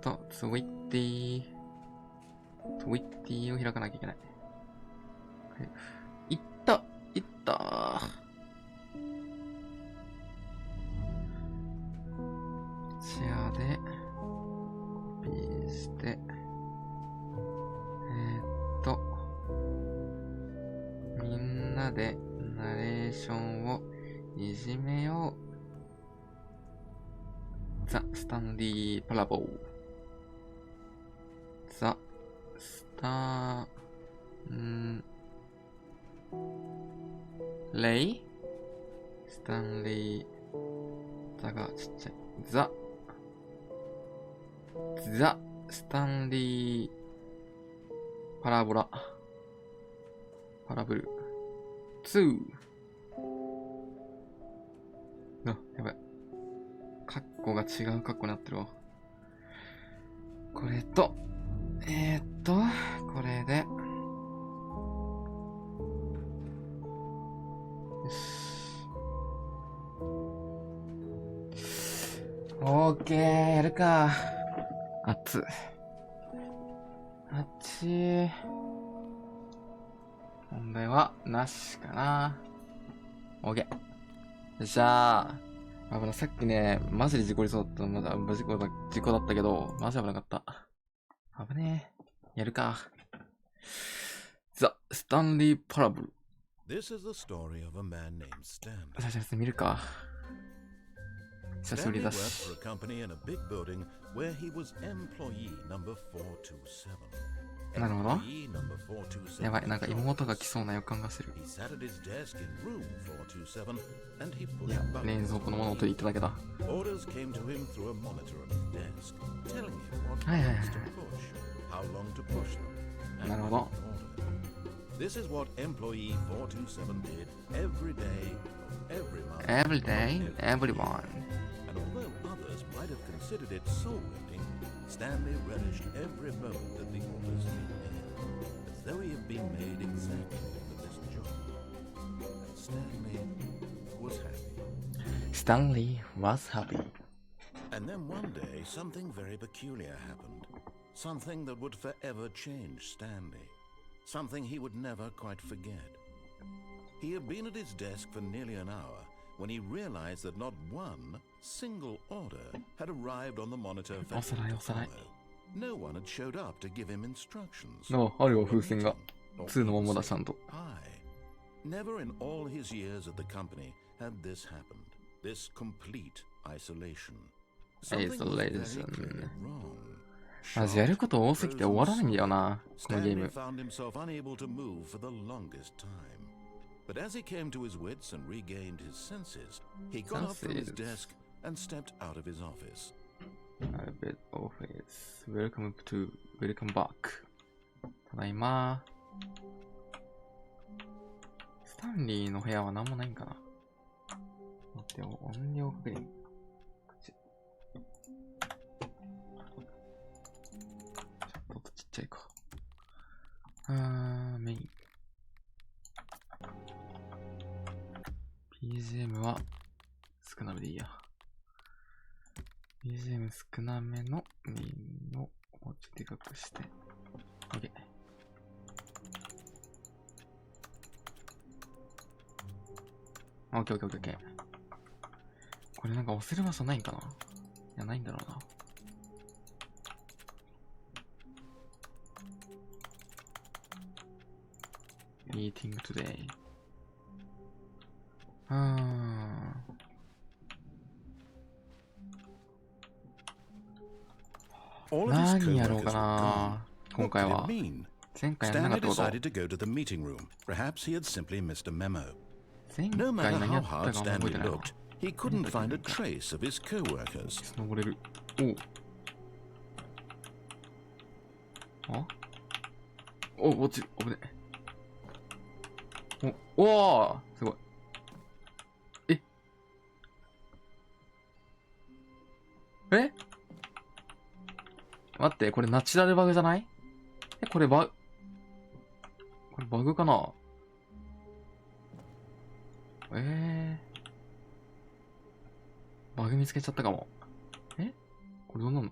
ツイッティを開かなきゃいけない。いった。シェアで、コピーして、みんなでナレーションをいじめよう。ザ・スタンリー・パラボー。ザ・スタンレイスタンリー。ザがちっちゃい。ザ・スタンリー・パラブル2。あ、やばい。カッコが違うカッコになってるわ。これと、これで、よし。オーケー、やるか。熱い。問題はなしかな。オーケー。よっしゃー。危な、さっきね、マジで事故りそうだったの。まだ事故だったけど、マジ危なかった。危ねえ。やるか。ザ・スタンリー・パラブル。久々見るか。久しぶりだし。なるほど。やばい、なんか妹が来そうな予感がする。いや、冷蔵庫のものを取りに行っただけだ。はい。なるほど。This is what employee 427 did every day, every day, everyone. And although others might have considered it soul-lifting, Stanley relished every moment that the orders had been in, as though he had been made exactly for this job. And Stanley was happy. And then one day, something very peculiar happened. Something that would forever change Stanley.Something he would never quite forget. He had been at his desk for nearly an hour when he realized that not one single order had arrived on the monitor for him to follow. No one had showed up to give him instructions. Never in all his years at the company had this happened. This complete isolation. Something was very clearly wrong.マジやること多すぎて終わらないんだよな、このゲーム。But as he came to his wits and regained his senses, he got up from his desk and stepped out of his office. Welcome back. ただいま。スタンリーの部屋は何もないんかな。待ってよ、音量確認。ちっちゃいか。メイン。BGM は少なめでいいや。BGM 少なめのメインをもうちょっとでかくして。OK。OK。これなんか押せる場所ないんかな？いや、ないんだろうな。Meeting today. 何やろうかな今回は。前回やらなかったこと。前回何やったかも覚えてないわ。He couldn't find a trace of his co-workers. 登れる。落ちる。危ね。おーすごい。待って、これナチュラルバグじゃない？これバグかな？バグ見つけちゃったかも。これどうなんの？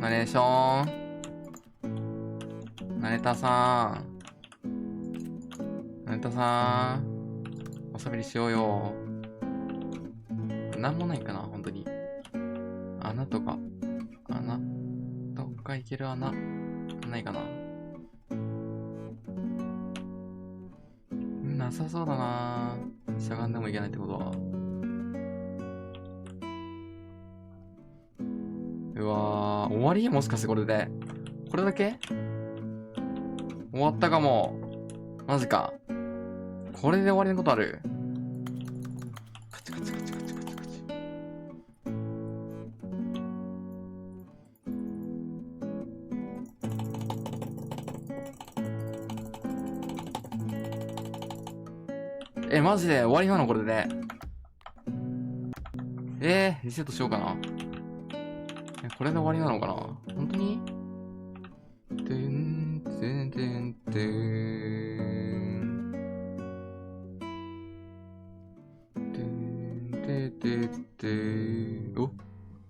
ナレーション。ナレタさん。ナレタさん。おしゃべりしようよ。なんもないかな、本当に。穴とか。穴どっか行ける穴。ないかな。なさそうだな。しゃがんでもいけないってことは。うわー、終わりもしかしてこれで。これだけ終わったかも。マジか。これで終わりのことある？カチカチカチカチカチカチ。マジで終わりなのこれで。リセットしようかな。これで終わりなのかな本当に？てんてんてんてん。てんてててお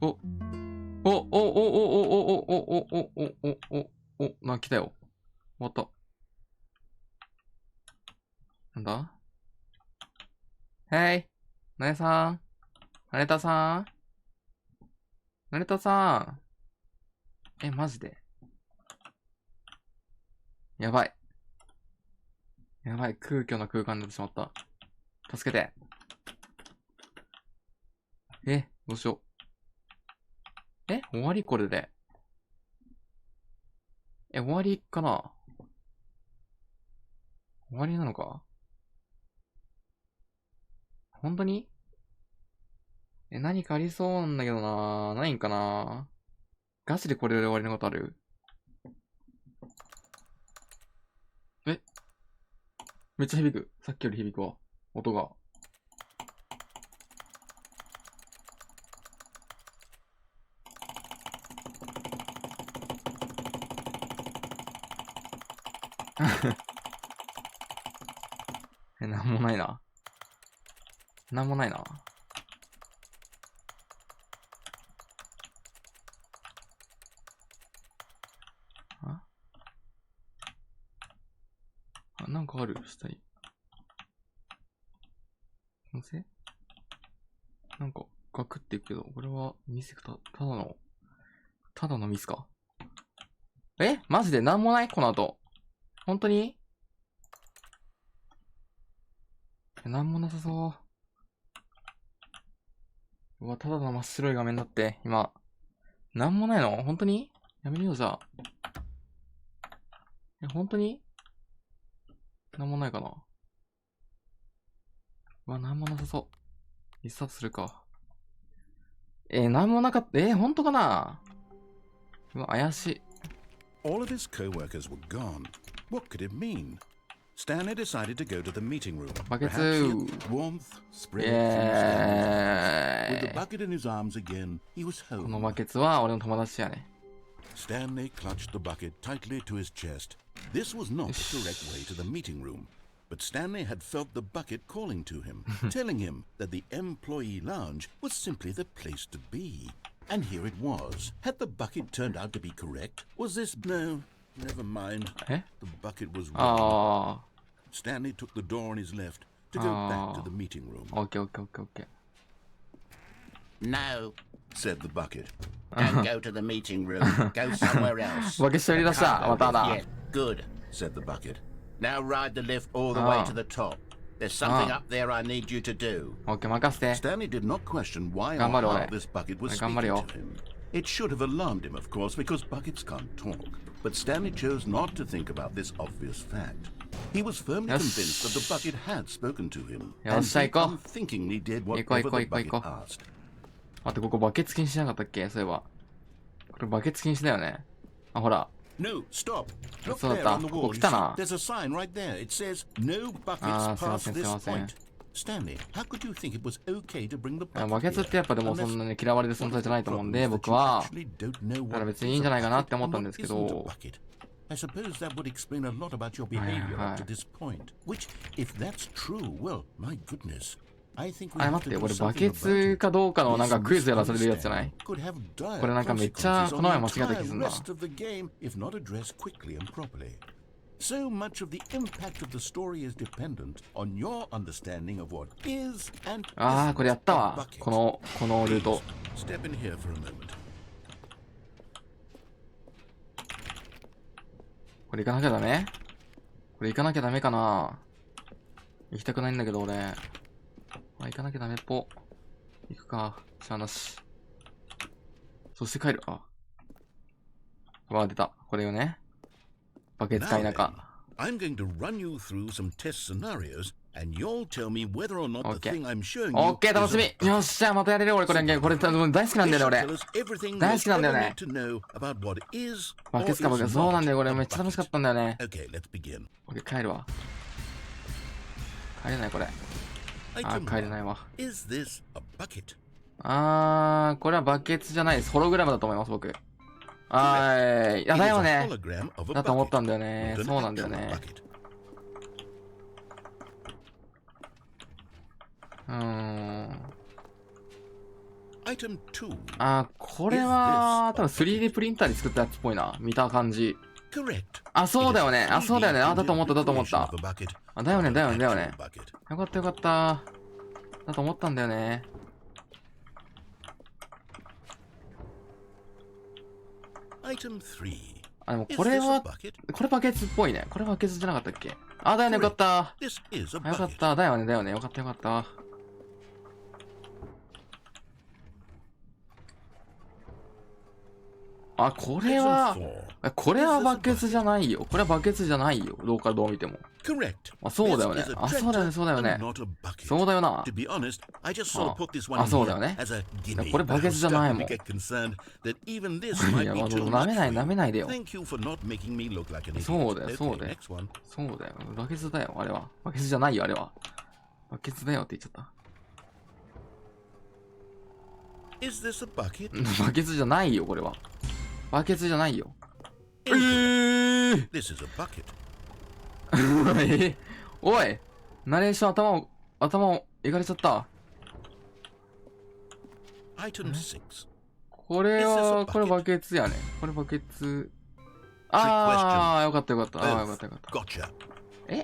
おおおおおおおおおおおな、来たよ。終わった。なんだ？へい。なれさん。なれたさん。なれたさん。マジでやばい。やばい。空虚な空間になってしまった。助けて。どうしよう。終わりこれで。終わりかな？終わりなのか？本当に？何かありそうなんだけどな。ないんかな。ガチでこれで終わりのことある？めっちゃ響く。さっきより響くわ。音が。なんもないな。なんもないな。かある下に。のせなんか、ガクっていくけど、これはミスただのミスか。えマジでなんもないこの後。本当になんもなさそう。うわ、ただの真っ白い画面だって、今。なんもないの本当にやめるよ、じゃあ。本当になんもないかな。うわ、なんもなさそう。リスタートするか。なんもなかった。本当かなうわ、怪しい。All of his co-workers were gone. What could it mean? Stanley decided to go to the meeting room. Buckets. Perhaps he had warmth spread from Stanley's arms. With the bucket in his arms again, he was この home. バケツは俺の友達やね。Stanley clutched the bucket tightly to his chest. This was not the correct way to the meeting room. But Stanley had felt the bucket calling to him, telling him that the employee lounge was simply the place to be. And here it was. Had the bucket turned out to be correct? Was this... No, never mind. The bucket was wrong. Stanley took the door on his left to go back to the meeting room. Okay. No, said the bucket. Don't go to the meeting room. Go somewhere else. バケツ取り出したまただ。 Yeah, good, said the bucket. Now ride the lift all the way to the top. There's something up there I need you to do. OK 任せて。 Stanley did not question why or how this bucket was speaking to him. It should have alarmed him, of course, because buckets can't talk. But Stanley chose not to think about this obvious fact. He was firmly convinced that the bucket had spoken to him, and he unthinkingly did whatever the bucket asked. 待って、ここバケツ禁止しなかったっけそういえば。これバケツ禁止だよね。あ、ほら。No, stop. Look そうだっ there た。 on the ここ wall. 来 You た see, な。 there's a sign right there. It says, no buckets past this point. Stanley, how could you think it was okay to bring the bucket バケツってやっぱでもそんなに嫌われる存在じゃないと思うんで、僕は、だから別にいいんじゃないかなって思ったんですけど、I suppose that would explain a lot about your behavior up to this point. Which, if that's true, well, my goodness. I think we あれ have 待 to って、 do これ something バケ about ツ it. かどうかのなんかクイズやらされるやつじゃない Could have dire これなんかめっちゃ consequences この前 on 間 the 違えた気すん entire な。 rest of the game if not addressed quickly and properly. So much of the impact of the story is dependent on your understanding of what is and ああ、これやった isn't a わ。 bucket. このルート。 Step in here for a moment. これ行かなきゃダメこれ行かなきゃダメかな行きたくないんだけど俺。行かなきゃダメっぽ。行くか。しゃあなし。そして帰る。出た。これよね。バケツ買いなか。I'm going to run you through some test scenarios, and you'll tell me whether or not the thing I'm showing you. オッケー、楽しみ。よっしゃ、またやれる俺これ。これ大好きなんだよね、俺。大好きなんだよね。バケツかバケツ。そうなんだよ、これめっちゃ楽しかったんだよね。Okay, let's begin. オッケー、帰るわ。帰れない、これ。帰れないわ。Is this a bucket? これはバケツじゃないです。ホログラムだと思います、僕。だよね。だと思ったんだよね。そうなんだよね。これは、多分 3D プリンターで作ったやつっぽいな。見た感じ。そうだよね。そうだよね。だと思った。だよね。よかった。だと思ったんだよね。でもこれバケツっぽいね。これバケツじゃなかったっけだよね、よかった。よかった。だよね。よかった。これはバケツじゃないよ。これはバケツじゃないよ。どうからどう見ても。そうだよね。そうだよね。そうだよな。そうだよね。これバケツじゃないもん。いや、舐めないでよ。そうだよ。バケツだよ、あれは。バケツじゃないよ、あれは。バケツだよって言っちゃった。バケツじゃないよ、これは。バケツじゃないよ。おい、ナレーション頭をいかれちゃった。これバケツやね。これバケツ。よかった。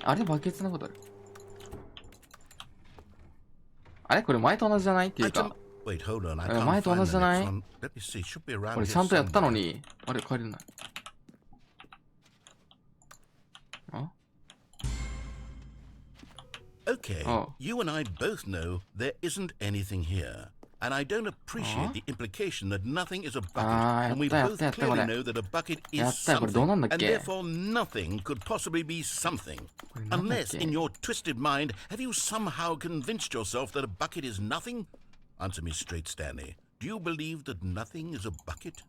あれバケツなことある？あれこれ前と同じじゃないっていうか。Wait, hold on. I 前 can't と同 find じ the じゃな next い？ one. Let me see. Should be around これ here ちゃんとやったの somewhere. に。あれ帰れない。あ Okay, Oh. you and I both know there isn't anything here. And I don't appreciate the implication that nothing is a bucket. And we both clearly know that a bucket is something. And therefore nothing could possibly be something. Unless, in your twisted mind, have you somehow convinced yourself that a bucket is nothing? Answer me straight, Stanley. Do you believe that nothing is a bucket?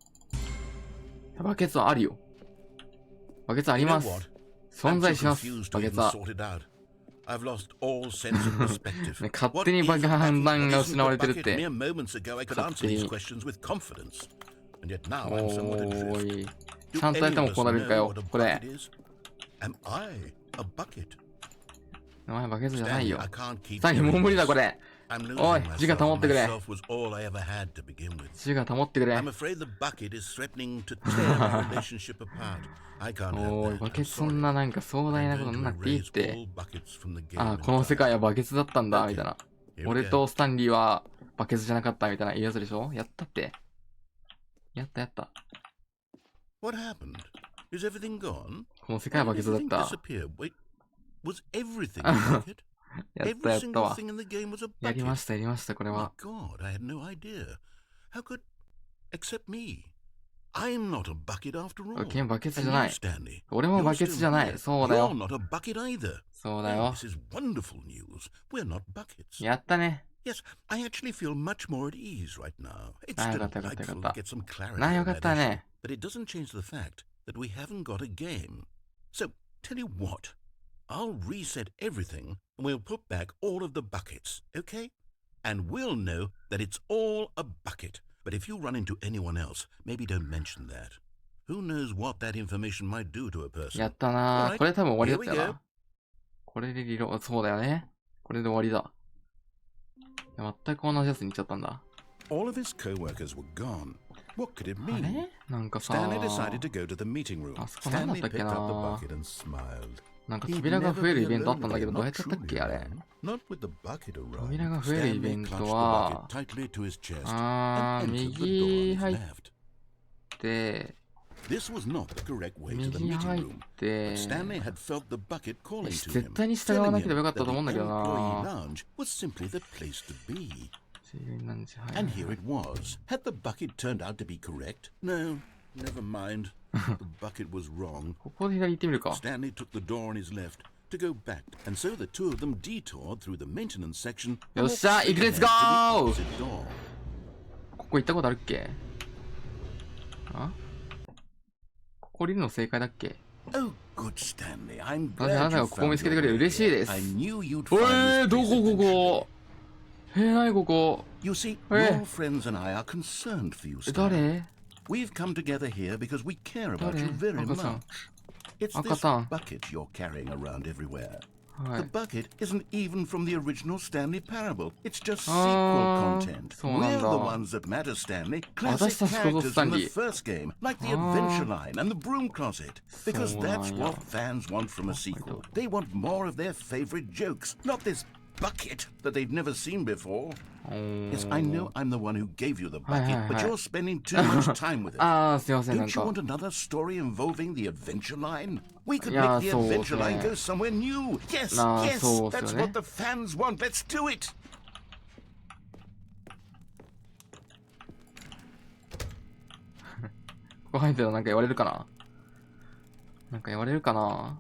バケツはあるよ。バケツあります。存在します。バケツは。I've lost all sense of perspective. 勝手にバケ判断が失われてるって。 Mere moments ago I could answer these questions with confidence. And yet now I'm somewhat adrift. ちゃんとやってもこうなるんかよ。これ。Am I a bucket? お前バケツじゃないよ。さっきもう無理だこれ。おい、自我保ってくれ。自我保ってくれ。おい、バケツそんななんか壮大なことになっていいって。ああ、この世界はバケツだったんだ、みたいな。俺とスタンリーはバケツじゃなかったみたいな言うやつでしょ？やったって。やったやった。この世界はバケツだった。やったやったわ。やりました、やりました、これは。ケンバケツじゃない。俺もバケツじゃない。そうだよ。そうだよ。やったね。Yes, I actually feel much more at ease right now. It's still delightful to get some clarity on that issue, but it doesn't change the fact that we haven't got a game. So, tell you what, I'll reset everything and we'll put back all of the buckets, okay? And we'll know that it's all a bucket. But if you run into anyone else, maybe don't mention that. Who knows what that information might do to a person? やったなぁ。これ多分終わりだったよな。これでリロ、そうだよね。これで終わりだ。全く同じやつに行っちゃったんだ。All of his co-workers were gone. What could it あ mean? れなんかさ、Stanley decided to go to the meeting room. あそこなんだったっ Stanley け picked up the な bucket and smiled. なんか扉が増えるイベントあったんだけど、どうやっちゃったっけあれ。 Not with the bucket around. 扉が増えるイベン Stanley ト clutched the は、 bucket tightly to his chest あー、 and entered the door 右 on 入 his っ left. て、 This was not the correct way to the 右 meeting 入っ room. て、 Stanley had felt the bucket calling to 絶 him, 対に従わ telling なければ him よかった that と思うん the だけど employee な。 lounge was simply the place to be. 何時はい And here it was. Had the bucket turned out to be correct? No, never mind. The bucket was wrong. ここで左行ってみるか。 Stanley took the door on his left to go back, and so the two of them detoured through the maintenance section. よっしゃ、行く、レッツゴー！ここ行ったことあるっけ？あ？ここ降りるの正解だっけ？ Oh, good Stanley. I'm なぜあな glad た you がここ found 見つけてくれ your る。 way 嬉しいで here. す。I knew you'd find this ど place ここ eventually. こ？何ここ？ You see, え？ your friends and I are concerned for you, Stanley. 誰？ We've come together here because we care about 誰？ you very 赤さん。 much. It's 赤 this さん。 bucket you're carrying around everywhere. は The い。 bucket isn't even from the original Stanley Parable. It's just sequel あー、 content. そうなん We're だ。 the ones that matter, Stanley. 私 Classic たちこそ characters スタ from ン the リー。 first game, like the あー、 adventure line and the broom closet. Because そうなん that's や。 what fans want from a sequel. They want more of their favorite jokes, not this bucket that they've never seen before. Yes, I know I'm the one who gave you the bucket, but you're spending too much time with it. あー、すいません、なん Don't you か。 want another story involving the adventure line? We could Yeah, make the そうですね。 adventure line go somewhere new. Yes, あー、 yes, そうです that's よ what ね。 the fans want. Let's do it. ここ入ってたらなんか言われるかな？なんか言われるかな？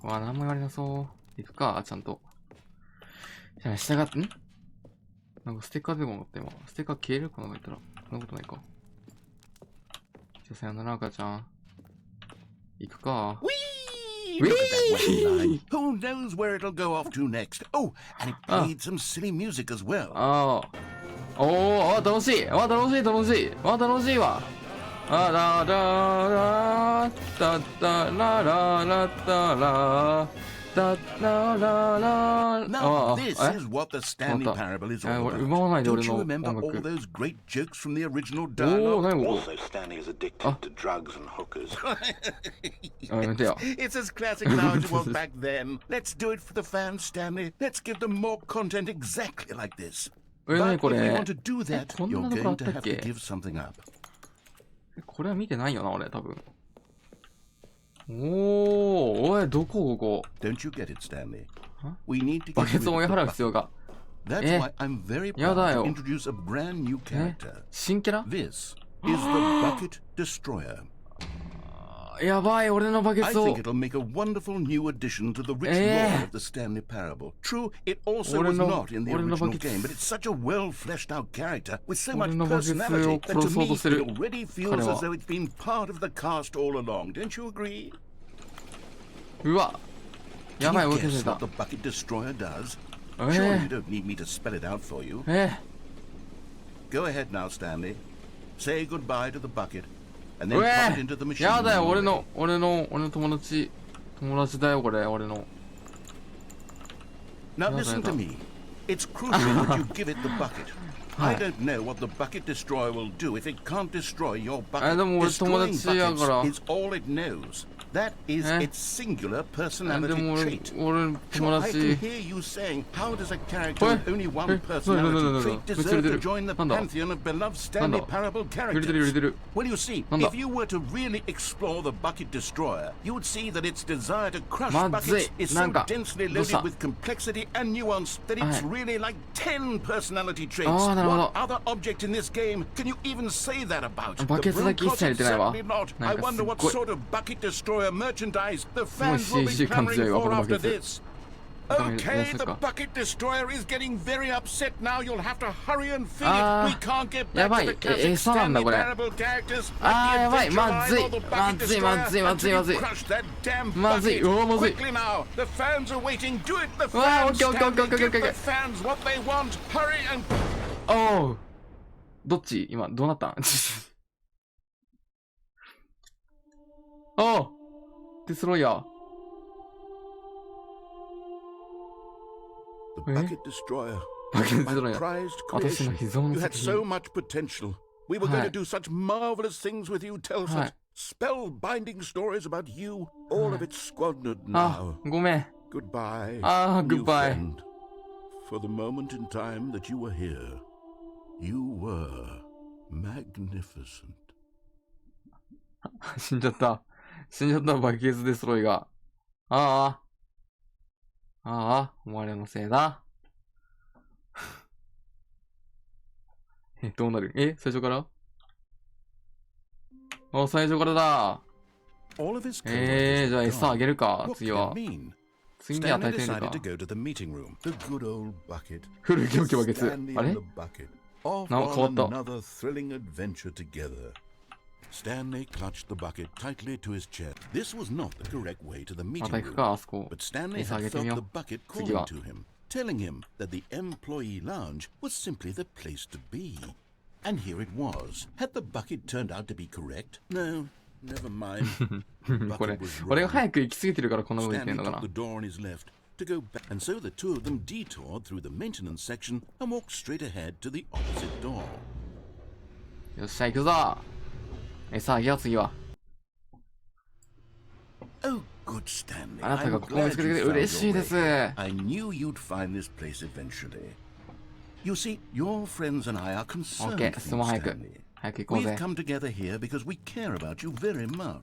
うわ、何も言われなそう。行くか、ちゃんと。じゃあ、従って、なんかステッカーでも持っても、ステッカー消えるかなと言ったら、そんなことないか。じゃあ、さよなら、赤ちゃん。行くか。Whee! Look at that wet line. Who knows where it'll go off to next? Oh, and it played some silly music as well. ああ。おー、楽しい。楽しい、楽しい。楽しいわ。あららら、たたらららたら。だららら Now, this is what the Stanley Parable is all 俺奪わないで about. 俺 Don't の you 音 remember 楽 all those great jokes from the original おー dialogue? 何こ Also, Stanley is addicted to drugs and hookers. こやめてよ It's as classic now as it was back then. Let's do it for the fans, Stanley. Let's give them more content exactly like this. 何 But こ if you れ want to do that, こんな you're とこあ going った to っ have け to give something up. これは見てないよな俺多分おいどこここ Don't you get it, Stanley? Huh? We need to バ get ケ rid ツを追い of the 払う必 bucket. 要が That's why I'm very やだ proud よ to introduce a brand new character. 新キャラ This is the Bucket Destroyer. やばい俺のバケ I ツを think it'll make a wonderful new addition to the rich lore of the Stanley Parable. True, it also was not in the original game, but it's such a well-fleshed-out character with so much personality that to me it already feels as though it's been part of the cast all along. Don't you agree? うわや Can ばい you 追いかけ guess た what the Bucket Destroyer does? Sure, you don't need me to spell it out for you. Go ahead now, Stanley. Say goodbye to the bucket, and then pop it into the machine. やだよ when 俺 you're の ready. 友達だよこれ俺の Now listen to me. It's crucial that you give it the bucket. I don't know what the Bucket Destroyer will do if it can't destroy your bucket. でも俺友 Destroying 達やから buckets is all it knows. That is its singular で personality も trait. 俺 Sure, 友 I can 達 hear you saying, how does a character with only one personality trait deserve to join the pantheon of beloved Stanley Parable 揺れてる揺れ characters? てる Well, you see, if you were to really explore the Bucket Destroyer, you would see that its desire to crush まずい buckets is な so んか densely どうした loaded with complexity and nuance that it's really like 10 personality traits. あーなるほど What other object in this game can you even say that about? バケツだけ一切入れてないわ Certainly not. な I んかす wonder っ what ごい sort of Bucket Destroyer merchandise the fans will be CG 感強い clamoring わこ for のバ after ケツ this. 中身 Okay, そっ the か Bucket Destroyer is getting very upset now. You'll have to hurry and feed Ah, it. We can't get や back ば to い the classic 餌なんだ Stanley これ Parable characters あーや like ばい the まずい Adventure Line or the ま Bucket ずいまずい Destroyer まずいまず until い you crush that damn まずい bucket. うわまずい Quickly now, the fans are waiting. Do it, the うわーオッ fans. ケーオッケーオッケーオッケーオッ Stanley, ケー give オッケ the ー fans what they want. Hurry and おうどっち今どうなったんおうデスロイヤー The Bucket Destroyer. バケツ My ロイヤー prized 私の creation. 秘蔵の You had 作品 so much potential. We were going は to い do such marvelous things with you. Tell はい such spellbinding stories about you. All of it squandered あ now. ごめん Goodbye, Ah, new goodbye. friend. For the moment in time that you were here, you were magnificent. 死んじゃった死んじゃったバケツデスロイがああお前のせいだどうなる最初から最初からだ All of his じゃあ餌あげるか What 次 could は it mean? 次に与え Stanley てみる decided か to go to the meeting room. The good old bucket. 古き良きバケツ Stanley あ and れ the bucket. Off なんか変わ on った another thrilling adventure together. Stanley clutched the bucket tightly to his chest. This was not the correct way to the ま meeting た行く room. かあそこ But Stanley 餌あ had げてみ felt よ the う bucket 次 calling は to him, telling him that the employee lounge was simply the place to be. And here it was. Had the bucket turned out to be correct? No, never mind. The これ bucket was 俺が wrong. 早く行き過ぎてるからこんなこと言ってん Stanley のか took な the door on his left to go back, and so the two of them detoured through the maintenance section and walked straight ahead to the opposite door. よっしゃ行くぞ餌あげよう次は Oh, good Stanley. あなたが I'm ここを見つ glad けてくれ you て found 嬉しい your で way. す I knew you'd find this place eventually. You see, your friends and I are concerned Okay, for 質 you, 問早く Stanley. 早く行こう We've ぜ come together here because we care about you very much.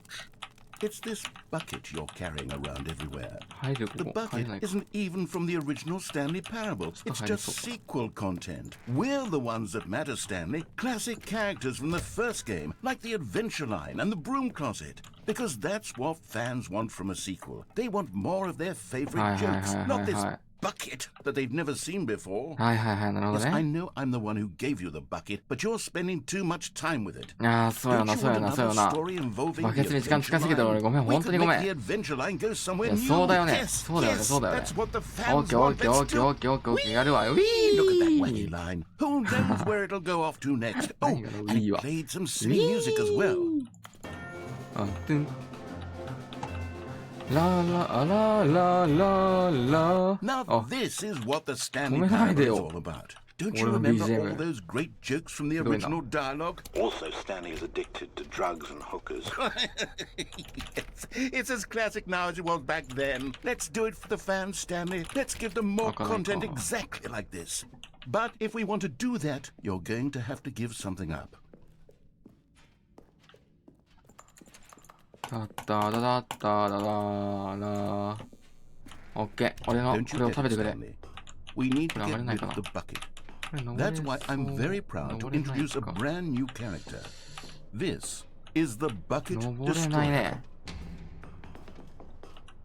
It's this bucket you're carrying around everywhere. 入る The ここ入れない bucket か isn't even from the original Stanley Parable. It's hide just it. sequel content. We're the ones that matter, Stanley. Classic characters from the first game, like the Adventure Line and the Broom Closet. Because that's what fans want from a sequel. They want more of their favorite Hi, hi, jokes, hi, not hi, this hi. bucket that they've never seen before. はいはいはいなるほど Yes, I ね know I'm the one who gave you the bucket, but you're spending too much time with it. ああそうや Don't な you そうや want なそうや another な story involving バケ the ツに時間 Adventure 使いすぎたら Line? 俺ごめん We 本当 could にご make め the ん Adventure Line go somewhere いや new. そうだよね Yes, そうだよね yes, そうだよね that's what the オッ fans ケーオッ want. ケーオッ Let's ケー do オッケーオッケーオッケーやるわよ Look at that ウィ wacky ー line. Who knows where it'll go off to next? Oh, Hang on, and it wee. played some silly music as well. あトゥンララララララ Now this is what the Stanley 止めないで Parable is よ all about. Don't you 俺の remember BGM all those great jokes from the どういうの original dialogue? Also, Stanley is addicted to drugs and hookers. Yes, it's as classic now as it was back then. Let's do it for the fans, Stanley. Let's give them more content exactly like this. But if we want to do that, you're going to have to give something up. だっただだっただだだ。オッケー。俺の Don't こ you れを get 食べ it, てくれ。 Stanley? We need to これ get 上がれない rid かな。 of the bucket. これ登れ That's why I'm そう very proud to 登れない introduce a か。 brand new character. This is the bucket 登れない destroyer. ね。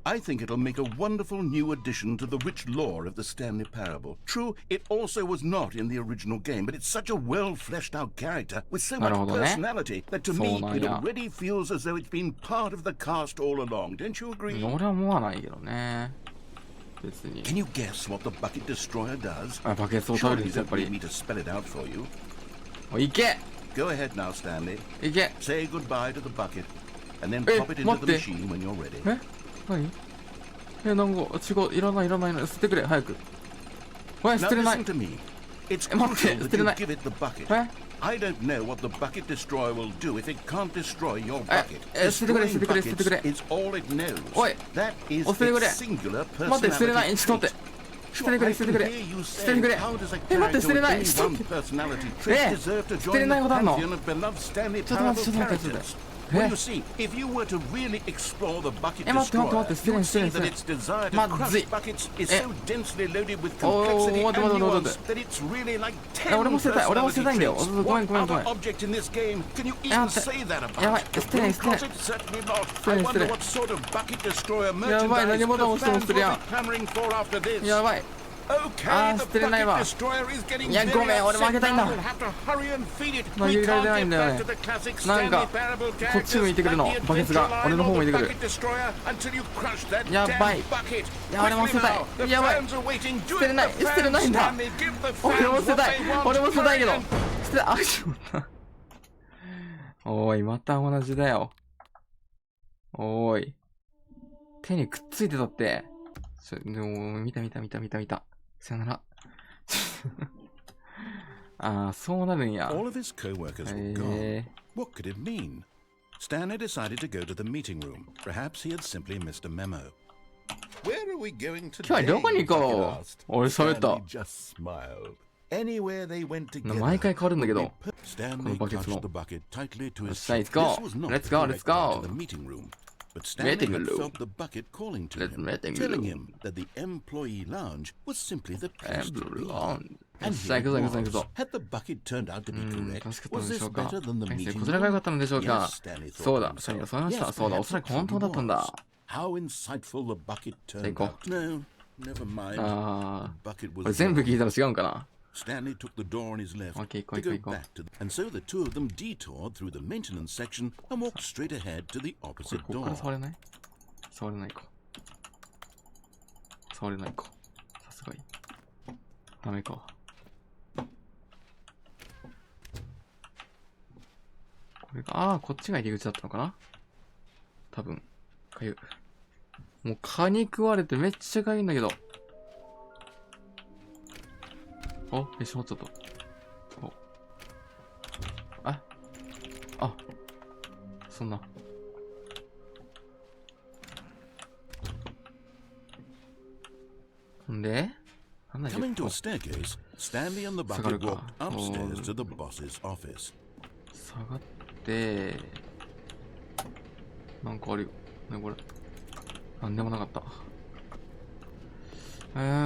I think it'll make a wonderful new addition to the rich lore of the Stanley Parable. True, it also was not in the original game, but it's such a well-fleshed-out character with so much なるほどね。 personality that to me そうなん it や。 already feels as though it's been part of the cast all along. Don't you agree? 俺は思わないけどね。別に。 Can you guess what the bucket destroyer does? あ、バケツを食べる Surely ん you ですやっ don't ぱ need り。 me to spell it out for you. おいけ Go ahead now, Stanley. いけ Say goodbye to the bucket, and then Eh, pop it into the 待って。 machine when you're ready. え何なんか違う。いらないいらないいらない。捨ててくれ早く。おい捨 Now てれない listen。to me. It's 待って、 crucial 捨 that てれ you ない give it the bucket. え I don't know what the bucket destroyer will do if it can't destroy your 捨ててくれ bucket. 捨ててくれ Destroying 捨ててくれ buckets is all it knows. おい That is お捨ててくれ its singular 待って捨てれない personality ちょっと待って trait. 捨ててくれ捨ててくれ I can hear you 捨ててく saying, れ how does a え待って捨て character れ with ない only ちょっ one と personality え trait deserve to 捨てれ join ない the ことあんの pantheon of beloved Stanley ちょっと待 Parable ってちょっと待ってちょっと待って characters? え Well, you see, if you were to really explore the bucket 待って待って待 destroyer, って捨て you れん would 捨てれ see ん捨て that れん its desire to まずい crush buckets is え so densely loaded with おー complexity 待って and 待って待って nuance that it's really like 俺も 10捨てたい俺も捨てたいんだよ personality ごめん traits. ごめん What ごめん other object in this game can you や even 待って say that やばい about? 捨てない捨てない Because it's certainly not. 捨て I ない捨てな wonder い what sort of bucket destroyer やばい merchandise 何ボタン the 押しても fans 捨て will るや be clamoring for after this. んやばい Okay, the 捨てれない bucket わ destroyer is getting いや very ごめん俺負 upset けたいんだ now. We'll have to hurry and feed it. 投 We げられ can't ないん get だよ back ね to the classic なん Stanley か Parable こっち向いてくるの characters バケツが like the 俺の方向いてくる bucket destroyer until you crush that やばい damn bucket. いや俺も捨てたい Quickly now, the やばい fans are waiting. Do 捨てれない it, the 捨てれないん fans, だ Stanley. Give the 俺も fans 捨て what たい they want. 俺も捨てたいけど Hurry 捨てあしまったおいまた同じだよおーい手にくっついてたってでも見たさよならああそうなるんや All of his co-workers were gone. What could it mean? Stanley decided to go to the meeting room. Perhaps he had simply missed a memo. Where are we going 今日は today? どこに行こ Bucket う asked. 俺喋った Stanley just smiled. Anywhere they went together. 毎回変わるんだけど Stanley このバケツの clutched the bucket tightly to よっ his しゃ chest. let's go This was not let's go the let's direct line go to the meeting room. But Stanley Meeting had room. felt the bucket calling to Let's him, meeting telling room. him that the employee lounge was simply the place to be. よ And っしゃ here 行くぞ it 行くぞ行く was. ぞ Had the bucket turned out to be 楽 correct? しかったの Was でしょ this うか better than the 先生 meeting こちらが良か room? ったのでしょうか Yes, Stanley thought そう to だシャニが himself. そうました Yes, そうだお perhaps そらく it 本当だったん certainly だ was. How insightful the bucket turned go. out. No, never mind. あ The bucket これ was 全部 gone. 聞いたら違うんかな Stanley took the door on his left Okay, to go, go go. back to and so the two of them detoured through the maintenance section and walked straight ahead to the これ opposite ここから door. 触れない触れないか触れないかさすがにダメかこれがこっちが入り口だったのかな多分かゆもう蚊に食われてめっちゃかゆいんだけどしまっちゃったそんなんでなんだっけ Coming to a staircase, Stanley and the bucket walked upstairs to the boss's office. 下がってなんかあるよねこれなんでもなかった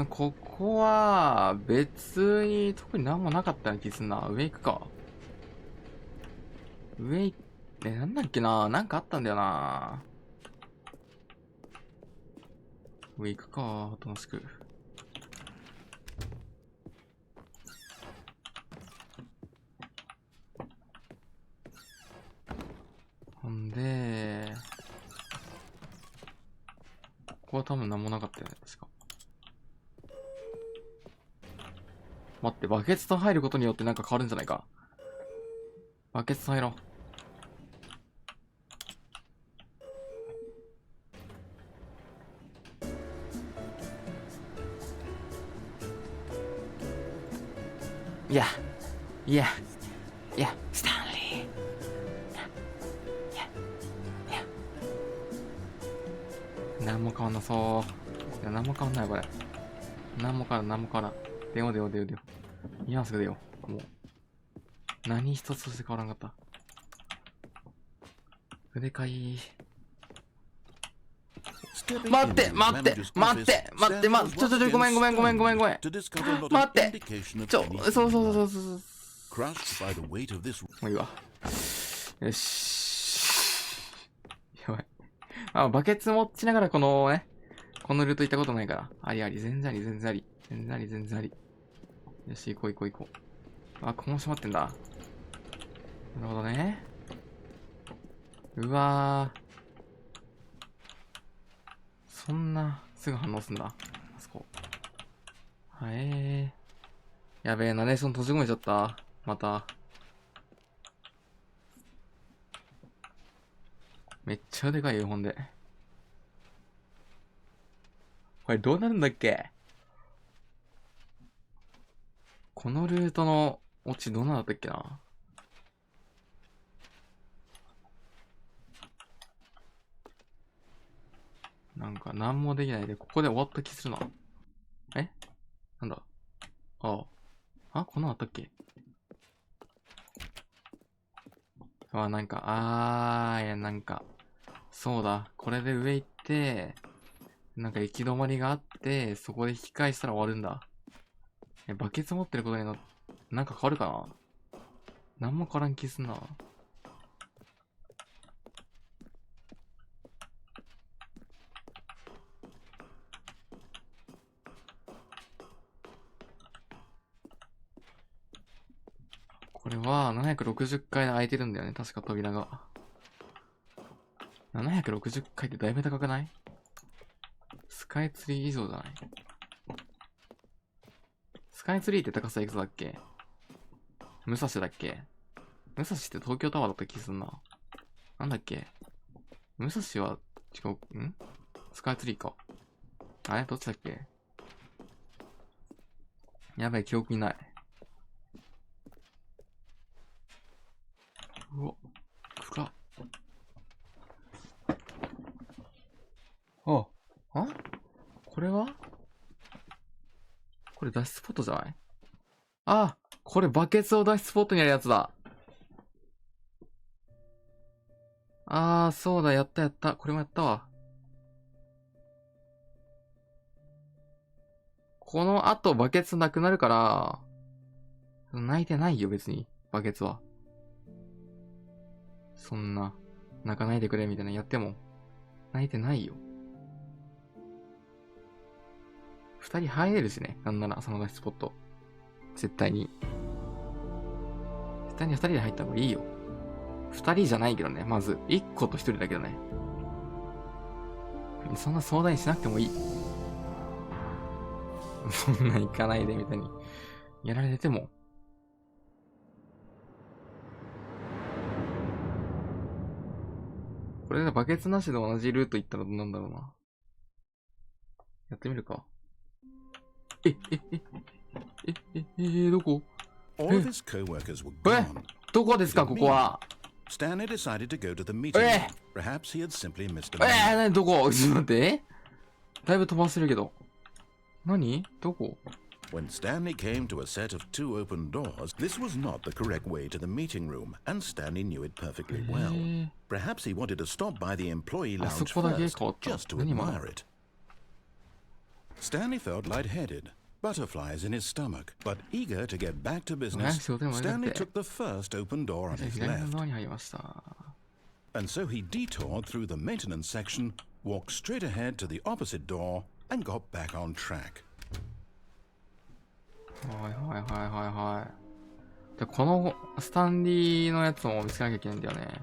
ここは別に特になんもなかったような気すんな上行くか上行ってなんだっけななんかあったんだよな上行くかおとなしくほんでここは多分何もなかったよね確か待ってバケツと入ることによってなんか変わるんじゃないかバケツと入ろういや、スタンリー。なんも変わんなそう。いや、なんも変わんないこれ。なんも変わらん。出よう。今すぐ出よう。もう。何一つとして変わらんかった。筆かい。待って、ごめん。待って。そう。もういいわ。よし。やばい。あ、バケツ持ちながらこのルート行ったことないから。あり。全然あり。よし、行こう。あ、この閉まってんだ。なるほどね。うわー。そんな、すぐ反応すんだ。あそこ。やべえ、ナレーション閉じ込めちゃった。また。めっちゃでかいよ、ほんで。これどうなるんだっけ？このルートのオチどうなったっけな？なんか何もできないで、ここで終わった気するな。なんだ？こんなんあったっけ？なんか、そうだ。これで上行って、なんか行き止まりがあって、そこで引き返したら終わるんだ。バケツ持ってることになんか変わるかな？なんも変わらん気すんな。これは760回で開いてるんだよね。確か扉が。760回ってだいぶ高くない？スカイツリー以上じゃない？スカイツリーって高さいくつだっけ？武蔵だっけ？武蔵って東京タワーだった気すんな。なんだっけ？武蔵は違う、スカイツリーか。あれどっちだっけ？やばい、記憶にない。うわ、暗っ。これは？これ脱出スポットじゃない？これバケツを脱出スポットにあるやつだ。そうだ、やった。これもやったわ。この後バケツなくなるから、泣いてないよ、別に。バケツは。そんな、泣かないでくれみたいなやっても、泣いてないよ。2人入れるしね。なんなら、その脱出スポット。絶対に。絶対に2人で入った方がいいよ。2人じゃないけどね。まず、1個と1人だけどね。そんな壮大にしなくてもいい。そんな行かないでみたいに。やられてても。これでバケツなしで同じルート行ったらどうなんだろうな。やってみるか。どこ？どこですか、ここは。Stanley decided to go to the meeting. Perhaps he had simply missed a moment. どこ？ちょっと待って。だいぶ飛ばしてるけど。何？どこ？ When Stanley came to a set of 2 open doors, this was not the correct way to the meeting room, and Stanley knew it perfectly well. Perhaps he wanted to stop by the employee lounge first, just to admire it. Stanley felt lightheaded, butterflies in his stomach, but eager to get back to business, Stanley took the first open door on his left. And so he detoured through the maintenance section, walked straight ahead to the opposite door, and got back on track. で、このスタンリーのやつも見つけなきゃいけないんだよね。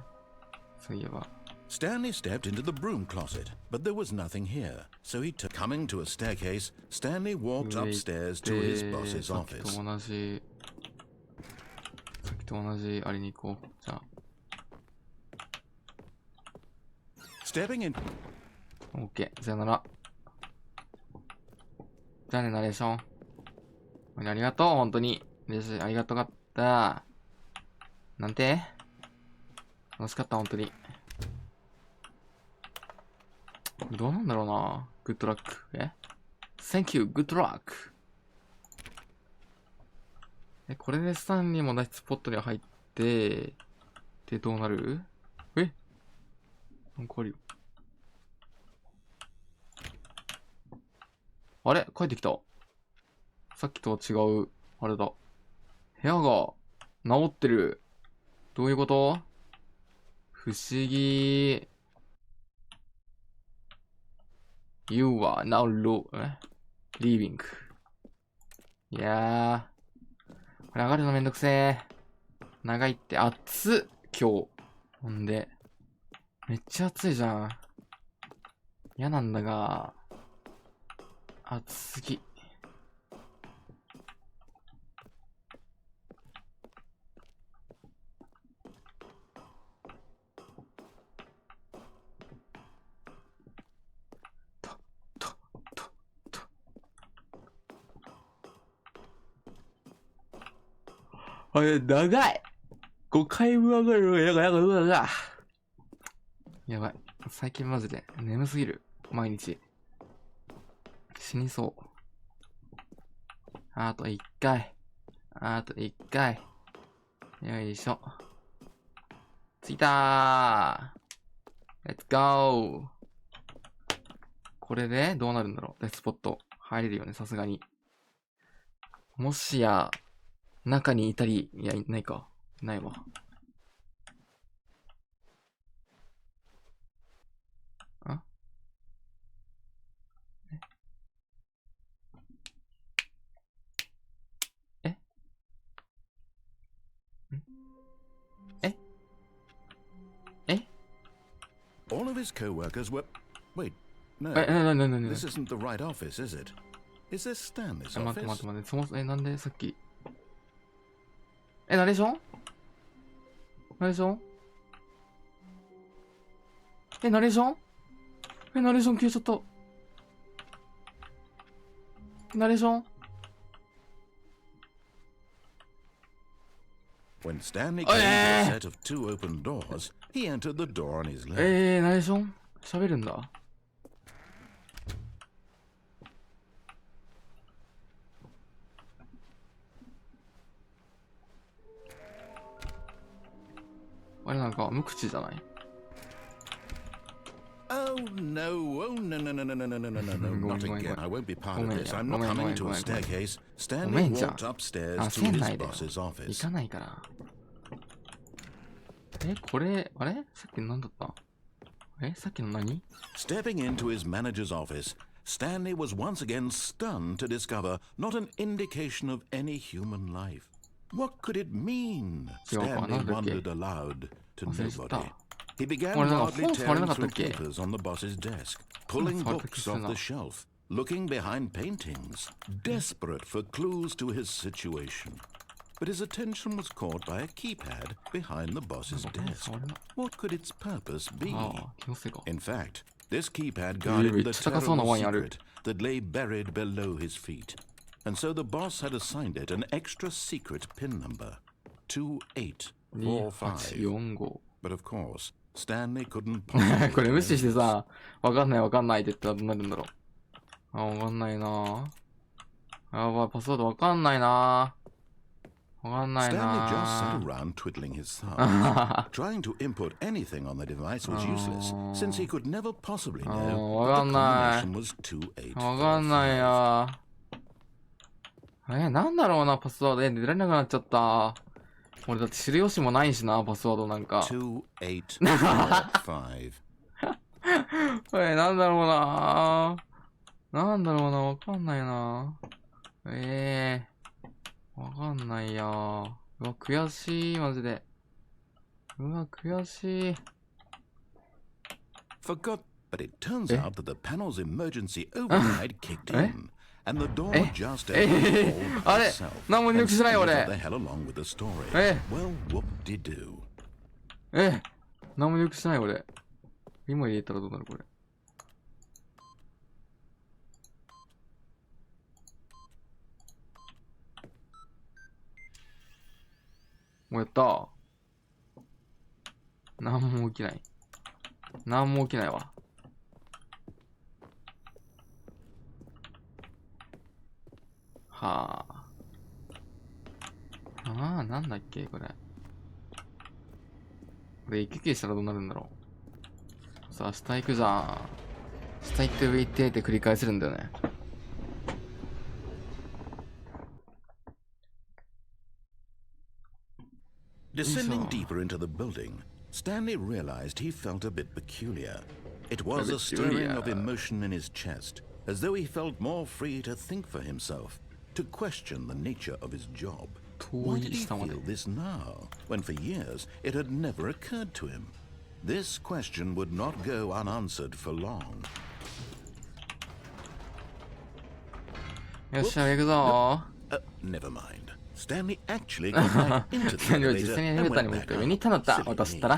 そういえば。Stanley stepped into the broom closet, but there was nothing here. So he took coming to a staircase. Stanley walked upstairs to his boss's office. さっきと同じあれに行こう。じゃあ。Stepping in. OK。さよなら。じゃあね、ナレーション。ありがとう、本当に。よし、ありがとかった。なんて楽しかった、本当に。どうなんだろうな。グッドラック。Thank you, good luck. これでスタンリーも脱出スポットに入って、で、どうなる？なんかあるよ。あれ帰ってきた。さっきとは違う、あれだ。部屋が治ってる。どういうこと？不思議。You are now leaving. いやー。これ上がるのめんどくせえ。長いって暑っ。今日。ほんで。めっちゃ暑いじゃん。嫌なんだが。暑すぎ。あれ、長い !5 回分上がる。やばい。最近マジで眠すぎる。毎日。死にそう。あと1回。あと1回。よいしょ。着いたー。Let's go! これでどうなるんだろう。デスポット。入れるよね、さすがに。もしや、中にいたり、いや、いないか。ないわ。あえええ All of his co-workers were... Wait, no. な This isn't the right office, is it? Is this Stanley's 待って office? 待って待って。そもそも、なんでさっき。ナレーションナレーションナレーションナレーション消えちゃった。ナレーション When Stanley came to a set of 2 open doors, he entered the door on his left. ナレーション喋るんだ。あれなんか無口じゃない Oh no, oh no, no, no, no, no, no, no, no, no, not again. I won't be part of this. I'm not coming to a staircase. Stanley walked upstairs to his boss's 行 office. かないから。これ、あれさっきの何だったさっきの何 Stepping into his manager's office, Stanley was once again stunned to discover not an indication of any human life. What could it mean? Stanley wondered aloud to nobody. He began hardly tearing through papers on the boss's desk, pulling books off the shelf, looking behind paintings, desperate for clues to his situation. But his attention was caught by a keypad behind the boss's desk. What could its purpose be? In fact, this keypad guarded the terrible secret that lay buried below his feet. And so the boss had assigned it an extra secret pin number, 2845. But of course, Stanley couldn't possibly... これ無視してさ、わかんないって言ったらどうなるんだろう。わかんないなやばい、パスワードわかんないなStanley just sat around twiddling his thumbs. Trying to input anything on the device was useless, since he could never possibly know that the combination was 2845. わかんないやなんだろうな、パスワード。出られなくなっちゃった。俺だって知る由もないしな、パスワードなんか。2845. なんだろうな。わかんないな。わかんないや。うわ、悔しい、マジで。うわ、悔しい。Forgot, but it turns out that the panel's emergency override kicked in. And the door just opened all by itself. And Stanley got the hell along with the story. Well, whoop-de-doo. 何もよくしない俺。今入れたらどうなるこれ。やったー。なんも起きない。なんも起きないわ。はあ。ああ、なんだっけこれ。これ、息切れしたらどうなるんだろう。さあ、下行くじゃん。下行って上行ってって繰り返せるんだよね。Descending deeper into the building, Stanley realized he felt a bit peculiar. It was a stirring of emotion in his chest, as though he felt more free to think for himself, to question the nature of his job. Why did he feel this now, when for years it had never occurred to him? This question would not go unanswered for long. よっしゃ、行くぞー。 Never mind. Stanley actually got right into the elevator and went back up. Silly me.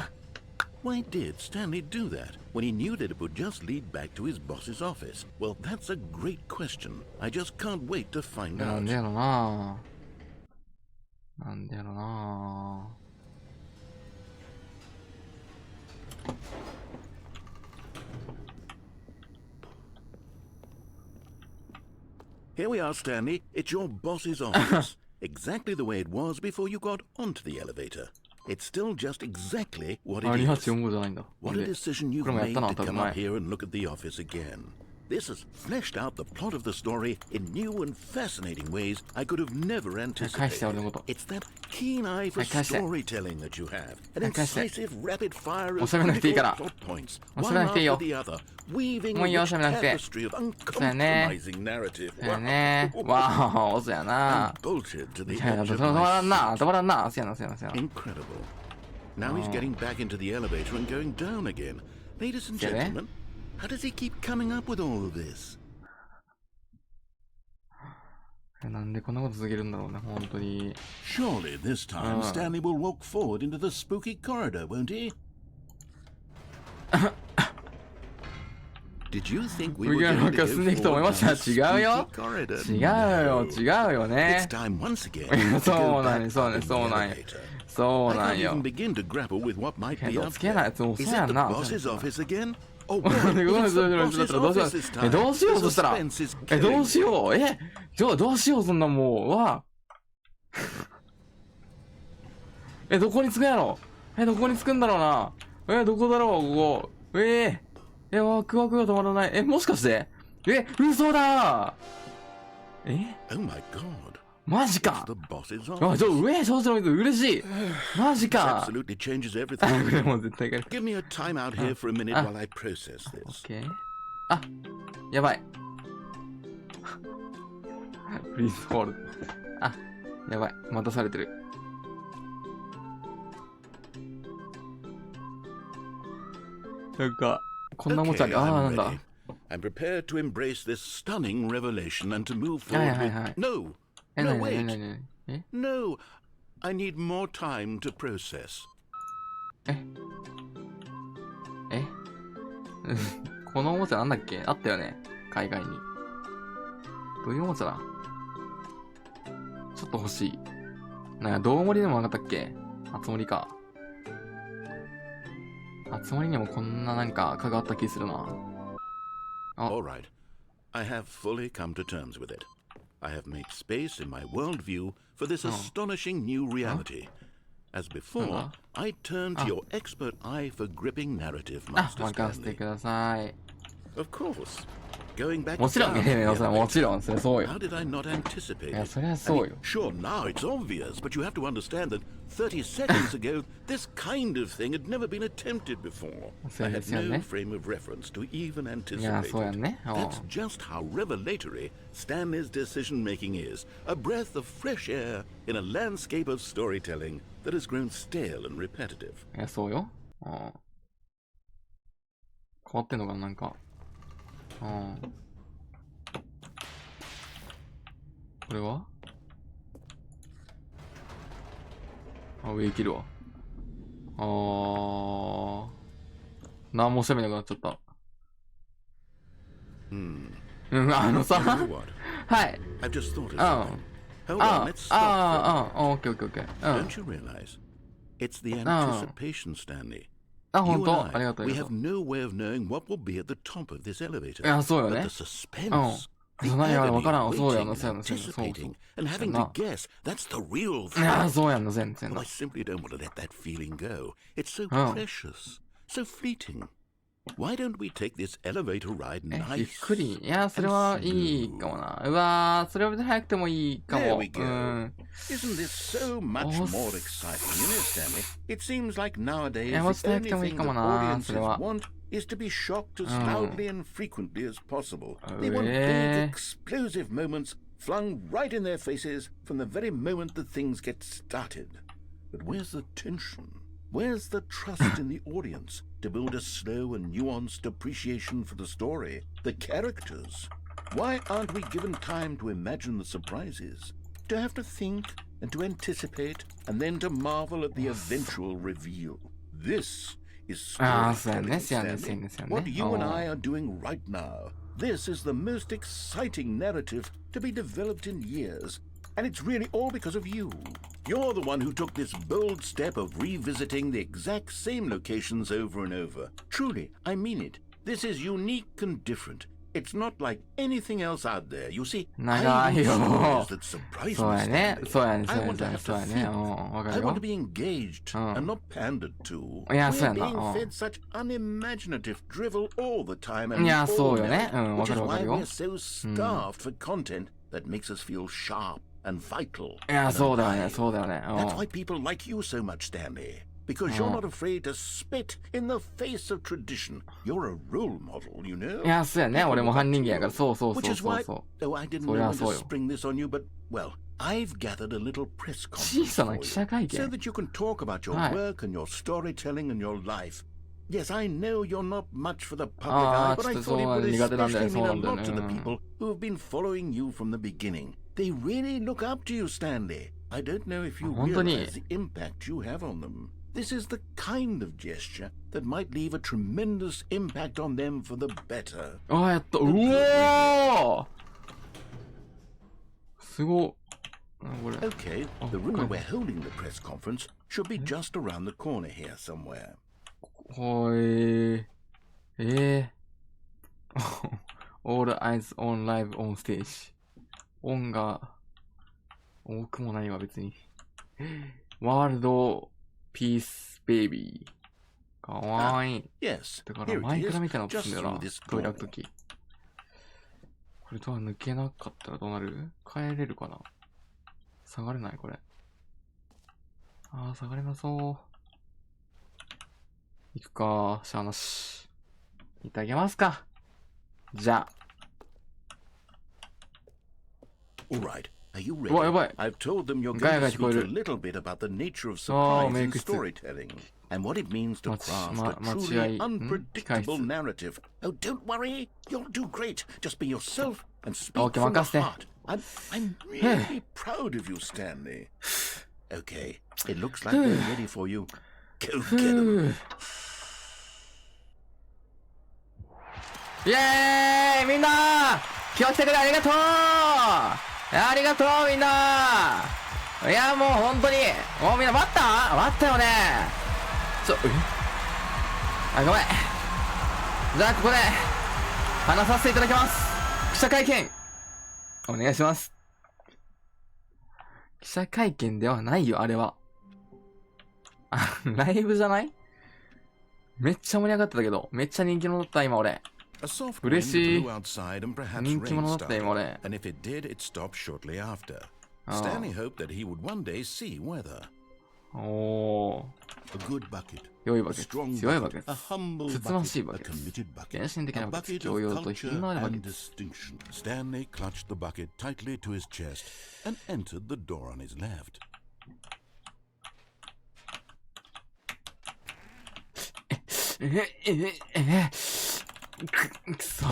Why did Stanley do that when he knew that it would just lead back to his boss's office? Well, that's a great question. I just can't wait to find な out. んでやろなぁ。なんでやろなぁ。Here we are, Stanley. It's your boss's office. Exactly the way it was before you got onto the elevator. It's still just exactly what it is. 2845じゃないんだ。What a decision you've made to come up here and look at the office again. This has fleshed out the plot of the story in new and fascinating ways I could have never anticipated. It's that keen eye for storytelling that you have. An incisive, rapid fire of critical plot points, one after the other, weaving a rich tapestry of uncompromising narrative. Wow, and bolted to the edge of my seat. Incredible. Now he's getting back into the elevator and going down again. Ladies and gentlemen, how does he keep coming up with all of this? なんでこんなこと続けるんだろうね、本当に。Surely this time Stanley will walk forward into the spooky corridor, won't he? Did you think we were going to go forward down the spooky corridor? 違うよね。 It's time once again. そうなんよ。そうなんよ。 I can't even begin to grapple with what might be up つけないやつもそうやんな。 Is it the boss's office again? どうしようそしたら。どうしよう。どうしようそんなもう。わ。どこに着くやろ。どこに着くんだろうな。どこだろうここ。ワクワクが止まらない。もしかして。嘘だ。Oh my god. マジか。The boss's そうしても嬉しい。マジか。 Absolutely changes everything. これもう絶対 Give me a time out here for a minute while I process this. OK。やばい。Please hold。やばい。待たされてる。なんか、こんなおもちゃある。なんだ。I'm prepared to embrace this stunning revelation and to move forward with... No! No, wait. No, I need more time to process. このおもちゃなんだっけ？あったよね。海外に。どういうおもちゃだ？ちょっと欲しい。なんか、どうもりでもなかったっけ？あつ森か。あつ森にもこんななんか、かがあった気するな。All right. I have fully come to terms with it. I have made space in my worldview for this astonishing new reality. As before, I turn to your expert eye for gripping narrative, Master Stanley. Of course. Going back down how did I not anticipate it? Sure, now it's obvious, but you have to understand that 30 seconds ago, this kind of thing had never been attempted before. I had no frame of reference to even anticipate it. That's just how revelatory Stanley's decision-making is. A breath of fresh air in a landscape of storytelling that has grown stale and repetitive. そうよ。変わってんのかな、なんか。これは上行けるわ。何も喋れなくなっちゃった。あのさ、はい。I've just thought of something. Hold on, let's stop. OK。Don't you realize It's the anticipation, Stanley. あ、本 You 当 and ありがとう。 we have no way of knowing what will be at the top of this elevator. いや、そうよ But ね the。suspense, the 何がわ agony からん。 of そうや waiting な、そうや and な、そうやな。そうそう。 anticipating and having な to guess, that's the real いや、 thing. そうやんの、全然 Well, な I。simply don't want to let that feeling go. It's so Oh. precious, so fleeting. Why don't we take this elevator ride ゆっ nice? くり。いや、それはいいかもな。うわー、それは別に早くてもいいか There も。 we go. Isn't this so much Oh, more exciting? You know, Stanley, it seems like nowadays Yeah, what's the that only coming thing come that on, ah, audiences so what? want is to be shocked as Oh. loudly and frequently as possible. Oh, They want yeah. big, explosive moments flung right in their faces from the very moment that things get started. But where's the tension? Where's the trust in the audience to build a slow and nuanced appreciation for the story, the characters? Why aren't we given time to imagine the surprises, to have to think and to anticipate, and then to marvel at the eventual reveal? This is ああ、そうや storytelling, ね。そうやね、そうや Stanley. ね、そうやね。 What you and おー I are doing right now. This is the most exciting narrative to be developed in years. And it's really all because of you. You're the one who took this bold step of revisiting the exact same locations over and over. Truly, I mean it. This is unique and different. It's not like anything else out there. You see, 長い I よ want stories that surprise そう me, やね。 Stanley. そうやね、そう I やね、 want to have そう to やね。 think. わか I る want よ to。be engaged and not pandered to. いや、 We're そうやな。 being fed such unimaginative drivel all the time, and い we や、 all そうよ know ね。 it, わ which か is るわか why るよ。 we're so starved for content that makes us feel sharp and vital. いや、 and そうだよね、 alive. そうだよね。 That's why people like you so much, Stanley. Because you're not afraid to spit in the face of tradition. You're a role model, you know? いや、そうやね。俺も犯人間やから。そうそうそ Which う is そう why, そ though I didn't そ know りゃ when そう to よ。 spring this on you, but, well, I've gathered a little press 小 conference さ for な you, 記者会 so 見。 that you can talk about your はい。 work and your storytelling and your life. Yes, I know you're not much for the public あ eye, あ、ち but ょっ I と thought そう it な would の苦手なんだよ。 especially そう mean な a んだよ lot to the ね。 people who have been following you from the beginning. They really look up to you, Stanley. I don't know if you 本当に。 realize the impact you have on them. This is the kind of gesture that might leave a tremendous impact on them for the better. ああ、やった。うおーすごっ。これ。 Okay, the room where we're holding the press conference should be just around the corner here somewhere. はい。All eyes on live on stage. 音が多くもないわ、別に。ワールドピースベイビー。かわいい。 Yes, だから here 前 it から is, 見たのとすん just だよな through。this トイレ door. 開くとき。これドア抜けなかったらどうなる？帰れるかな？下がれないこれ。ああ、下がれなそう。行くか。しゃあなし。行ってあげますか。じゃあ。 All right, are you うわ、や ready? ばい。 I've told them you're ガヤ going ガ to ヤ聞こえ speak a る。little bit about the nature of ああ、 surprise メイ in ク室。 storytelling and what it means to まち、 craft ま、 a 間 truly 違い。控 unpredictable 室。narrative. Oh, don't worry, you'll do great. Just be yourself and speak OK、 from the 任せて。heart. I'm really proud of you, Stanley. Okay, it looks like they're ready for you. Go ふ get them. ぅ。イェーイみんな今日来てくれありがとうありがとうみんないやもう本当にもうみんな待ったよねあ、ごめんじゃあここで話させていただきます記者会見お願いします記者会見ではないよあれはあ、ライブじゃないめっちゃ盛り上がってたけどめっちゃ人気者だった今俺 A soft 嬉 wind しい blew outside and perhaps 人気 rain 者だった今 started. 俺 And if it did, it stopped shortly after. Stanley hoped that he would one day see weather. おー A good bucket, 良い a バケツ strong 強いバ bucket, ケ a ツ humble つつましい bucket, バ a ケツ committed bucket, 原始的 a なバケ bucket ツ of 教養と culture 品のあるバケ and ツ distinction. Stanley clutched the bucket tightly to his chest and entered the door on his left. くそ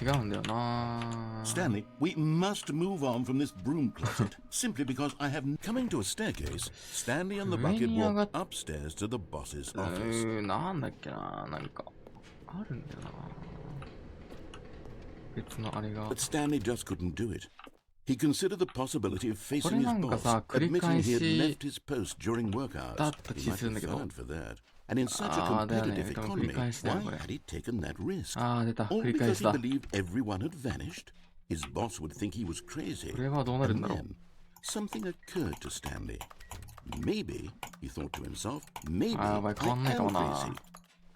違うんだよな Stanley, we must move on from this broom closet simply because I have coming to a staircase. Stanley and the bucket walked upstairs to the boss's office. なんだっけな、なんかあるんだよな。別のあれが。But Stanley just couldn't do it. He considered the possibility of これ facing な his んか boss, さ、繰り admitting 返 he had し left his post during work だ hours. った気 He するん might だ be けど。 fired for that. And in such a だよね。 competitive 多分繰り economy, 返しだよ why これ。 had he taken that risk? 出た。 All 繰り返 because し he だ。 believed everyone had vanished? His boss would think he was crazy. これはどうなるん And だろう。 then something occurred to Stanley. Maybe, he thought to himself, maybe I やばい、変わんないかも am な。 crazy.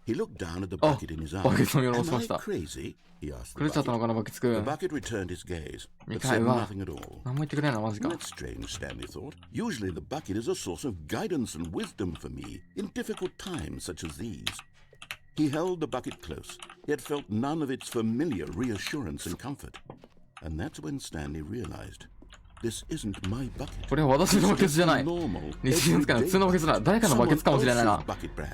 He looked down at the bucket in his バケ eyes. ツの色を Am しま I した。 crazy? He asked 狂っ the ちゃったの bucket. かな、バケツく The ん。 bucket returned its gaze, 2 but 回 said は nothing at all. 何も言ってくれないな、マジか。 That's strange, Stanley thought. Usually the bucket is a source of guidance and wisdom for me in difficult times such as these. He held the bucket close, yet felt none of its familiar reassurance and comfort. And that's when Stanley realized, this isn't my bucket. これは私のバケツじゃない。日常使いの普通のバケツだ。誰かのバケツかもしれないな。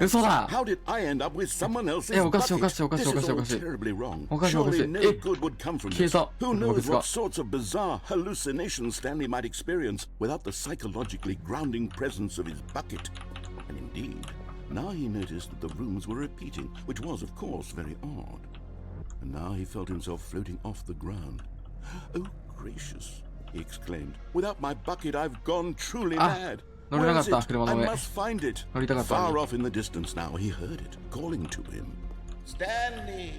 嘘だ。How did I end up with someone else's おかしいおか bucket? しいおかしいおかしいおかしい。 This is all terribly wrong. おかしいおかしい。 Surely no good would come from 消え this. た。 Who バケ knows ツが what。sorts of bizarre hallucinations Stanley might experience without the psychologically grounding presence of his bucket. And indeed, now he noticed that the rooms were repeating, which was, of course, very odd. And now he felt himself floating off the ground. Oh, gracious, he exclaimed. Without my bucket, I've gone truly mad. 乗れな Where かっ is た、 it? 車 I の上。 must find it. 乗りたかったの Far に。 off in the distance now, he heard it, calling to him. Stanley!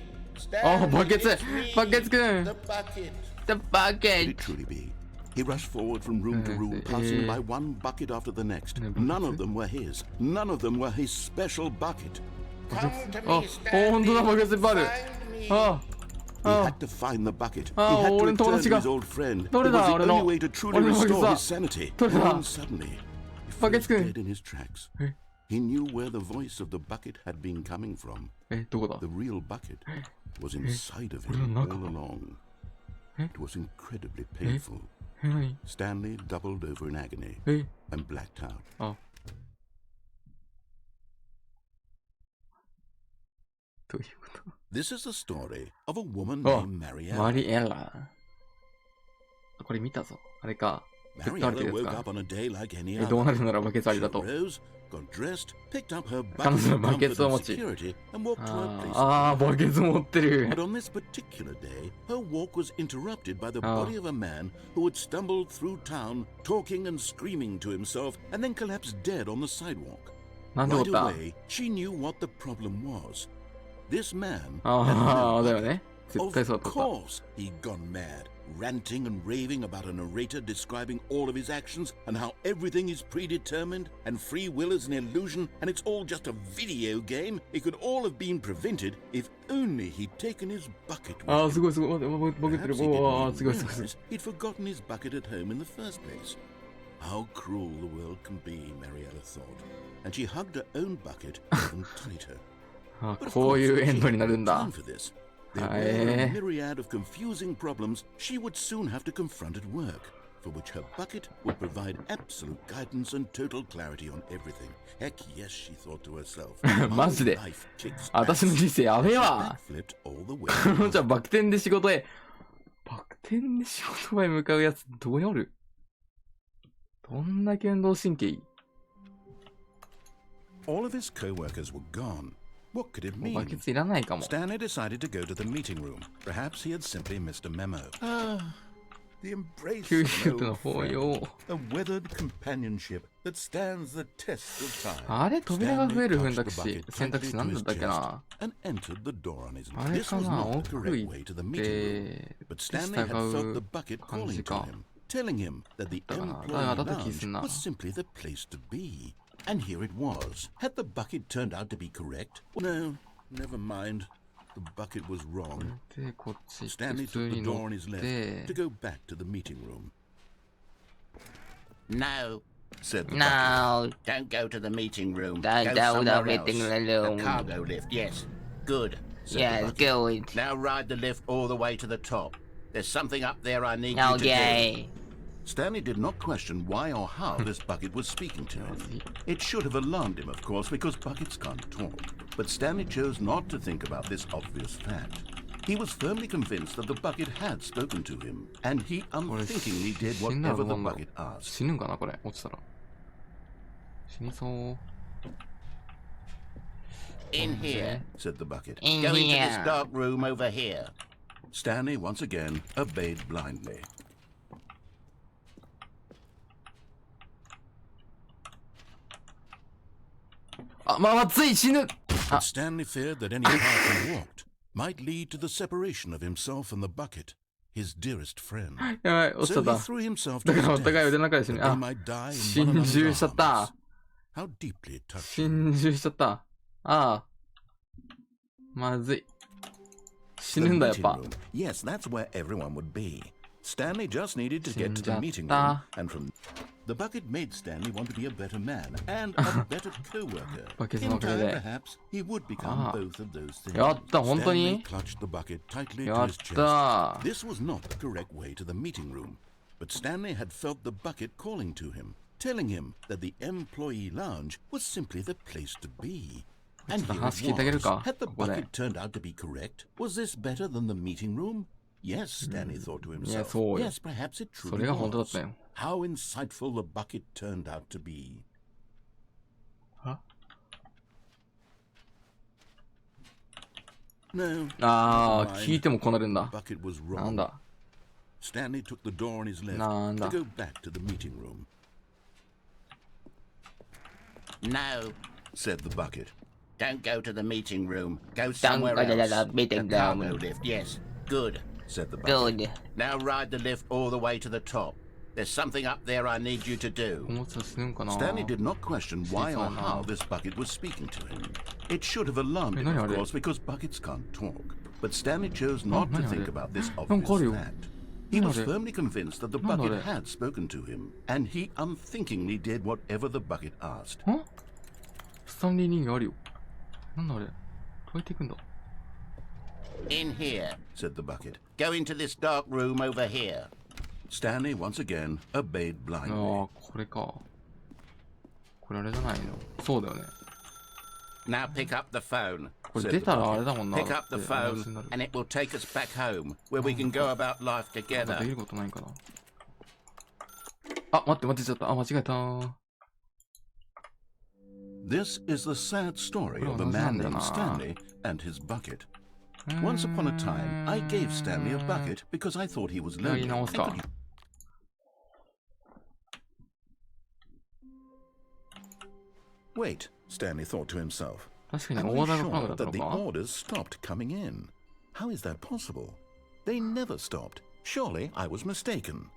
バケツ it's me, バケツくん the bucket. The Could bucket! it truly be? He rushed forward from room to room, passing by one bucket after the next. None of them were his. None of them were his special bucket. Come to あ、本当だ、バケツいっぱいある。あ He had to find the bucket. He あ had to 俺の友 return 達 to が his old friend. It どれ was だ the 俺の only way to truly 俺のバケツ restore だ his sanity. どれだ And suddenly, he バケツ froze くん dead in his tracks. He knew where the voice of the bucket had been coming from. どこだ The real bucket was inside of 俺の him 中 all along. It was incredibly painful. 何 Stanley doubled over in agony and blacked out. あ。どういうこと This is the story of a woman あ、 named マ Mariella. リエラ。これ見たぞ。あれか。ずっとある Mariella やつ woke か。 up on a day like any どう other. なるならバケツあり She だと。 arose, got dressed, picked up her 彼 bucket 女 of はバケ comfort ツを and 持ち。 security and walked to her place. ああ、バケツ持ってる。 But on this particular day, her walk was interrupted by the Oh. body of a man who had stumbled through town, talking and screaming to himself, and then collapsed dead on the sidewalk. なんで Right おった away, she knew what the problem was. This man あ had あ、 no だよ bucket. ね。絶対そう Of だった。 course, he'd gone mad, ranting and raving about a narrator describing all of his actions and how everything is predetermined and free will is an illusion and it's all just a video game. It could all have been prevented if only he'd taken his bucket with ああ、 him. すごいすごい。バケツ Perhaps い he る。ああ、 didn't すごい even すごい。 realize he'd forgotten his bucket at home in the first place. How cruel the world can be, Mariella thought, and she hugged her own bucket even tighter. あ But of こう course, いうエ she ンドに had なる no んだ time。for this. There あ were a え myriad of confusing problems she would soon have to confront at work, for which her bucket would provide absolute guidance and total clarity on everything. Heck yes, she thought to herself. マジで My life kicks 私の ass. 人生やべえ She わ。 backflipped all the 彼 way. 女はバク転で仕事へ。バク転で仕事場へ向かうやつ、どうにおるどんな運動神経いい All of his co-workers were gone. What could it もうバケ mean? ツいらないかも。 Stanley decided to go to the meeting room. Perhaps he had simply missed a memo. The embrace 九 of 州 an との old 抱 friend. 擁。 A weathered companionship that stands the test of time. あれ扉が増える Stanley 選 touched 択 the 肢 bucket 選択肢 tightly なん to だ his ったっけ chest な and entered the door on his あ left. れ This か was な not the 奥 correct 行 way to the っ meeting room. て But 従 Stanley had felt the う bucket 感 calling じ to か。 him, telling him that the だから employee だった気 lounge すんな。 was simply the place to be. And here it was. Had the bucket turned out to be correct? No, never mind. The bucket was wrong. で、こっち行って Stanley 普通 took に the 乗 door on っ his left て to。go back to the meeting room. No, said the bucket. No, Don't go to the meeting room. don't Go go to the somewhere meeting else. room. The cargo lift, yes. Good, said Yeah, the bucket. good. Now ride the lift all the way to the top. There's something up there I need you to do. Okay. Stanley did not question why or how this bucket was speaking to him. It should have alarmed him, of course, because buckets can't talk. But Stanley chose not to think about this obvious fact. He was firmly convinced that the bucket had spoken to him, and he unthinkingly did whatever the bucket asked. 死ぬんかなこれ、落ちたら。死にそう。In here, said the bucket. Go into this dark room over here. Stanley once again obeyed blindly. あ、まずい、死ぬ。 But Stanley feared that any path he walked might lead to the separation of himself and the bucket, his dearest friend. やばい、落ちちゃ So っ he た。 threw himself だ to から his お互い death 腕の中で死 that ぬ。 they あ、 might die in 心 one 中 another's しちゃった arms. How deeply it touched him. 心中しちゃった。ああ。まずい。死 The ぬんだ、やっ meeting ぱ。 room. Yes, that's where everyone would be. Stanley just needed to get to the 死ん meeting じゃ room, った and from the bucket made Stanley want to be a better man and a better co-worker. バケツ In のおかげ time, で。 perhaps he would become Ah. both of those things. やった、本当 Stanley に clutched the bucket tightly や to っ his chest. た。 This was not the correct way to the meeting room, but Stanley had felt the bucket calling to him, telling him that the employee lounge was simply the place to be. And here it 話聞いてあげる was. か Had the ここで。 bucket turned out to be correct? Was this better than the meeting room? Yes, Stanley thought to himself. そうよ。 Yes, perhaps it そ truly れが本当だっ was. たよ。 How insightful the bucket turned out to be. は No, ああ、 never mind. 聞いてもこうなるん The だ。 bucket was なん wrong. だ。 Stanley took the door on his left なん to だ。 go back to the meeting room. No, said the bucket. Don't go to the meeting room. Go somewhere go to the else. meeting The cargo room. lift, yes. Good, said the bucket. Good. Now ride the lift all the way to the top. There's something up there I need you to お do. もちゃ死ぬんかな。 Stanley did not question why or Stefano. how this bucket was speaking to him. It should have alarmed him, of Hey, course, because buckets can't talk. But Stanley chose not to Nani think are about this Nani obvious are you? fact. He Nani was are you? firmly convinced that the Nani are bucket you? had spoken to him, and he unthinkingly did whatever the bucket asked. んスタンリー人形あるよ。なんだあれどうやっていくんだ In here, said the bucket. Go into this dark room over here. Stanley once again obeyed あ blindly. あ、これか。これあれじゃないのそうだよね。 Now pick up the phone, これ said 出 the たらあ bucket. れだもんな。 Pick up the だって話 phone, になる and it will take us back home, where we can go about life なんかで together. きることないかな。あ、待ってちゃった。あ、間違えた。 This is the sad story of a Well, man no, named no. Stanley and his bucket. Once upon a time, I gave Stanley a bucket because I thought he was や lonely. り直 and すか。 could Wait, Stanley thought to himself. 確かに Am オ I ーダーが来なく sure なった that の the か orders stopped coming in? How is that possible? They never stopped. Surely I was mistaken.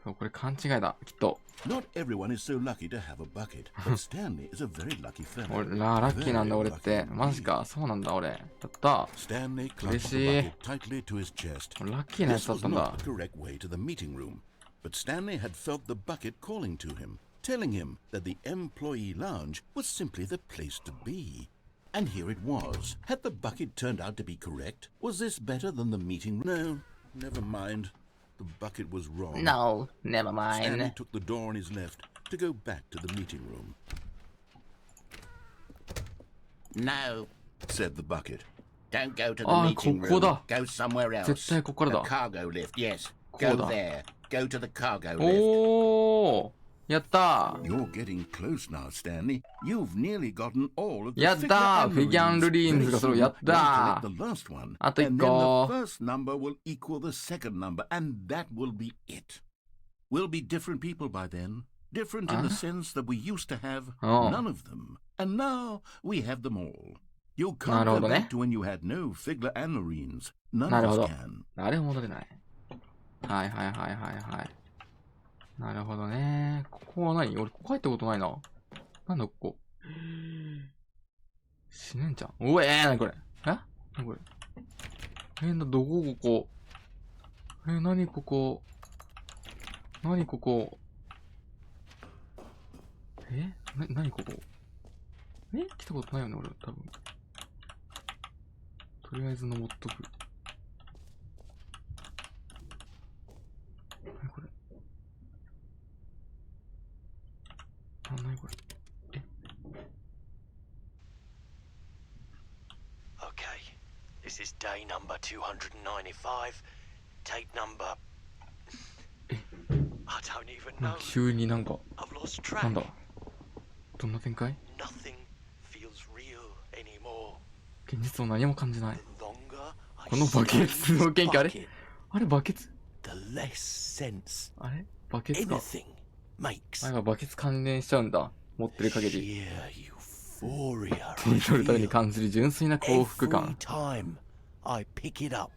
そうこれ勘違いだ。きっと。 Not everyone is so lucky to have a bucket, but Stanley is a very lucky fellow. 俺ラッキーなんだ俺って。マジか。そうなんだ俺。やった。 Stanley clutched the 嬉しい。 bucket tightly to his chest. ラッキーなやつ This だっ was たんだ not。the correct way to the meeting room, but Stanley had felt the bucket calling to him, telling him that the employee lounge was simply the place to be. And here it was. Had the bucket turned out to be correct? Was this better than the meeting room? No, never mind. The bucket was wrong. No, never Stanley mind. took the door on his left to go back to the meeting room. No, said the bucket. Don't go to the Ah, meeting ここ room. だ。 Go somewhere else. 絶対ここからだ。 The cargo lift, yes. こ Go うだ。 there. Go to the cargo lift. おーやったー You're getting close now, Stanley. You've nearly gotten all of the やったーフィギュアンルリーンズがそれをやったー the last one. あと一 And then 個 the first number will equal the second number, and that will be it. We'll be different people by then. Different in the sense that we used to have none of them. And now we have them all. You can't go back to when you had no Figler and Marines. None of us can. あれ戻れない。はいはいはいはいはい。なるほどね。ここは何俺ここ入ったことないな。なんだここ。死ぬんじゃん。うえー、なにこれ。何これ。どこここ。何ここ。何ここ。何ここ。来たことないよね俺多分。とりあえず登っとく。何これ。何これ。Okay, This is day number 295. Tape number. I don't even know. 急になんか、 I've lost なん track. だどんな展開 Nothing feels real anymore. 現実を何も感じない。 The longer I このバケ stay ツ in の this 元気あれ bucket, あれバケツ the less sense あれバケツか。 anything makes. あれはバケツ関連しちゃうんだ。持ってる限り。 Sheer euphoria 手に取るため I に feel 感じる純粋な幸福 every 感。 time I pick it up.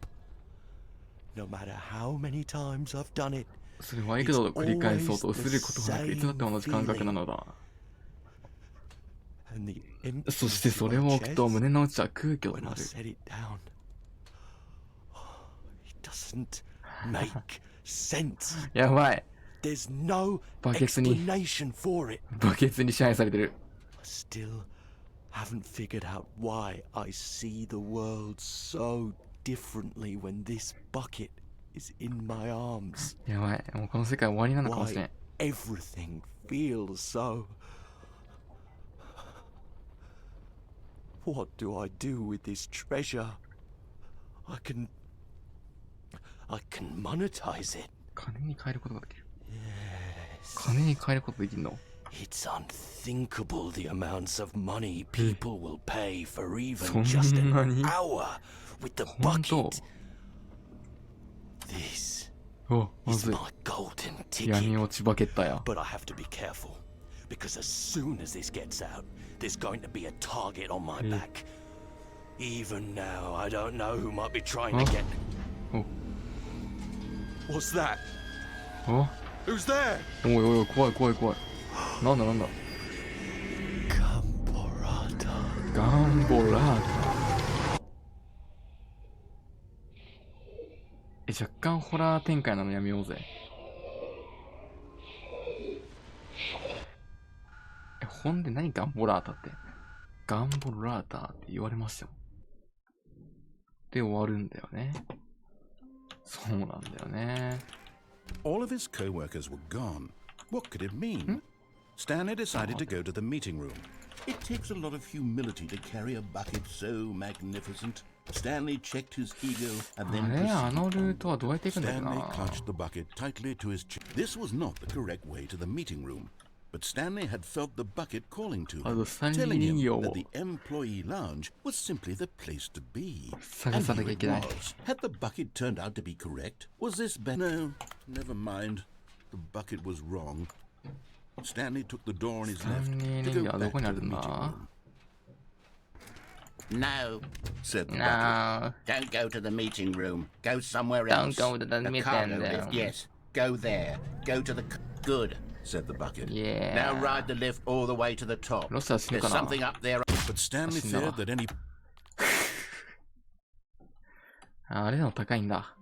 No matter how many times I've done it, それは幾度と繰り返そうと薄れることなくいつだって同じ感覚なのだ。 and the そして emptiness そ in れ my を置くと chest 胸の内は空虚と when な I る。 set it down. It doesn't make sense. やばい。 There's no バケツに explanation for it. バケツに支配されてる。 I still haven't figured out why I see the world so differently when this bucket is in my arms. やばい。もうこの世界終わりなのかもしれん Why。everything feels so. What do I do with this treasure? I can monetize it. 金に変えることができる。 Yes. 金に変えることできるの It's unthinkable the amounts of money people will pay for even そん just an なに hour with the 本当 bucket. This お、ま is ずい。 my golden 闇 ticket. 落ちバケッタや。 But I have to be careful because as soon as this gets out, there's going to be a target on my back. Even now, I don't know who might be trying to get. お、 What's that? お、 Who's there? おいおい、怖い怖い怖い。なんだなんだ。 Camporata. ガンボラータ。若干ホラー展開なのやめようぜ。本で何ガンボラータって。ガンボラータって言われましたよ。で終わるんだよね。そうなんだよね。 All of his co-workers were gone. What could it mean? Stanley decided to go to the meeting room. It takes a lot of humility to carry a bucket so magnificent. Stanley checked his ego and あ then れあ proceeded. のルートはどうやって行くんだっけ Stanley な clutched the bucket tightly to his chest. This was not the correct way to the meeting room, but Stanley had felt the bucket calling to あ him, のスタンリー telling 人 him 形を that the employee lounge was simply the place to be. 探 And さな here きゃい it けない。 was. Had the bucket turned out to be correct? Was this better? No, never mind. The bucket was wrong. Stanley took the door on his スタ left ンリー to 人 go 形はど back こにあ to る the ん meeting だ room. No, said the bucket. No, Don't go to the meeting room. Go somewhere don't else. go to the meeting cargo room. lift, yes. Go there. Go to the... Good, said the bucket. Yeah. now ride the lift all the way to the top. ロスは死ぬ There's かな something up there. But Stanley That's not- feared that any あれでも高いんだ。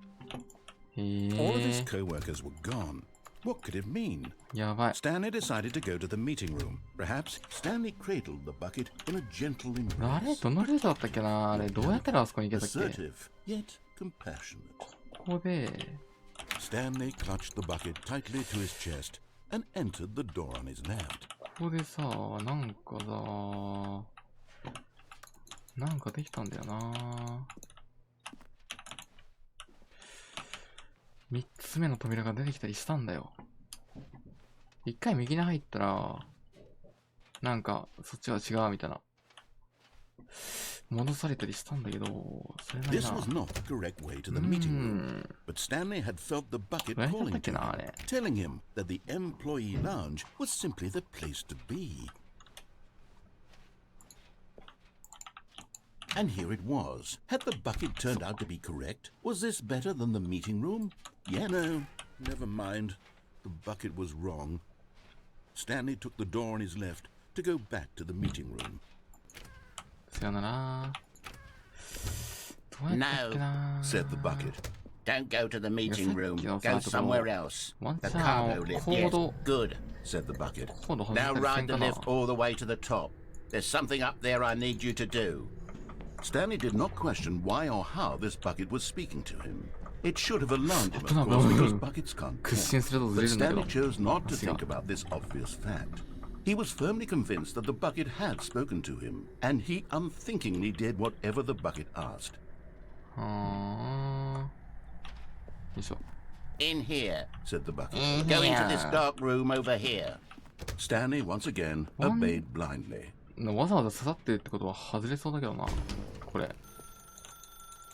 へ all of his え。 co-workers were gone. What could it mean? やばい。 Stanley decided to go to the meeting room. Perhaps Stanley cradled the bucket in a gentle あれ embrace. どのルートだったっけなあれどうやったらあそこに行けたっけ Assertive, yet compassionate. ここで、 Stanley clutched the bucket tightly to his chest and entered the door on his left. ここでさ、なんかなんかできたんだよな3つ目の扉が出てきたりしたんだよ。一回右に入ったら、なんかそっちは違うみたいな。戻されたりしたんだけど、それなり This な。 was not the correct way to the meeting room, but Stanley had felt the bucket どうやったっ calling け to なあ him, れ。 telling him that the employee lounge was simply the place to be. And here it was. Had the bucket turned out to be correct? Was this better than the meeting room? Yeah, no, never mind. The bucket was wrong. Stanley took the door on his left to go back to the meeting room. さよなら。どうやったっけな Said the bucket. Don't go to the meeting room. Yes, Go that's somewhere all. else. Once The now, cargo lift, hold yes. on. Good. Said the bucket. コード外 Now したりせ ride ん the かな lift all the way to the top. There's something up there I need you to do. Stanley did not question why or how this bucket was speaking to him. It should have alarmed him, of 危ない course, 危ない because buckets can't 屈伸 talk. するとず But れるんだけ Stanley ど。 chose not to さすが think about this obvious fact. He was firmly convinced that the bucket had spoken to him, and he unthinkingly did whatever the bucket asked. よいしょ。In here, said the bucket. Go into this dark room over here. Stanley once again obeyed blindly. わざわざ刺さってるってことは外れそうだけどな。これ。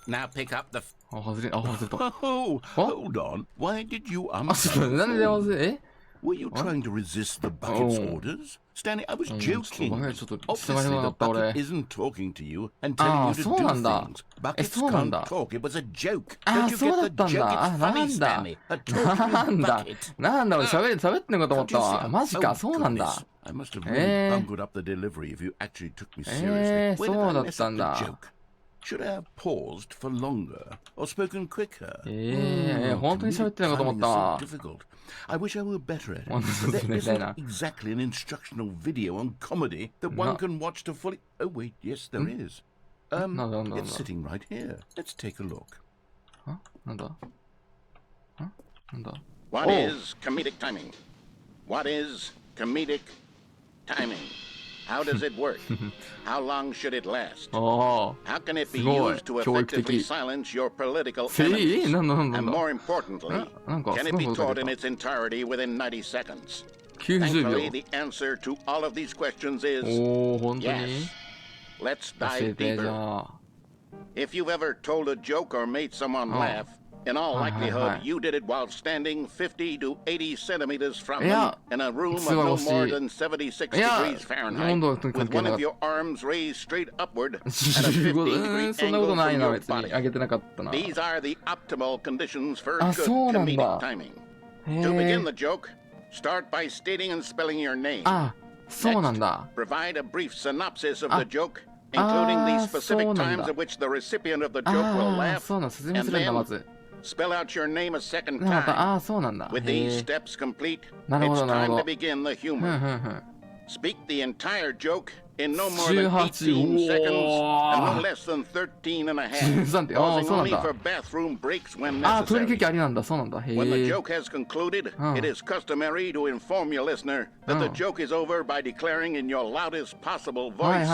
Now pick up the. 外れた。Oh, hold on. Why did you ちょっとなんで外れ、Were you trying to resist the bucket's orders? Stanley, I was joking. Obviously, the bucket isn't talking to you and telling you to do things. Buckets can't talk. It was a joke. Don't you get the joke? It's funny, Stanley. A talking bucket. なんだ、俺喋ってんのかと思ったわ。マジか、そうなんだ。I must have really bungled up the delivery if you actually took me seriously. そうだったんだ。Should I have paused for longer or spoken quicker? 本当に喋ってんのかと思ったわ。I wish I were better at it. But there isn't exactly an instructional video on comedy that one can watch to fully. Oh wait, yes, there is. It's sitting right here. Let's take a look. What is comedic timing? What is comedic timing? How does it work? How long should it last? How can it be used to effectively silence your political enemies? And more importantly, can it be taught in its entirety within 90 seconds? Thankfully, the answer to all of these questions is yes. Let's dive deeper. If you've ever told a joke or made someone laugh, in all likelihood, you did it while standing 50 to 80 centimeters from them in a room of no more than 76 degrees Fahrenheit, with one of your arms raised straight upward at a 15-degree angle from your body. These are the optimal conditions for good comedic timing. To begin the joke, start by stating and spelling your name. Next, provide a brief synopsis of the joke, including the specific times at which the recipient of the joke will laugh, and then spell out your name a second time. With these steps complete, it's time to begin the humor. Speak the entire joke in no more than 18 seconds and no less than 13 and a half, pausing only for bathroom breaks when necessary. When the joke has concluded, it is customary to inform your listener that the joke is over by declaring in your loudest possible voice,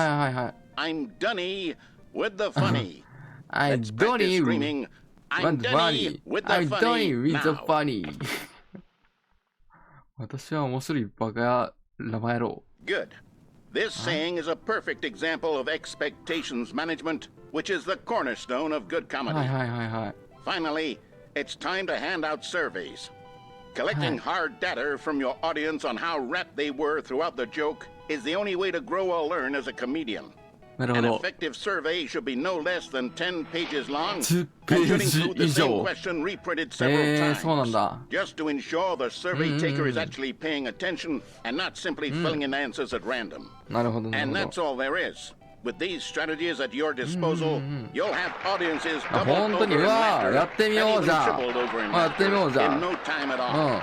I'm Dunny with the funny. Let's practice screaming, I'm Dunny with the funny. Good. This saying is a perfect example of expectations management, which is the cornerstone of good comedy. Finally, it's time to hand out surveys. Collecting hard data from your audience on how rapt they were throughout the joke is the only way to grow or learn as a comedian. An effective survey should be no less than 10 pages long and should include the same question reprinted several times, just to ensure the survey taker is actually paying attention and not simply filling in answers at random. And that's all there is. With these strategies at your disposal, you'll have audiences doubled over in laughter and even tripled over in laughter in no time at all.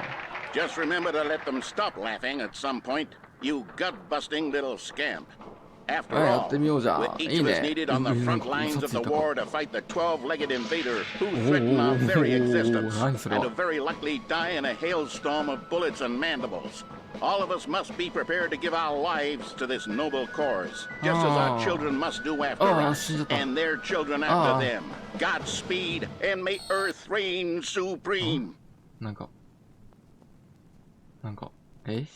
Just remember to let them stop laughing at some point, you gut-busting little scamp. After all, with each of us needed on the front lines of the war to fight the 12-legged invader who threatened our very existence, and to very likely die in a hailstorm of bullets and mandibles. All of us must be prepared to give our lives to this noble cause, just as our children must do after us, and their children after them. Godspeed, and may Earth reign supreme. Hey,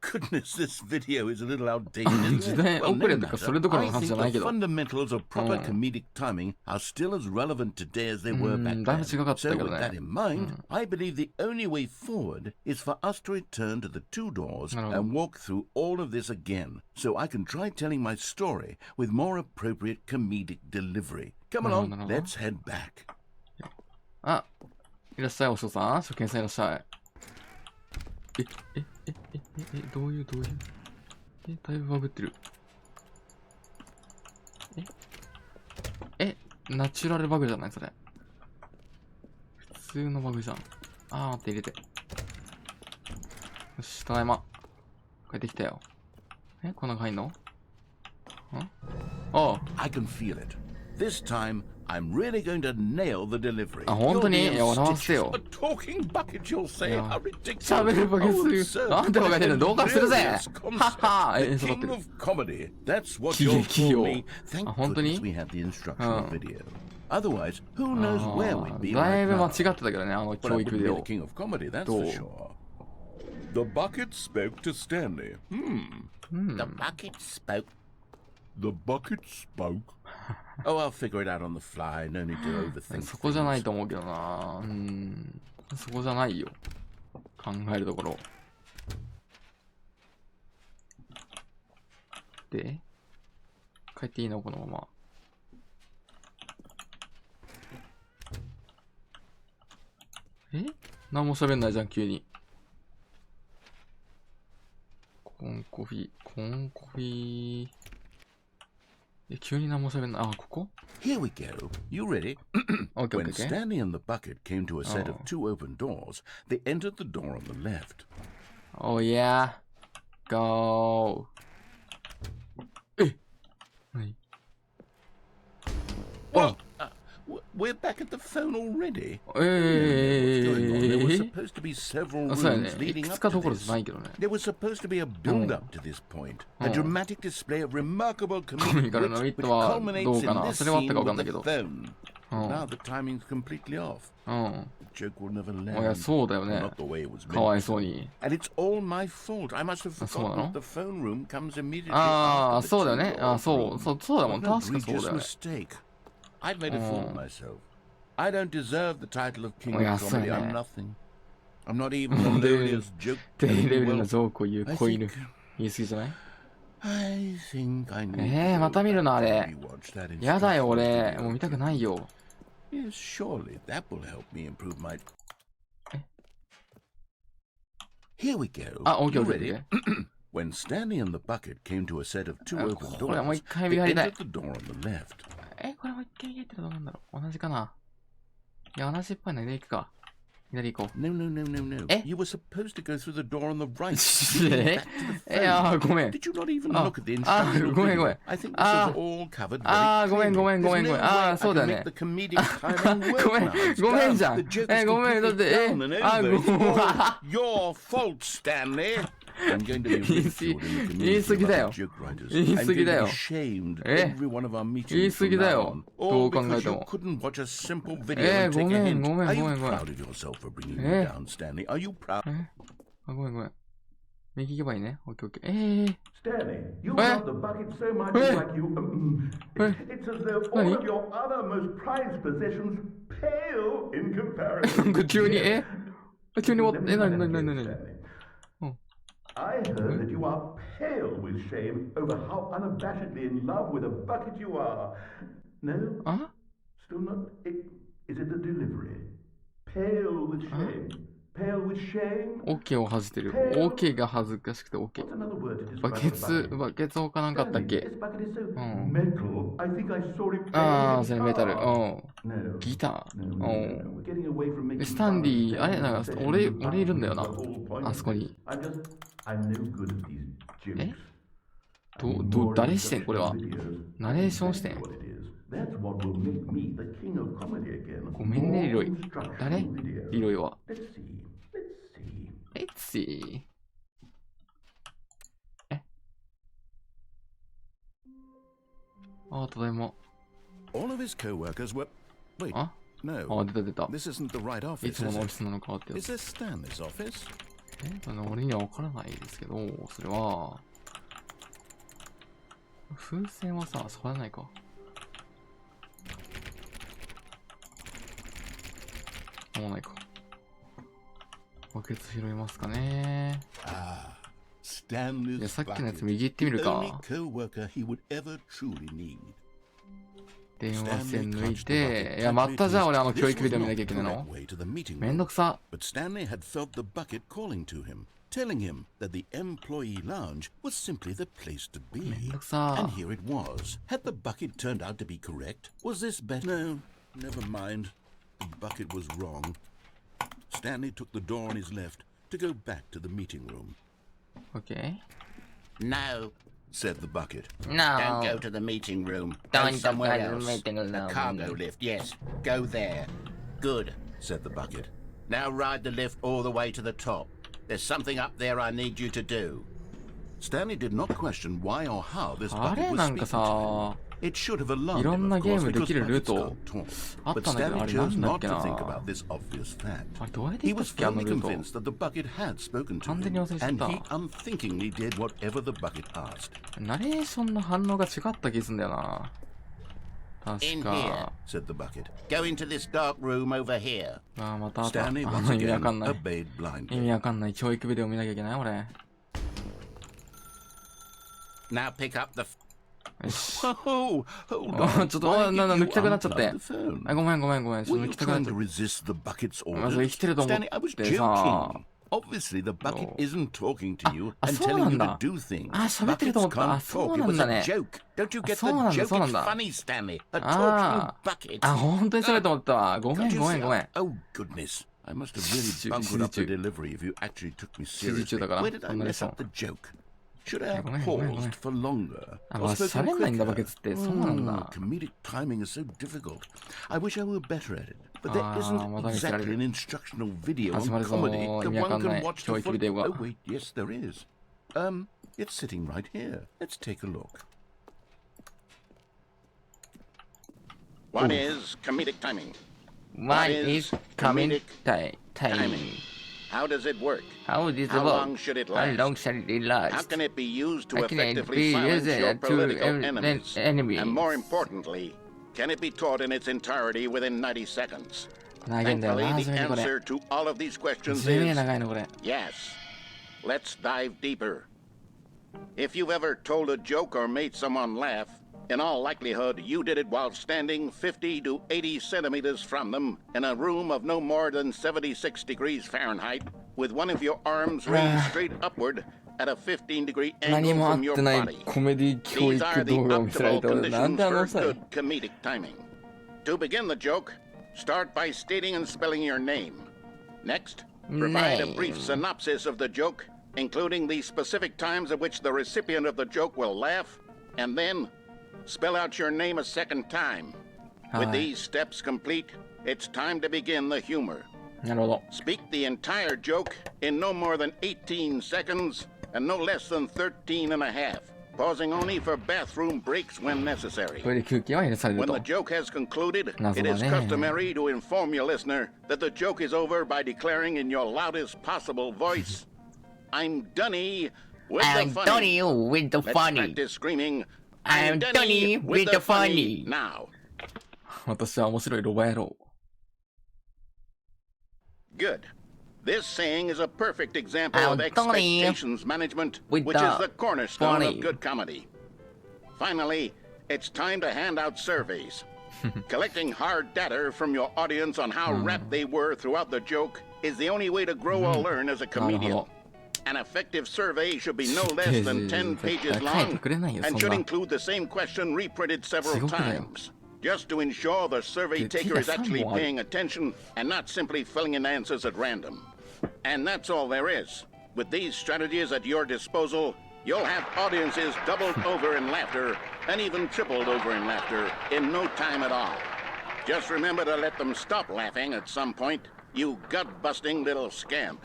goodness, this video is a little outdated. Well, no matter. I think the fundamentals of proper comedic timing are still as relevant today as they were back then. So with that in mind, I believe the only way forward is for us to return to the two doors and walk through all of this again, so I can try telling my story with more appropriate comedic delivery. Come along, let's head back. いらっしゃい、お師匠さん。初見さんいらっしゃい。どういうだいぶバグってる。ナチュラルバグじゃないそれ。普通のバグじゃん。待って入れて。よし、ただいま。帰ってきたよ。こんなの入んの？I can feel it. This time, I'm really going to nail the delivery. 本当に？笑わせよ。A talking bucket, you'll say. How ridiculous. 喋るバケツ。なんでバカ言ってんの？動画するぜ。はは。King of comedy. That's what you'll call me. Thank goodness we had the instructional video. Otherwise, who knows where we'd be だい right ぶ間 now. 違ってたけどね、あの Well, 教 I 育 wouldn't ビ be デ the オ。 king of comedy, that's Do. for sure. The bucket spoke to Stanley. The bucket spoke. The bucket spoke? Oh, I'll figure it out on the fly. No need to overthink そこじゃない things. と思うけどな。そこじゃないよ。考えるところ。で、帰っていいのこのまま。何も喋んないじゃん、急に。コーンコーヒー。急に何も喋んない。あ、ここ Here we go. You ready? Okay, When okay. Stanley and the bucket came to a set of two open doors, they entered the door on the left. Oh yeah. Go. え何 Well, we're back at the phone already. What's going on? There were supposed to be several そうやね。 rooms い leading くつ up か to どころじゃな this. いけどね。 There was supposed to be a build-up to this point, a dramatic display of remarkable comedic からの wit ウィッ which トはどう culminates か in な this それはあっ scene たかわか with んない the けど。 phone. Now the timing's completely off. The joke will never いや、 land. そうだよね。 Not the way it was かわ meant. いそうに。 And it's all my fault. I must have そうな forgotten の that the phone room comes immediately ああ、 after the そうだよね。 two-door そうだもん。 room. What 確 an かそう egregious だよね。 mistake. I've made a fool of myself. I don't deserve the title of king of いや、そう comedy. や I'm ね。 nothing. I'm not even the lowliest joke. 低レベル Well, のジョークを言う I 子犬 think,。言い過ぎじゃない I think I need また見るのあ to れ。 rewatch that やだよ、 instructional 俺。 video もう見たくないよ。 Yes, surely that will help me improve my. Here we go. あ、オッケー You オッケーオッ ready? ケー。When Stanley and the bucket came to a set of two open これもう doors, 一回 they 見張りたい entered。the door on the left. これもう一回見張ってるとどうなんだろう。同じかな。いや、同じっぽいな。左行くか。左行こう。 No. You were supposed to go through the door on the right. え Back to the phone. ごめん。 Did you not even Ah. look at the Ah, instructional ごめんごめ video? ん。 I think this Ah. is all covered very ごめん clearly. ごめんごめん There's ごめん。 no way I そうだ can ね make the comedic timing work ごめん now. It's ごめんじゃ done. ん The joke is ごめんだって completely down and ご over. めん It's all your fault, Stanley. I'm going to be 言い過ぎ ridiculed in the 言い community 過ぎだ of よ other joke writers. 言い I'm 過ぎ going だ to よ be shamed え every one of our 言い meetings 過 from ぎだ now よ on. ど All う考え because て you も couldn't watch a simple video and ご take め a ん hint. ごめん Are ご you めんごめん proud of yourself for bringing me down, Stanley? Are you proud? ごめんごめん。右行けばいいね。オッケーオッケー。Stanley, you love the bucket so much it's like you. It's as though all of your other most prized possessions pale in なん comparison. か急に、急に終わっ Let た。me なに try な that にな again, になに Stanley. I heard that you are pale with shame over how unabashedly in love with a bucket you are. No? あ Still not? Is it the delivery? Pale with shame. Pale with shame? オッケーを外してる。オッケーが恥ずかしくてオッケー。 What's another word to バ describe ケ the ツ、 bucket? バケツ置かなんかったっ Stanley, け this bucket is so うん。 metal. I think I saw it. あ pale あ、 in それ the メタル。 car. うん。 No. ギター。 No, う no, no, ん。 no. We're getting away from で making スタンディ fun ー、あれ of なんか、 Stanley's 俺いるんだよな。 the whole point あそこに。 I'm no good at these jokes. 誰視点これは。ナレーション視点。 That's what will make me the king of comedy again. ごめんね、リロイ。 Instructional 誰 videos. リロイは。 Let's see. Let's see. ただいま。 All of his co-workers were. Wait, あ no. 出た出た。 This isn't the right い office, つものオ is フィスなのかってや it? つ。 Is this Stanley's office? 俺には分からないですけど、それは。風船はさ、触らないか。もうないか。バケツ拾いますかね。 Stanley's いや、さっきのやつ bucket. 右行ってみる The only か。 co-worker he would ever truly need. 電話線抜いて、いや、またじゃあ俺教育ビデオ見なきゃいけないの Way to the meeting めんど room. くさ。 But Stanley had felt the bucket calling to him, telling him that the employee lounge was simply the place to めん be. どくさ。 And here it was. Had the bucket turned out to be correct? Was this better? No, never mind. The bucket was wrong. Stanley took the door on his left to go back to the meeting room. OK? No. Said the bucket. Don't go to the meeting room. Go Don't somewhere go to the else. meeting room. The cargo lift, yes. Go there. Good. Said the bucket. Now ride the lift all the way to the top. There's something up there I need you to do. Stanley did not question why or how this あ bucket れ was なんか speaking to him. さ、It should have alarmed いろん him, な of ゲー course, ムで because きるルー buckets ト can't talk. あっ But たんだけど、 Stanley あれな chose んだっ not け to な。 think about this obvious fact. あれどうやって He 行ったっ was け、あの firmly ルート。 convinced that the bucket had spoken to 完全に him, 忘れちゃっ and た。 he unthinkingly did whatever the bucket asked. ナレーションの反応が違った気すんだよな。確 In か here,。said the bucket. Go into this dark room over here. ああ、またあった。あ Stanley の once 意味わ again かんない。 obeyed 意 blindly. 味わかんない教育ビデオ見なきゃいけない俺。 Now pick up the... よし。 Oh, hold あ on. ちょっと、 Why なんだ did 抜きたくなっちゃって you unplug the phone? あ、ごめんごめんごめん。ちょっ Were と抜 you きたくなっ trying ちゃ to っ resist the bucket's まず生 orders? きてると思っ Stanley, I was てさ。 joking. Obviously, the bucket No. isn't talking to you あ、 and そう telling なん you だ to do things. あ、喋ってると思った。 Buckets あ、 can't そう talk. な It ん was だ a ね。 joke. Don't you get そうなん the だ、 joke? そうなん It's だ。 funny, Stanley. A あ talking bucket. あ、本当にそれと思ったわ。ごめ Can't ん you ごめん see? ごめん。 Oh, goodness. I must have really 集 bungled up the 中。 delivery if you actually took me 集中 seriously. だから Where did I こんなレッ mess スン up the joke? Should I have ごめんごめんごめん。 paused for longer? あ、 Or まあ、 spoken 喋んないんだ、バ quicker? ケツって。そうなんだ。 Comedic timing is so difficult. I wish I were better at it. But there あ isn't あ、また見せられ exactly る。 an instructional video 始ま on るぞ。 comedy 意 that 味わか one んな can い watch 教 to 育 follow. ビデオが。 Oh, wait, yes, there is. It's sitting right here. Let's take a look. What is comedic timing? What is comedic timing? How does it work? How does it How work? long should it How last? long shall it last? How can it be used to How can it effectively be silence used your to political enemies? enemies? And more importantly, can it be taught in its entirety within 90 seconds? 長いんだよ Thankfully, な、 the 地味にこれ。 answer to all of these questions 地味に is 長いのこれ。 yes. Let's dive deeper. If you've ever told a joke or made someone laugh, in all likelihood, you did it while standing 50 to 80 centimeters from them in a room of no more than 76 degrees Fahrenheit, with one of your arms raised straight upward at a 15-degree 何 angle もあ from っ your てない body. コメディ教 These 育 are the 動画を見せられ optimal て俺なんで conditions あの for さ good comedic timing. To begin the joke, start by stating and spelling your name. Next, provide a brief synopsis of the joke, including the specific times at which the recipient of the joke will laugh, and then spell out your name a second time. With these steps complete, it's time to begin the humor. なるほど。 Speak the entire joke in no more than 18 seconds and no less than 13 and a half, pausing only for bathroom breaks when necessary. トイレ休憩は許される When と the。joke has concluded,謎 it だ is ね。 customary to inform your listener that the joke is over by declaring in your loudest possible voice, I'm Dunny with the funny. with the Let's practice screaming, I'm Dunny Dunny with the funny. Now, 私は面白いロバ野郎。 good. This saying is a perfect example I'm of Dunny expectations management, with which is the the cornerstone funny. of good comedy. Finally, it's time to hand out surveys. Collecting hard data from your audience on how rapt they were throughout the joke is the only way to grow or learn as a なるほ comedian. ど。 An effective survey should be no less than 10 pages long and should include the same question reprinted several 地獄だよ。 times, just to ensure the survey taker is actually paying attention and not simply filling in answers at random. And that's all there is. With these strategies at your disposal, you'll have audiences doubled over in laughter and even tripled over in laughter in no time at all. Just remember to let them stop laughing at some point, you gut-busting little scamp.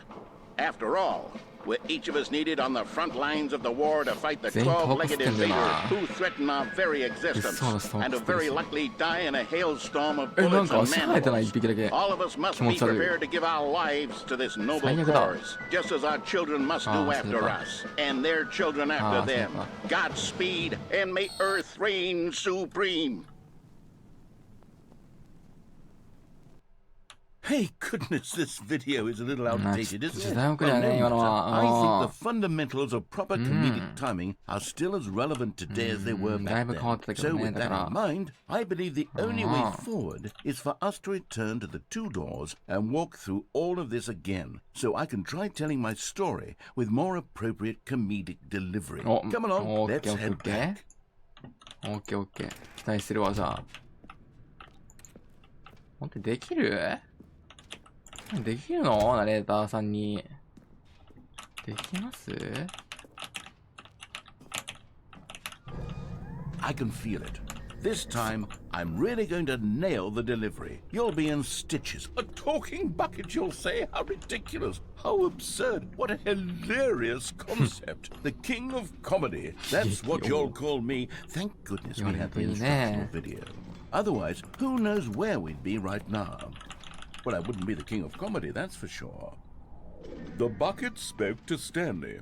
After all, we're each of us needed on the front lines of the war to fight the 12-legged invader who threaten our very existence and to very likely die in a hailstorm of え、なん bullets か and 足生えてない一匹だけ。 all of us must be prepared to give our lives to this noble 最悪だ。 cause, just as our children must do after us, and their children after them. Godspeed, and may Earth reign supreme. Hey, goodness, this video is a little outdated, isn't it? 時代遅れだね、今のは。 I think the fundamentals of proper comedic timing are still as relevant today as they were だい back ぶ変わってた then. けど So ね、 with だ that か in ら。 mind, I believe the only way forward is for us to return to the two doors and walk through all of this again, so I can try telling my story with more appropriate comedic delivery. お、 Come along, オッケ let's ーオッ head ケー back. オッケーオッケー。期待してるわ、じゃあ。本当にできる？できるの？ナレーターさんに。できます？ I can feel it. This time, I'm really going to nail the delivery. You'll be in stitches. A talking bucket, you'll say? How ridiculous. How absurd. What a hilarious concept. The king of comedy. That's what you'll call me. Thank goodness we had the instructional video. Otherwise, who knows where we'd be right now. Well, I wouldn't be the king of comedy, that's for sure. The bucket spoke to Stanley.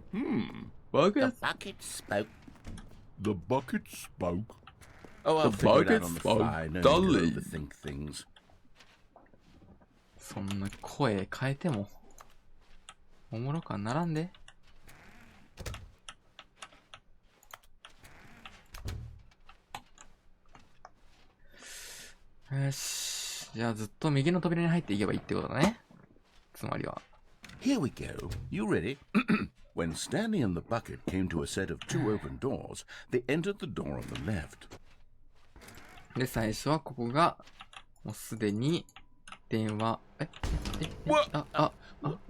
Bucket? The bucket spoke. The bucket spoke. Oh, I'll figure it out on the fly. No need to overthink things. そんな声変えてもおもろくはならんで。よし。じゃあずっと右の扉に入っていけばいいってことだね。つまりは。Here we go. You ready? When Stanley and the bucket came to a set of 2 open doors, they entered the door on the left. で、最初はここが、もうすでに電話、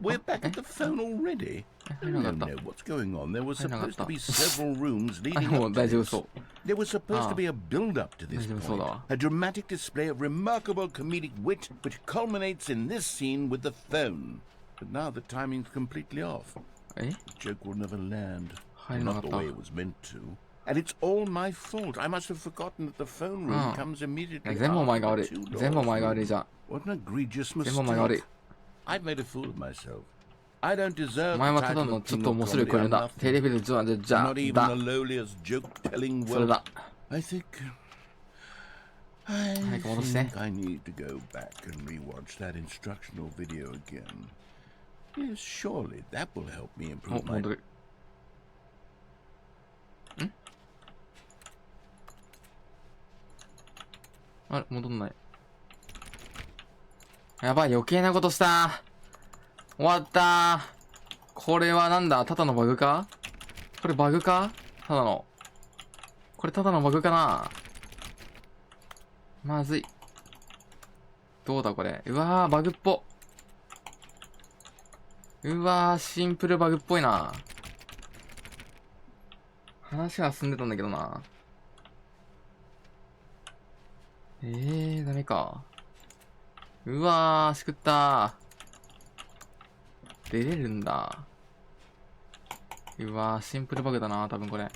We're back at the phone already? No, what's going on? There was supposed to be several rooms leading up to this. There was supposed to be a build-up to this point. A dramatic display of remarkable comedic wit which culminates in this scene with the phone. But now the timing's completely off. The joke will never land. Not the way it was meant to. And it's all my fault. I must have forgotten that the phone room comes immediately after the 2 doors. What an egregious mistake. I've made a fool of myself. I don't deserve the title of king of comedy. I'm nothing. Not even the lowliest joke-telling world. I think I need to go back and rewatch that instructional video again. Yes, surely that will help me improve my... あれ、戻んない。やばい、余計なことした。終わったー。これはなんだ、ただのバグか？これバグか？ただの。これただのバグかな？まずい。どうだこれ。うわー、バグっぽ。うわー、シンプルバグっぽいな。話は進んでたんだけどな。ダメか。うわー、しくったー。出れるんだ。うわー、シンプルバグだな、多分これ。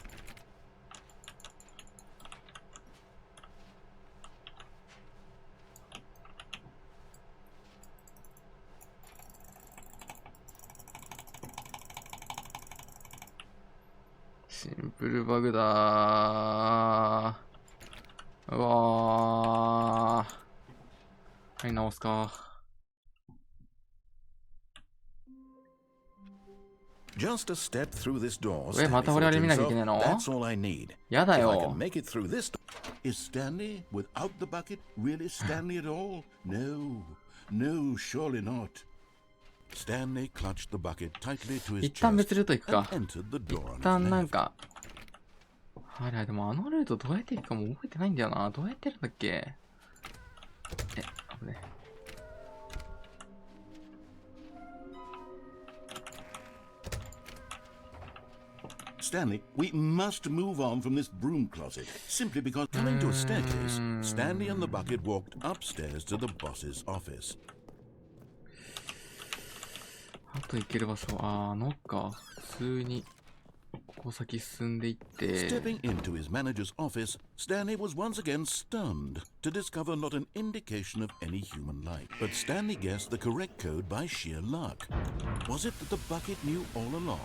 シンプルバグだー。うわー。はい、直すか。Just a step through this door. また我々見なきゃいけないの？やだよ。Is Stanley without the bucket really Stanley at all? No, no, surely not. Stanley clutched the bucket tightly to his chest 一旦別ルート行くか。 and entered the door on 一旦 his なん left. か。あれ、でもあのルートどうやって行くかも覚えてないんだよな。どうやってやるんだっけ？危ね。Stanley, we must move on from this broom closet, simply because coming to a staircase, Stanley and the bucket walked upstairs to the boss's office. あと行ける場所、あのか。普通に、ここ先進んでいって。Stepping into his manager's office, Stanley was once again stunned to discover not an indication of any human life. But Stanley guessed the correct code by sheer luck. Was it that the bucket knew all along?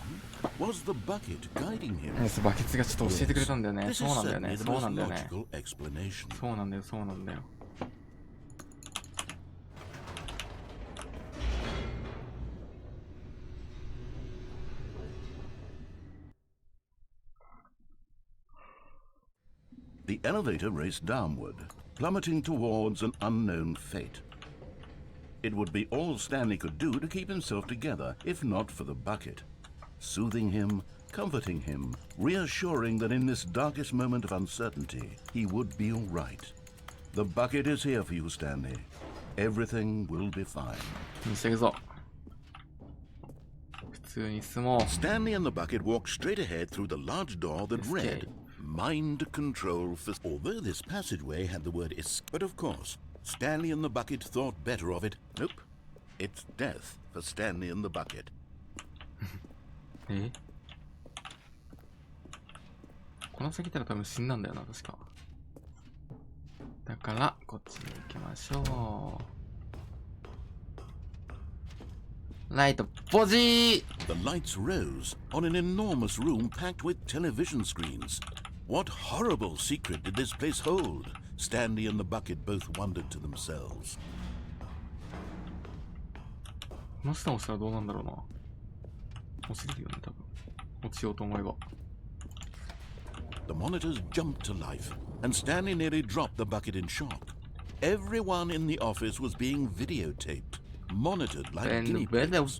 Was the bucket guiding him? バケツがちょっと教えてくれたんだよね。そうなんだよね。そうなんだよね。 explanation. そうなんだよ、そうなんだよ。The elevator raced downward, plummeting towards an unknown fate. It would be all Stanley could do to keep himself together, if not for the bucket. Soothing him, comforting him, reassuring that in this darkest moment of uncertainty, he would be all right. The bucket is here for you, Stanley. Everything will be fine. 見せるぞ。普通に進もう。 Stanley and the bucket walked straight ahead through the large door that read, mind control for... Although this passageway had the word is... But of course, Stanley and the Bucket thought better of it. Nope. It's death for Stanley and the Bucket. この先行ったら多分死んだんだよな、確か。だから、こっちに行きましょう。ライト、ポジー The lights rose on an enormous room packed with television screens. What horrible secret did this place hold? Stanley and the Bucket both wondered to themselves. この下押したらどうなんだろうな。落ちるよね、多分。落ちようと思えば。The monitors jumped to life, and Stanley nearly dropped the bucket in shock. Everyone in the office was being videotaped, monitored like guinea pigs.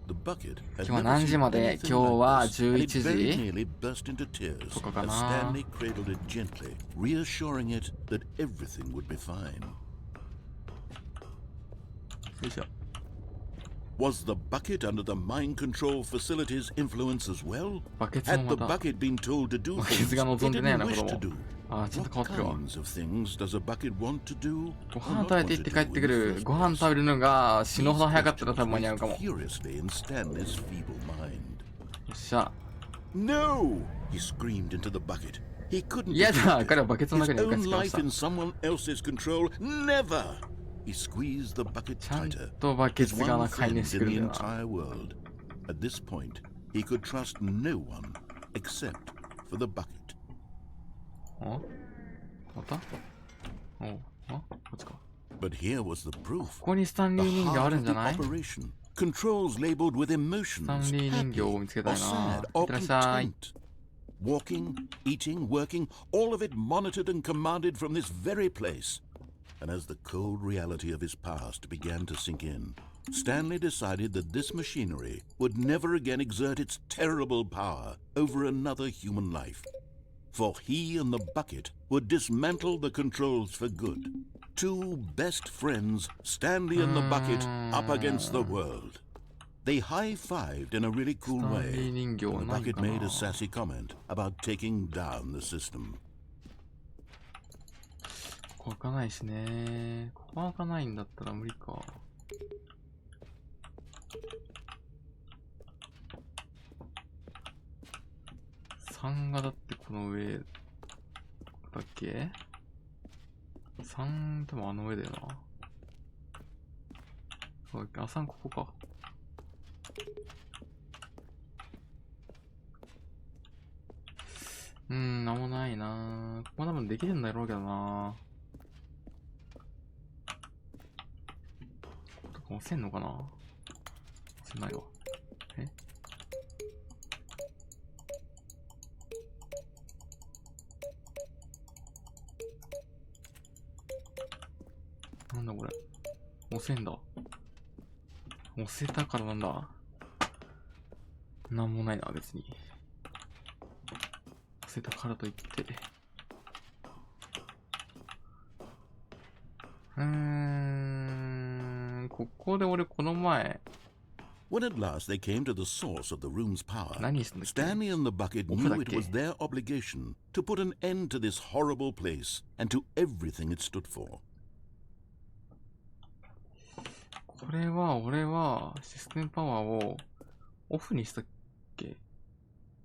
The bucket had never seen anything like this, and it very nearly burst into tears as Stanley cradled it gently, reassuring it that everything would be fine. Was the bucket under the mind control facility's influence as well? Had the bucket been told to do things it didn't wish to do? What kinds of things does a bucket want to do? ご飯食べて行って帰ってくる。ご飯食べるのが死ぬほど早かったら多分間に合うかも。よ Furiously in Stanley's feeble mind. っしゃ。 No! He screamed into the bucket. He couldn't. 嫌だ。彼はバケツの中に His 浮か own せてまし life た。 in someone else's control. Never! He squeezed the bucket ちゃん tighter. とバケ His ツが one 介入 friend してく in る the んだな。 entire world. At this point, he could trust no one except for the bucket. あまたおうあこっちか。 But here was the proof. ここにスタンリ The ー人形あ heart る of んじゃ the ない？ operation. Controls labeled with ス emotions. タンリー人 Happy 形を見つけた or いな。 sad いっ or てらっしゃい。 content. Walking, eating, working, all of it monitored and commanded from this very place. And as the cold reality of his past began to sink in, Stanley decided that this machinery would never again exert its terrible power over another human life. For he and the bucket would dismantle the controls for good. Two best friends, Stanley and the bucket, up against the world. They high-fived in a really cool way, and the bucket made a sassy comment about taking down the system. ここ開かないしね。ここ開かないんだったら無理か。3がだってこの上だっけ ?3 でもあの上だよな。そうだっけ？あ、3ここか。なんもないな。ここ多分できるんだろうけどな。とか押せんのかな？押せないわ。え？なんだこれ。押せんだ。押せたからなんだ。なんもないな、別に。押せたからといって。ここで俺この前。When at last they came to the source of the room's power, 何してんだっけ？ Stanley and the bucket knew it was their obligation to put an end to this horrible place and to everything it stood for. これは俺はシステムパワーをオフにしたっけ？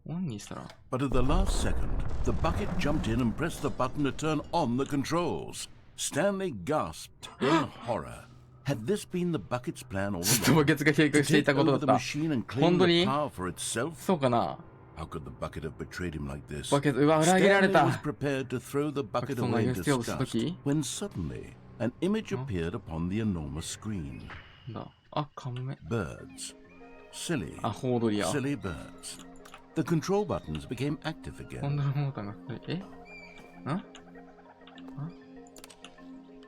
オンにしたら。 But at the last second, the bucket jumped in and pressed the button to turn on the controls. Stanley gasped in horror. Had this been the bucket's plan all ずっとバケツが計画していたことだった。本当に？そうかな。 How could the bucket have betrayed him like this? バケツ、うわ、裏切られ Stanley た。 was prepared to throw the bucket away in disgust when suddenly an image appeared upon the enormous screen. あ、カメ。 Birds. Silly. あ、ホードリア。 Silly birds. The control buttons became active コン again. トロールボタンが。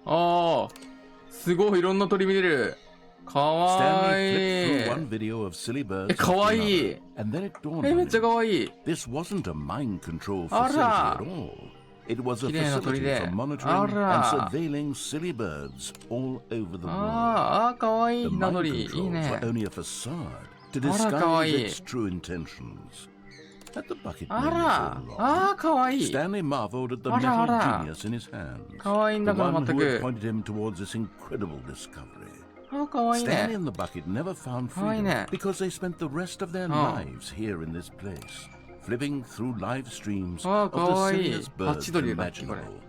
ああ、すごいいろんな鳥見れる。かわ Stanley い flipped い。 through one video of silly birds かわい after い。 another, and then it dawned め on っちゃか him. わいい。 This wasn't a mind control あ facility ら。 at all. It was a 綺麗な鳥 facility で。 for あ monitoring ら。 and surveilling silly birds all over the world. ああ、かわいい。 The 名乗 mind り。いい controls ね were。only a facade to あら、かわ disguise いい。 its true intentions. Had the bucket あ known ら so long? あーかわいい Stanley marveled at the あらあ metal ら genius in his hands. かわいいん The だから one 全 who had く pointed him towards this incredible discovery. あーかわいい Stanley ね and the bucket never found かわいい freedom ね because they spent the rest of their lives here in this place, flipping through live streams あー of か the わいい silliest ハ birds チドリだっけこれ imaginable.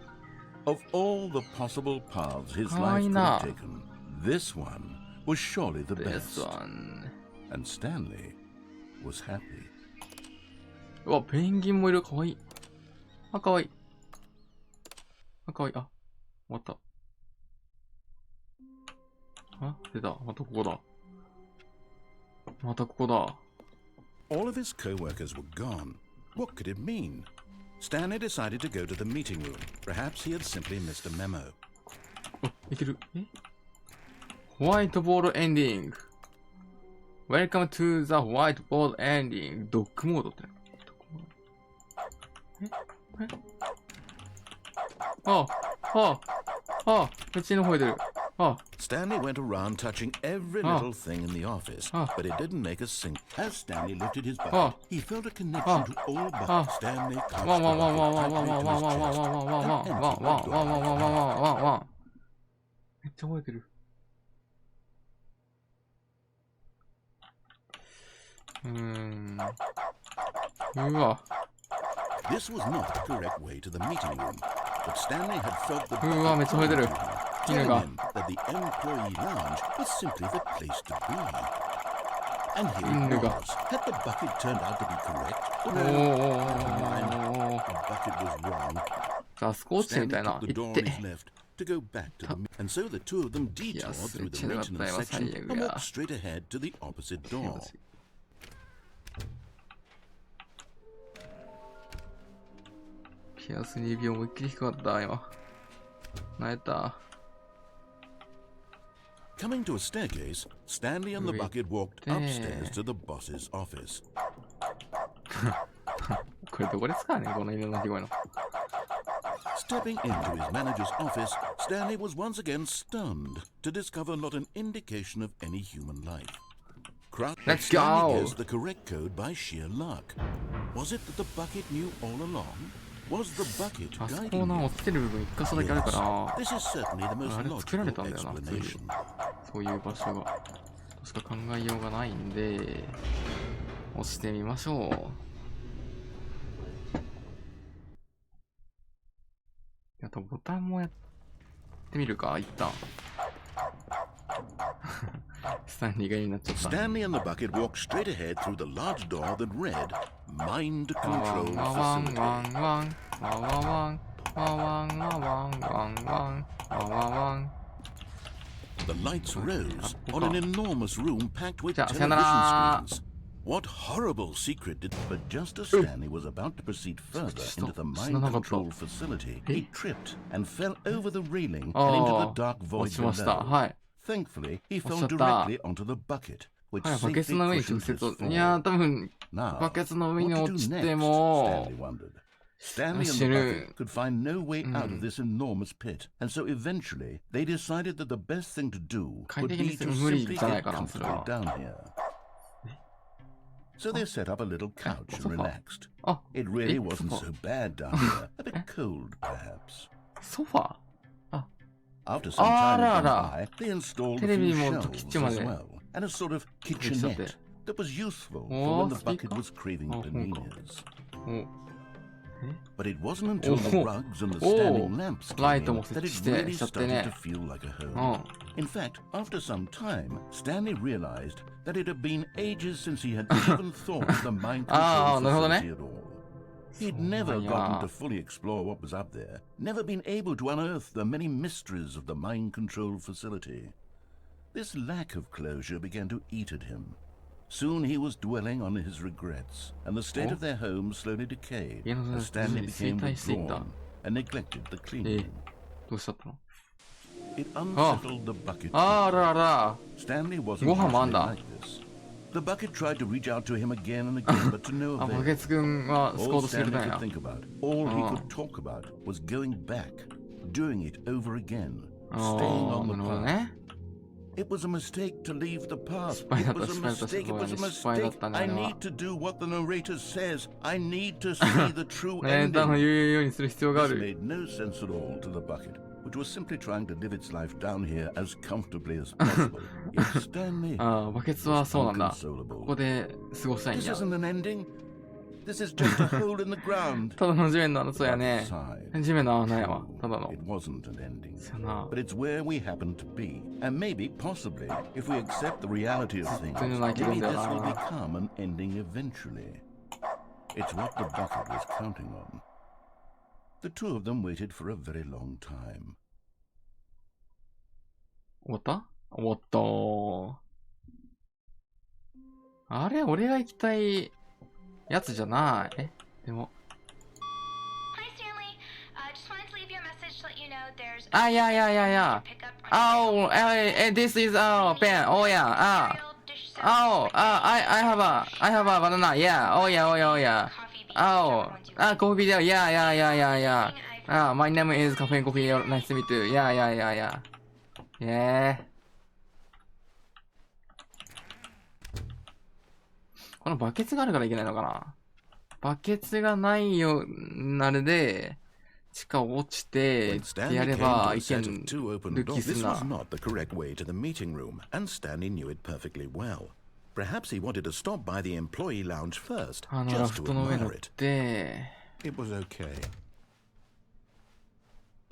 Of all the possible paths his かわい life い could な have taken, this one was surely the This best. one And Stanley was happy. うわペンギンもいるかわいいあかわいいあかわいいあ終わったあ出たまたここだまたここだ All of his co-workers were gone. What could it mean? Stanley decided to go to the meeting room. Perhaps he had simply missed a memo. あいけるえホワイトボードエンディング Welcome to the whiteboard ending ドッグモードってえあああこっちの方へ出るあ Stanley went around touching every Ah. little thing in the office, Ah. but it didn't make a sing. As Stanley lifted his bucket, Ah. he felt a connection Ah. to all buckets. Ah. Stanley touched ワ the ンワンワンワン bucket ワンワン tightly ワン to ワン his ワンワン chest ワンワンワンワンワンワンワンワンワンワンワンめっちゃ覚えてるうわ This was not the correct way to the meeting room, but Stanley had felt the うわめっちゃ覚えてる telling 犬が him that the employee lounge was simply the place to be. And here it Nigga. was. Had the bucket turned out to be correct? お Oh, ー no. お Never mind. ー The bucket was wrong. じゃあスコーチみ Stanley たいな took the 行 door っ on て his left to go back to the and so the two of them detoured Yes, through the it's maintenance not section saying, and yeah. walked straight ahead to the opposite door. ピアス2秒思いっきり低かった今泣いた Coming to a staircase, Stanley and the Wait bucket walked there. upstairs to the boss's office. これどこですかねこの犬の鳴き声の Stepping into his manager's office, Stanley was once again stunned to discover not an indication of any human life. Let's Stanley go. guessed the correct code by sheer luck. Was it that the bucket knew all along? Was the bucket あそ guiding こな him? 落ちてる部分一箇所だけあるか Yes, ら this is certainly the most あれ作られた logical んだよなそういう explanation. そういう場所がしか考えようがないんで押してみましょうあとボタンもやってみるか一旦スタンリーがになっちゃった Stanley and the bucket walked straight ahead through the large door that read Mind ワン Control ワンワン Facility. ワンワンワンワンワンワンワンワンワンワンワン The lights rose on an enormous room packed with 자, television sayonara. screens. What horrible secret did... But just as Stanley was about to proceed further into the mind control facility, he tripped and fell over the railing and into the dark 落 void ちました below. はい Thankfully, he fell 落ちちゃった directly onto the bucket, which はい、バケツ safely の上に cushioned 直 his 接、いやー、 fall. 多分、 Now, バケツの上 what に to 落 do ちて next, も Stanley wondered. Stanley and the 死ぬ。 bucket could find no way out of this enormous pit, and so eventually they decided that the best thing to do 快 would 適に be す to る無理 simply じゃない get かな、それ comfortable は。 down here. So they set up a little couch and sofa. relaxed. あ、 It really え、 wasn't ソファ so bad down here, a bit cold perhaps. ソファ After some time had gone Ah, by, they installed a テレビ few も shelves キッチンま as で well, and a sort of できちゃって kitchenette that was useful for Oh, when the bucket speaker? was craving Oh, bananas. お But it wasn't until the Oh. rugs and the Oh. standing lamps came Light inも設 that 置 it して really しちゃって started ね to feel like a う home. ん In fact, after some time, Stanley realized that it had been ages since he had even thought of the mind Ah, control なるほどね。 facility at all. He'd never そうなんや。 gotten to fully explore what was up there, never been able to unearth the many mysteries of the mind control facility. This lack of closure began to eat at him. Soon he was dwelling on his regrets, and the state Oh. of their home slowly decayed 家の as Stanley 中に became 衰退していった withdrawn and neglected the え cleaning. どうしちゃったの It unsettled the bucket. あらあら Stanley wasn't ご飯もあん usually だ like this. The bucket tried to reach out to him again and again, but to no あ、バ avail. ケツくんはスコー All トしてくれ Stanley たん could や think about, all he Oh. could talk about, was going back, doing it over again, あ staying あ on な the るほど path. ね It was a mistake to leave the path. 失敗だ It った、 was a 失敗だった、 mistake. It was a 失敗だっ mistake. たね、あ I れは。 need to do what the narrator says. I need to see the true ネタの ending. 言うようにする必要があ This る。 made no sense at all to the bucket, which was simply trying to live its life down here as comfortably as possible. Yet Stanley ああ、バケツはそうなんだ。こ unconsolable. こで過ごしたいん This や。 isn't an ending. This is just a hole in the ground. ただの地面の穴、そうやね。 Sighed. 地面の穴やわ。ただの。 It wasn't an ending. そうやな。 But it's where we happen to be. And maybe, possibly, if we accept the reality of things, Didn't like it maybe on this there. will become an ending eventually. It's what the bucket was counting on. The two of them waited for a very long time. 終わった終わったあれ俺が行きたいやつじゃない。でも。Hi, Stanley. Just wanted to leave you a message to let you know there's Ah, yeah. pick up on This is pen. Oh yeah. I have a banana. Yeah. Oh yeah. Coffee there. Yeah. My name is Cafe Coffee. Nice to meet you. Yeah. Yeah. このバケツがあるからいけないのかな。バケツがないよ、あれで、地下落ちて、ってやれば、いけん、ルッキーす This るな。 was not the correct way to the meeting room, and Stanley knew it perfectly well. Perhaps he wanted to stop by the employee lounge first, あのラ just フ to トの上乗 admire っ it. て、 It was okay.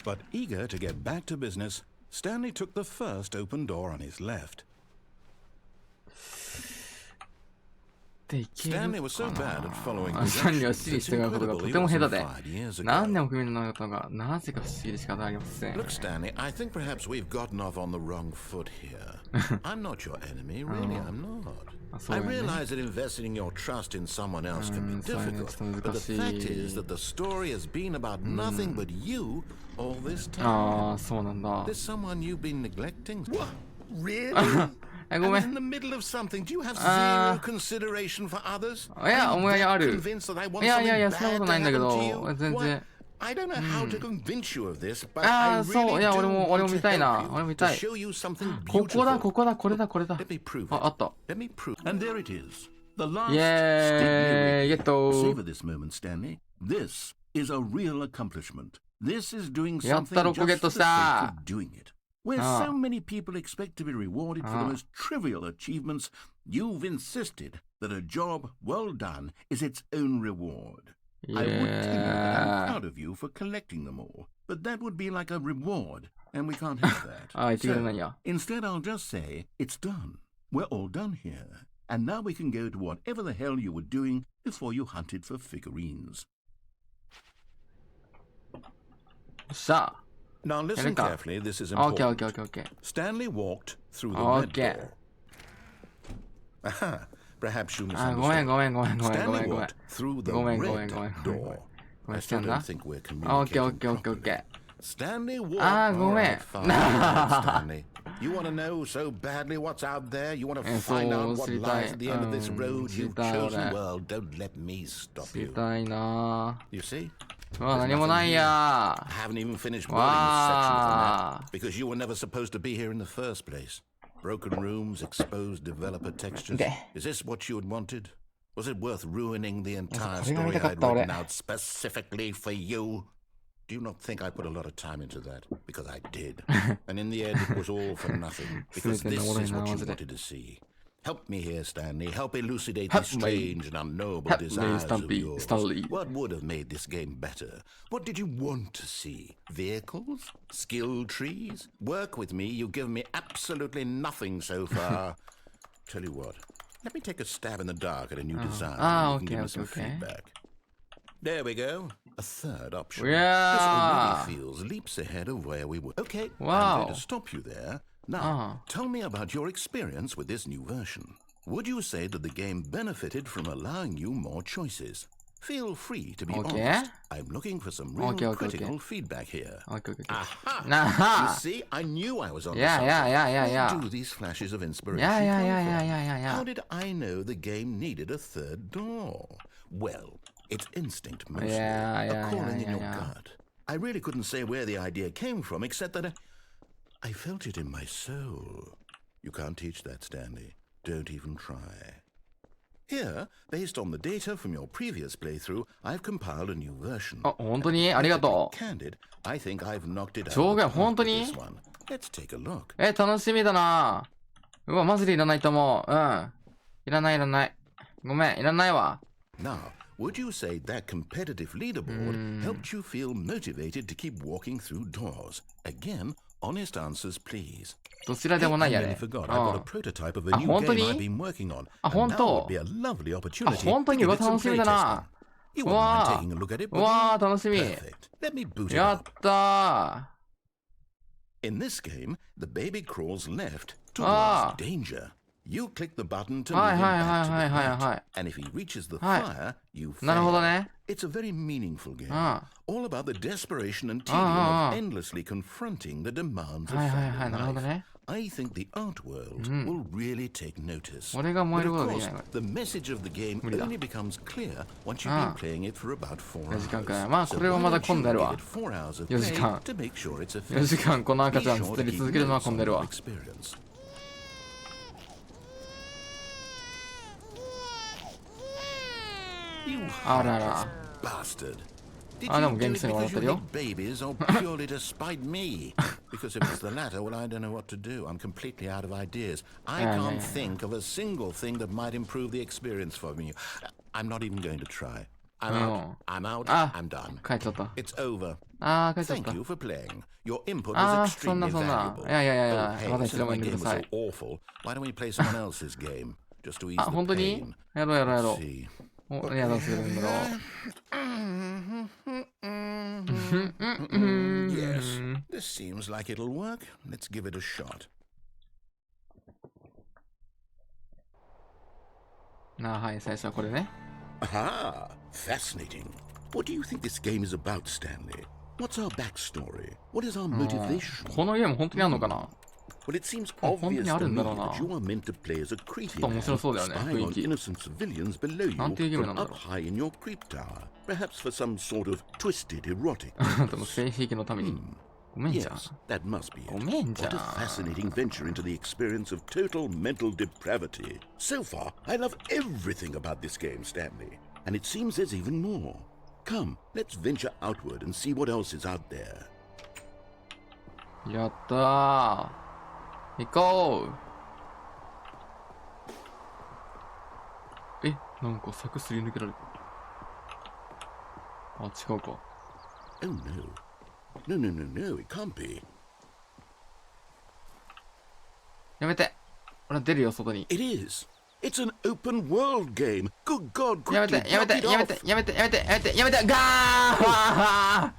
But eager to get back to business, Stanley took the first open door on his left. でいける Stanley was so か bad な at following あスタンリーは directions, 指示 it's してもらうことが incredible と he ても下 wasn't 手で、 fired years 何 ago. 年も組のことが、なぜか不思議で仕方ありません。 Look, Stanley, I think perhaps we've gotten off on the wrong foot here. I'm not your enemy, really, I'm not. I realize that investing in your trust in someone else can be difficult, but the fact is that the story has been about nothing but you all this あ time. あ、そうなんだ。 There's someone you've been neglecting. What? Really? ご I め was in ん。 the middle of something. Do you have zero consideration for others? いや、 Are you 思いあ that る。 convinced that I want いや something そんな bad こと to ないんだけ happen ど to you? 全 What? 然。 I don't know how to convince you of this, but あ I あ、そう、 really いや、 do 俺も want to 見たいな。 help 俺 you 見 to たい。 show you something ここだ、 beautiful. これだ。 Let me prove あ、あ it. った。 Let me prove. And there it is. The last イェーイ、ゲット Savor this moment, Stanley. This is a real accomplishment. This is doing やっ something た、6個ゲッ just ト for し the sake た of doing it. Where Ah. so many people expect to be rewarded for the most trivial achievements, you've insisted that a job well done is its own reward. I would tell you that I'm proud of you for collecting them all, but that would be like a reward, and we can't have that. あ、言ってくれないんや。 Instead, I'll just say, it's done. We're all done here. And now we can go to whatever the hell you were doing before you hunted for figurines. さあ。 Now listen Erica. carefully, this is オッケー important. オッケー。 Stanley walked through the red Okay. door. Aha, perhaps you あ、ごめん misunderstood. ごめん。 Stanley walked through the ごめん red ごめん door. ごめ I ん、 still なんだ don't think we're オッケー communicating オッケー properly. Stanley walked. あ、ごめん。 Alright, fine, Stanley. You want to know so badly what's out there? You want to find out what 知りたい。 lies at the end of this road 知り you've たい 俺。 chosen? Well, don't let me stop 知り you. たいな You see? ぁ。うわ、何もないや I haven't even finished building a section Wow. for that because you were never supposed to be here in the first place. Broken rooms, exposed developer textures. Okay. Is this what you had wanted? Was it worth ruining the entire これが見 story たかっ I'd た俺。 written out specifically for you? Do you not think I put a lot of time into that? Because I did. And in the end, it was all for nothing. Because this is what you wanted to see. Help me here, Stanley. Help elucidate Help these me. strange and unknowable Help me, desires of Stanley. yours. Stanley. What would have made this game better? What did you want to see? Vehicles? Skill trees? Work with me. You've given me absolutely nothing so far. Tell you what. Let me take a stab in the dark at a new design. Ah, and you can okay, give me some okay. feedback. There we go. A third option. Yeah. This already feels leaps ahead of where we were. Okay, I'm Wow. going to stop you there. Now, tell me about your experience with this new version. Would you say that the game benefited from allowing you more choices? Feel free to be Okay. honest. I'm looking for some real Okay. critical feedback here. オッケーオッケー。 Aha! Nah. You see, I knew I was on Yeah, something. yeah. Where do these flashes of inspiration Yeah. come from? How did I know the game needed a third door? Well, it's instinct mostly, a calling in your gut. I really couldn't say where the idea came from, except that I felt it in my soul. You can't teach that, Stanley. Don't even try. Here, based on the data from your previous playthrough, I've compiled a new version. あ、本当にありがとう。 Candid, I think I've knocked it out. 上限、本当 with に this one. Let's take a look. 楽しみだな。うわ、マジでいらないと思う。うん。いらない、いらない。ごめん、いらないわ。Now, would you say that competitive leaderboard helped you feel motivated to keep walking through doors? Again, honest answers, please. どちらでもないや I ね。 nearly forgot. I've got a prototype of a new 本当に game I've been working on. あ、本 And now 当 would be a lovely あ、 opportunity 本当 to に give うわ、 it some 楽しみ playtesting. だな。You う wouldn't mind わ taking a look at it, う would わ you? 楽しみ。 Perfect. Let me boot it や up. ったー。 In this game, the baby crawls left Ah. towards danger. You click the button to は move い him はい back はい to はい the はい right. はい。 And if he reaches the はい。 fire, you なるほど fail. ね。 It's a very meaningful game. あ All about the desperation and あ tedium of endlessly confronting the demands of はいはいはい、 family なるほど life. ね。 I think the art world will really take notice. 俺が燃え But る of ことでき course, ない。 the message of the game 無理だ。 only becomes clear once you've been playing it for about 44時間 hours. くらい。まあ、 So これは why まだ don't 混ん you でる give わ。 it 4 hours of 4時 play 間。 to make sure it's 4時 effective. 間この赤 Be ちゃん sure ずっ to とり keep 続けるのは notes 混ん on でる your わ。 experience. You あらら。 bastard. Did あ、で you も do 元 it 気そうに笑 because ってる you よ。 hate babies or purely to spite me? Because if it's the latter, well, I don't know what to do. I'm completely out of ideas. I can't think of a single thing that might improve the experience for me. I'm not even going to try. I'm out. I'm out. あ、 I'm done. 帰っちゃった。 It's over. あー、帰っちゃっ Thank た。 you for playing. Your input あ was ー、そんな extremely そんな。 valuable. いやいやいやい Oh, や、 hey, まだいつ since でも my 呼んでく game だ was さ so い。 awful, why don't we play someone else's game? Just to ease あ、 the 本当に pain. やろうやろうやろ Let's see. う。お、いや、どうするんだろう。Yes, this seems like it'll work. Let's give it a shot. はい、最初はこれね。 Aha! Fascinating. What do you think this game is about, Stanley? What's our backstory? What is our motivation? このゲーム本当にあるのかな Well, it seems あ、本当 obvious にあ to るん me だろうな。 that you are meant to play as a creepy ちょっと面白そうだよね、 man 雰囲 spying on 気。 innocent civilians below you なんていうゲームなん from だろ up high in your creep tower. Perhaps for some sort of twisted erotic. う。でも性癖のために。ごめんじゃん。 Yes, that must be it. ごめんじゃ What a ん。 fascinating venture into the experience of total mental depravity. So far, I love everything about this game, Stanley. And it seems there's even more. Come, let's venture outward and see what else is out there. やったー。行こう。なんか柵すり抜けられる。あ、違うか。 Oh no. No, no, no, no, it can't be. やめて。俺出るよ、外に。 It is. It's an open world game. Good God, やめ quickly て、やめ block て、 it やめ off. て、やめて、やめて、やめて、やめて、ガー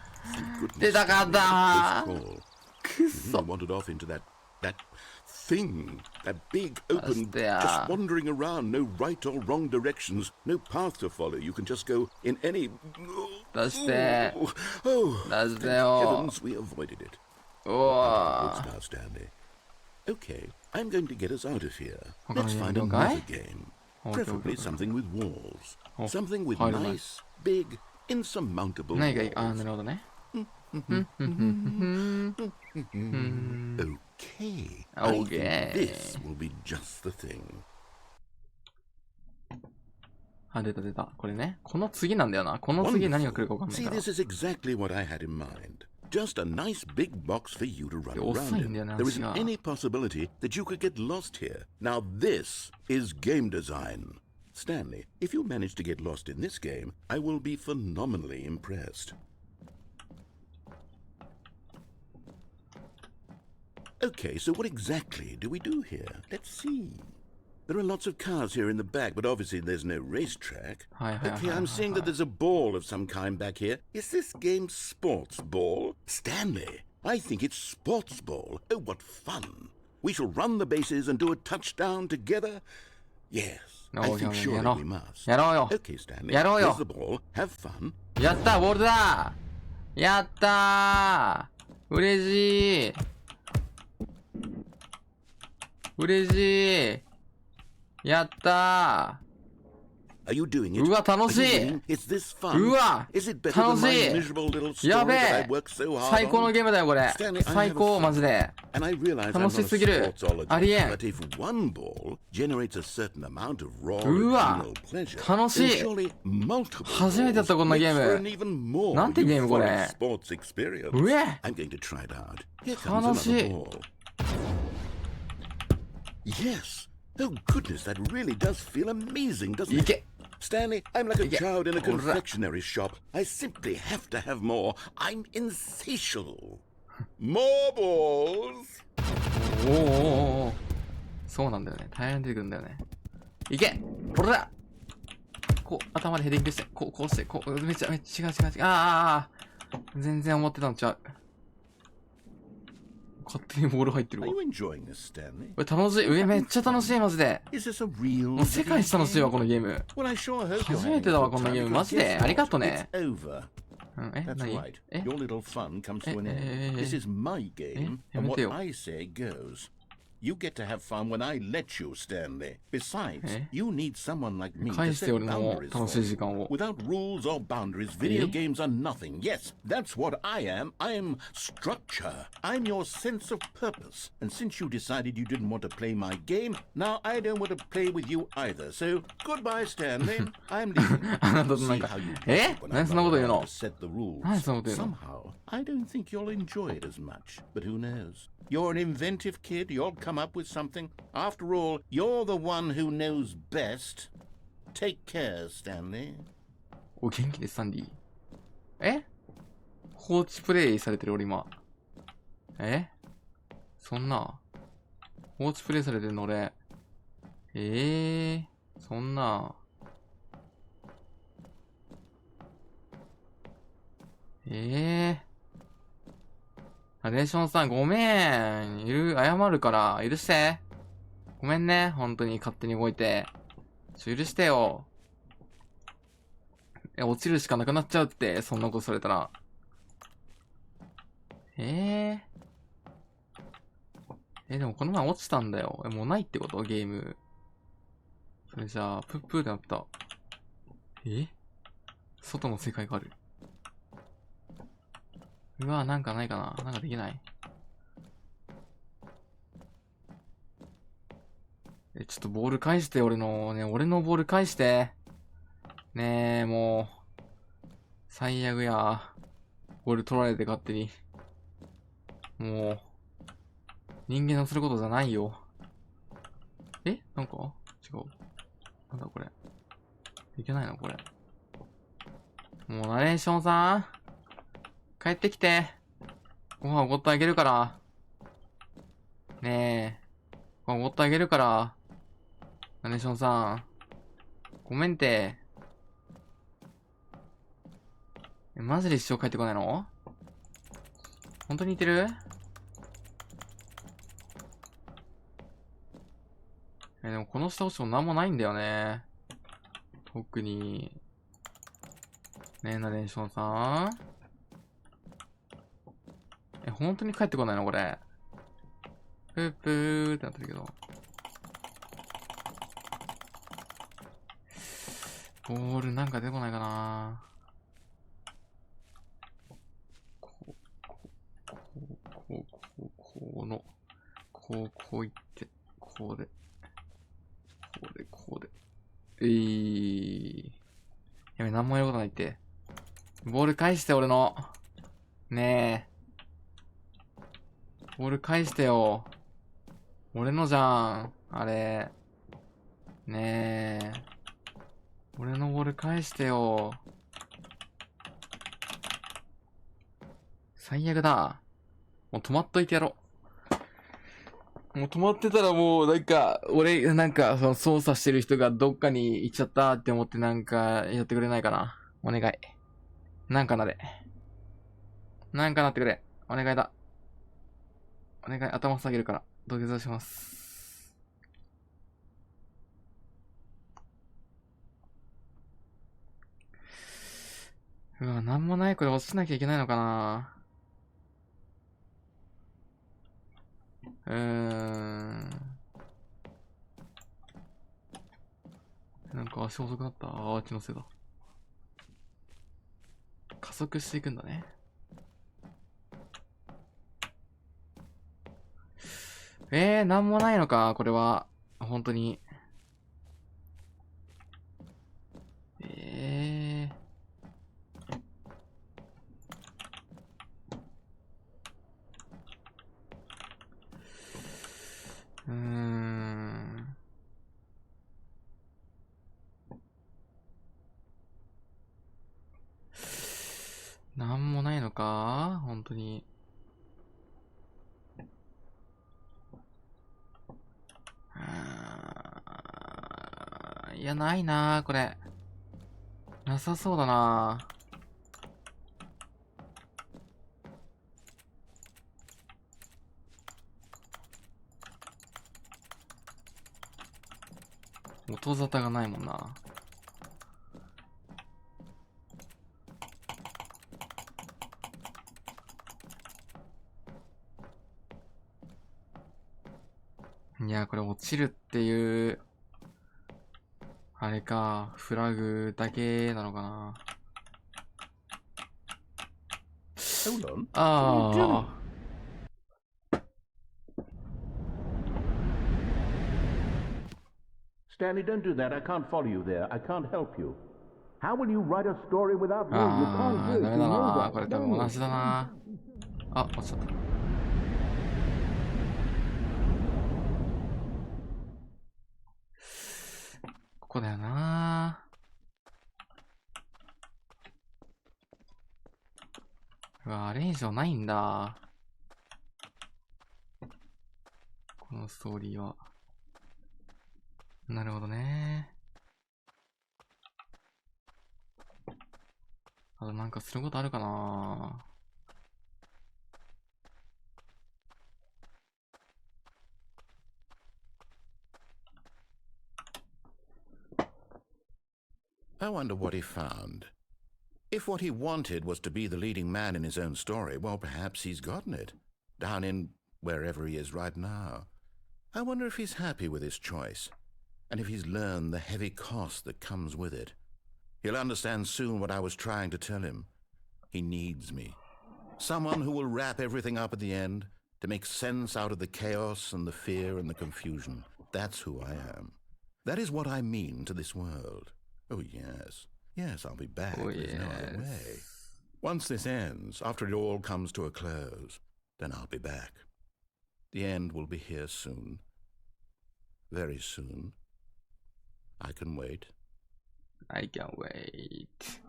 Goodness, 出たかったー。 close call. くっ You そ。 really wandered off into that thing, that big open, there. just wandering around, no right or wrong directions, no path to follow. You can just go in any. 出して。 Oh, 出して thank よ。 heavens we avoided it. うわ What's now, Stanley? Okay, I'm going to get us out of here. Okay, Let's find okay. another game. Okay, Preferably okay. something with walls. Oh, Something with hide them. nice, big, insurmountable 何がいいあー、 walls. なるほどね。 Okay. I think Okay. this will be just the thing. あ、出た出た。これね。この次なんだよな。この次何が来るかわかんない See, から。 this is exactly what I had in mind. Just a nice big box for you to run Yeah, around in. also There isn't yeah. any possibility that you could get lost here. Now this is game design. Stanley, if you manage to get lost in this game, I will be phenomenally impressed. Okay, so what exactly do we do here? Let's see. There are lots of cars here in the back, but obviously there's no racetrack. Okay, I'm seeing that there's a ball of some kind back here. Is this game sports ball? Stanley, I think it's sports ball. Oh, what fun. We shall run the bases and do a touchdown together. Yes, I think surely we must. やろうよ。 Okay, Stanley, やろうよ。 here's the ball. Have fun. やったボールだやったー嬉しい嬉しいやった Are you doing it? うわ、楽しい。 Are you winning? Is this fun? うわ、 Is it better 楽 than my しい。 miserable little や story べ that I え。 worked so hard 最高の on? ゲームだよ、これ。 Stanley, I 最 have a 高、マジで。 And I realize I'm 楽 not し a すぎる。 sportsologist, ありえん。 but if one ball generates a certain amount of raw うわ、 adrenal pleasure, 楽し then い。 surely multiple 初めてやった balls こんなゲ makes for ー an ム。 even more なんてゲームこれ。 euphoric sports experience. うえ。 I'm going to try it out. Here comes 楽し another い。 ball. Yes. Oh goodness, that really does feel amazing, doesn't い it? け。 Stanley, I'm like a Yeah. child in a Alright. confectionery shop. I simply have to have more. I'm insatiable. More balls. おーおーおー、そうなんだよね。大変出てくるんだよね。いけ、ほら、こう、頭でヘディングして、こうして、こう、めっちゃ違う。ああ、全然思ってたのちゃう。勝手にボール入ってる Are わ。 you enjoying this, Stanley? これ楽しい。めっちゃ楽しい、マジで。 Is this a real もう世界一楽しいわ、このゲーム。 Well, I sure hope you're 初めてだわ、こんなゲーム。マジで。ありがとね。 It's over. うん、That's 何 right. え Your little fun comes to an end. This is my game, and やめて what よ。 I say goes. You get to have fun when I let you, Stanley. Besides, え you need someone like me 返 to して set 俺の boundaries 楽し for い時 you. 間を。 Without rules or boundaries, video え games are nothing. Yes, that's what I am. I'm structure. I'm your sense of purpose. And since you decided you didn't want to play my game, now I don't want to play with you either. So, goodbye, Stanley. I'm leaving. あなたとなん See か how you、 え when 何 I'm そんな not こと言う around の to set the rules. 何そんなこと言うの Somehow, I don't think you'll enjoy it as much. But who knows? You're an inventive kid. You'll come up with something. After all, you're the one who knows best. Take care, Stanley. お、元気です、サンディ。え、放置プレイされてる俺今。え、そんな。放置プレイされてるの俺。そんな。ナレーションさん、ごめん。謝るから、許して。ごめんね。本当に勝手に動いて。許してよ。落ちるしかなくなっちゃうって、そんなことされたら。でもこの前落ちたんだよ。もうないってことゲーム。それじゃあ、プップーってなった。外の世界がある。うわ、なんかないかな。なんかできない。ちょっとボール返して、俺のボール返して。ねえ、もう。最悪や。ボール取られて勝手に。もう。人間のすることじゃないよ。なんか違う。なんだこれ。いけないのこれ。もうナレーションさん。帰ってきて。ご飯おごってあげるから。ねえ。ご飯おごってあげるから。ナレーションさん。ごめんて。マジで一生帰ってこないの？本当に言ってる？でもこの下押しもなんもないんだよね。特に。ねえ、ナレーションさん。本当に帰ってこないのこれ。プープーってなってるけど。ボールなんか出てこないかな。こういって、こうで。やべ、なんもやることないって。ボール返して、俺の。ねえ。ボール返してよ。俺のじゃん。あれ。ねえ。俺のボール返してよ。最悪だ。もう止まっといてやろう。もう止まってたらもうなんか、俺なんかその操作してる人がどっかに行っちゃったって思ってなんかやってくれないかな。お願い。なんかなってくれ。お願いだ。お願い、頭下げるから。土下座します。うわ、なんもないこれ落ちなきゃいけないのかな。なんか足遅くなった。あっちのせいだ。加速していくんだね。なんもないのか、これは。本当に。なんもないのか本当に。いや、ないなこれ。なさそうだな音沙汰がないもんな。いや、これ落ちるっていう、あれか、フラグだけなのかな。ああ。Stanley, don't do that. I can't follow you there. I can't help you. How will you write a story without me? You can't do it. ダメだな。これ多分同じだな。あ、落ちちゃった。ここだよな。うわ、あれ以上ないんだ。このストーリーは。なるほどね。あとなんかすることあるかな。I wonder what he found. If what he wanted was to be the leading man in his own story, well, perhaps he's gotten it. Down in wherever he is right now. I wonder if he's happy with his choice, and if he's learned the heavy cost that comes with it. He'll understand soon what I was trying to tell him. He needs me. Someone who will wrap everything up at the end, to make sense out of the chaos and the fear and the confusion. That's who I am. That is what I mean to this world. Oh, yes. Yes, I'll be back. Oh, There's no other yes. way. Once this ends, after it all comes to a close, then I'll be back. The end will be here soon. Very soon. I can wait. I can wait.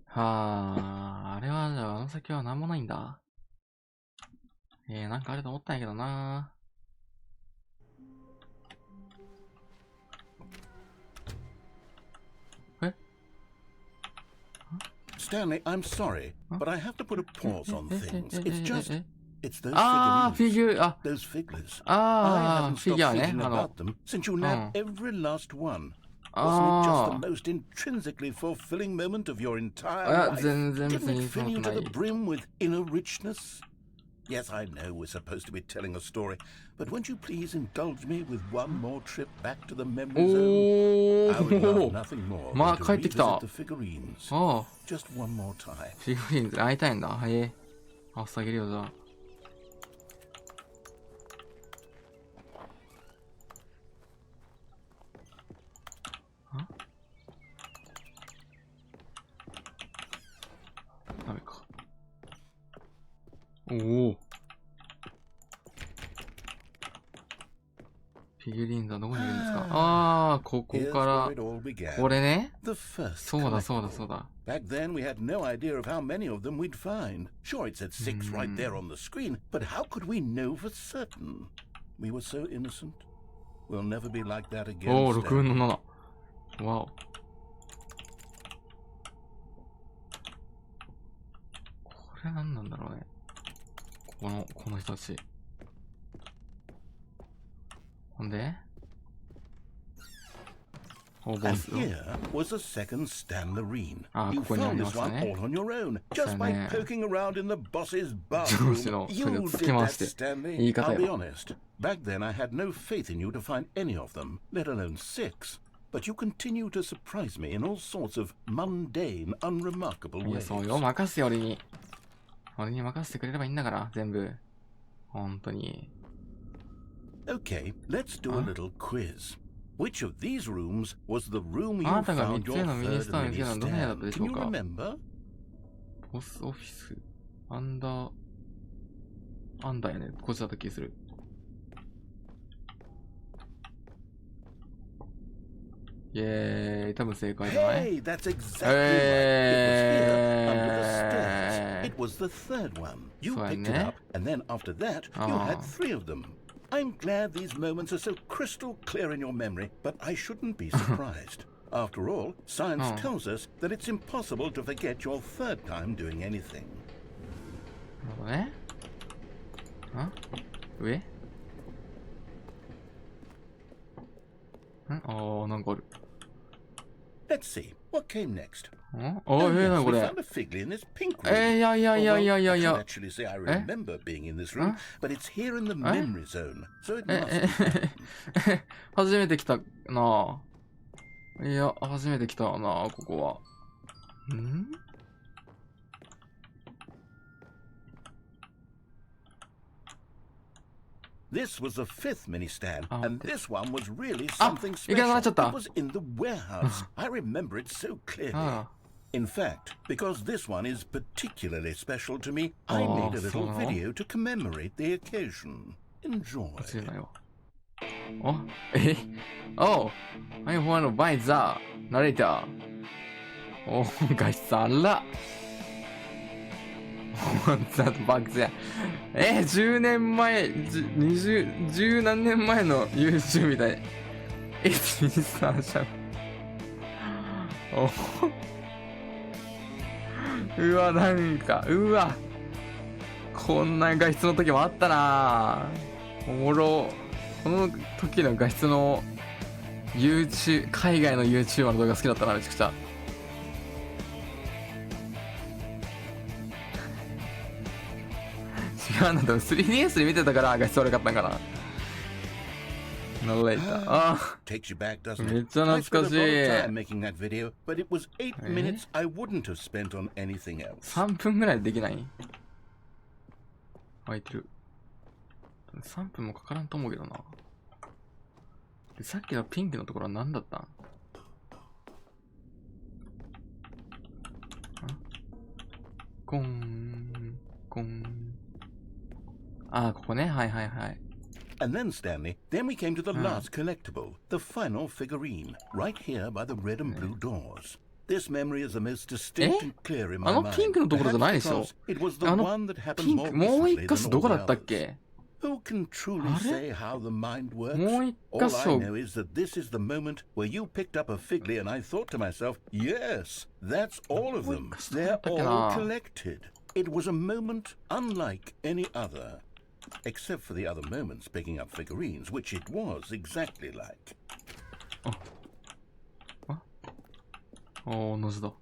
はあ、あれはじゃああの先は何もないんだ。なんかあると思ったんやけどな。Stanley, I'm sorry, but I have to put a pause on things. It's just... It's those あー、フィ figurines. ギュア、あ、 Those figures. I あー、 haven't フィギュ stopped アね。thinking about them since you nabbed every last one. Wasn't it just the most intrinsically fulfilling moment of your entire あ、 life? 全然別 Didn't に it そ fill ん you な to な the い。brim with inner richness? Yes, I know we're supposed to be telling a story, but won't you please indulge me with one more trip back to the memory zone? I would love おー、 nothing more まあ than 帰 to ってきた。 revisit the figurines. ああ、 Just one more time. フィギュリーンズ会いたいんだ。あ、下げるよ、じゃあ。ダメか。おお。フィギュリーンズはどこにいるんですか。ああ、ここ Here's か where ら it all began. これね。 The first そうだそうだ collectible. そうだ。 Back then, we had no idea of how many of them we'd find. Sure, it said 6 right there on the screen, but how could we know for certain? We were so innocent. We'll never be like that again. おお、6 Stan. 分の7。わお。これ何なんだろうね。この人たち。ほんでお、ボ And ス。 here was a second Stanlerine. Ah, You ここにあり found ま this した one ね。 all on your own, そう just ね。 by poking around in the boss's 上 bathroom. 司のそ You れをつ did け回 that, して。 Stanley. 言い方 I'll be よ。 honest. Back then, I had no faith in you to find any of them, let alone 6. but you continue to surprise me in all sorts of mundane, unremarkable いや、 ways. そうよ。任せて俺に。俺に任せてくれればいいんだから、全部。本当に。Okay, let's do a little quiz. Which of these rooms was the room you あなたが3 found つ目 your のミニ third ストアを見つけたのは mini どの部屋だったで stand? しょ Can う you か？ remember? ボスオフィス。アンダーやね。こっちだった気がする。イェーイ。多分正解じゃない？ Hey, that's exactly right. It was here, under the stairs. It was the third one. You picked it up, and then after that, you had 3 of them. I'm glad these moments are so crystal clear in your memory, but I shouldn't be surprised. After all, science tells us that it's impossible to forget your third time doing anything. なるほどね。上？なんかある。Let's see, what came next? なこ yes, れ。 we found a figly in this pink room. いや。Although I can't actually say I remember being in this room, but it's here in the memory zone, so it must be. 初めて来たなぁ。いや、初めて来たなぁ、ここは。This was the 5th mini stand, and this one was really something いかなくなっちゃ special. った It was in the warehouse. I remember it so clearly. In fact, because this one is particularly special to me, I made a little video to commemorate the occasion. Enjoy. 忘れないわ。I want to buy the narrator. 画質あら。That bugs や。10年前、10何年前の YouTube みたい。うわ、なんか、こんな画質の時もあったなぁ。おもろ。この時の画質の 海外の YouTuber の動画好きだったな、めちゃくちゃ。違うんだ、多分 3DS で見てたから画質悪かったんかな。めっちゃ懐かしい。3分ぐらいでできない？空いてる。3分もかからんと思うけどな。さっきのピンクのところは何だったん？ゴン、ゴン。ここね。はいはいはい。And then, Stanley, then we came to the last collectible, the final figurine, right here by the red and blue doors. This memory is the most distinct and clear in my mind. ピンクのところじゃないでしょ。It was the one that happened more もう recently 一箇 than 所どこ all だっ the たっ others. け？ Who can truly say how the mind works? もう一 All 箇 I 所。 know is that this is the moment where you picked up a figly and I thought to myself, yes, that's all of them. They're all collected. It was a moment unlike any other. Except for the other moments picking up figurines, which it was exactly like. 同じだ。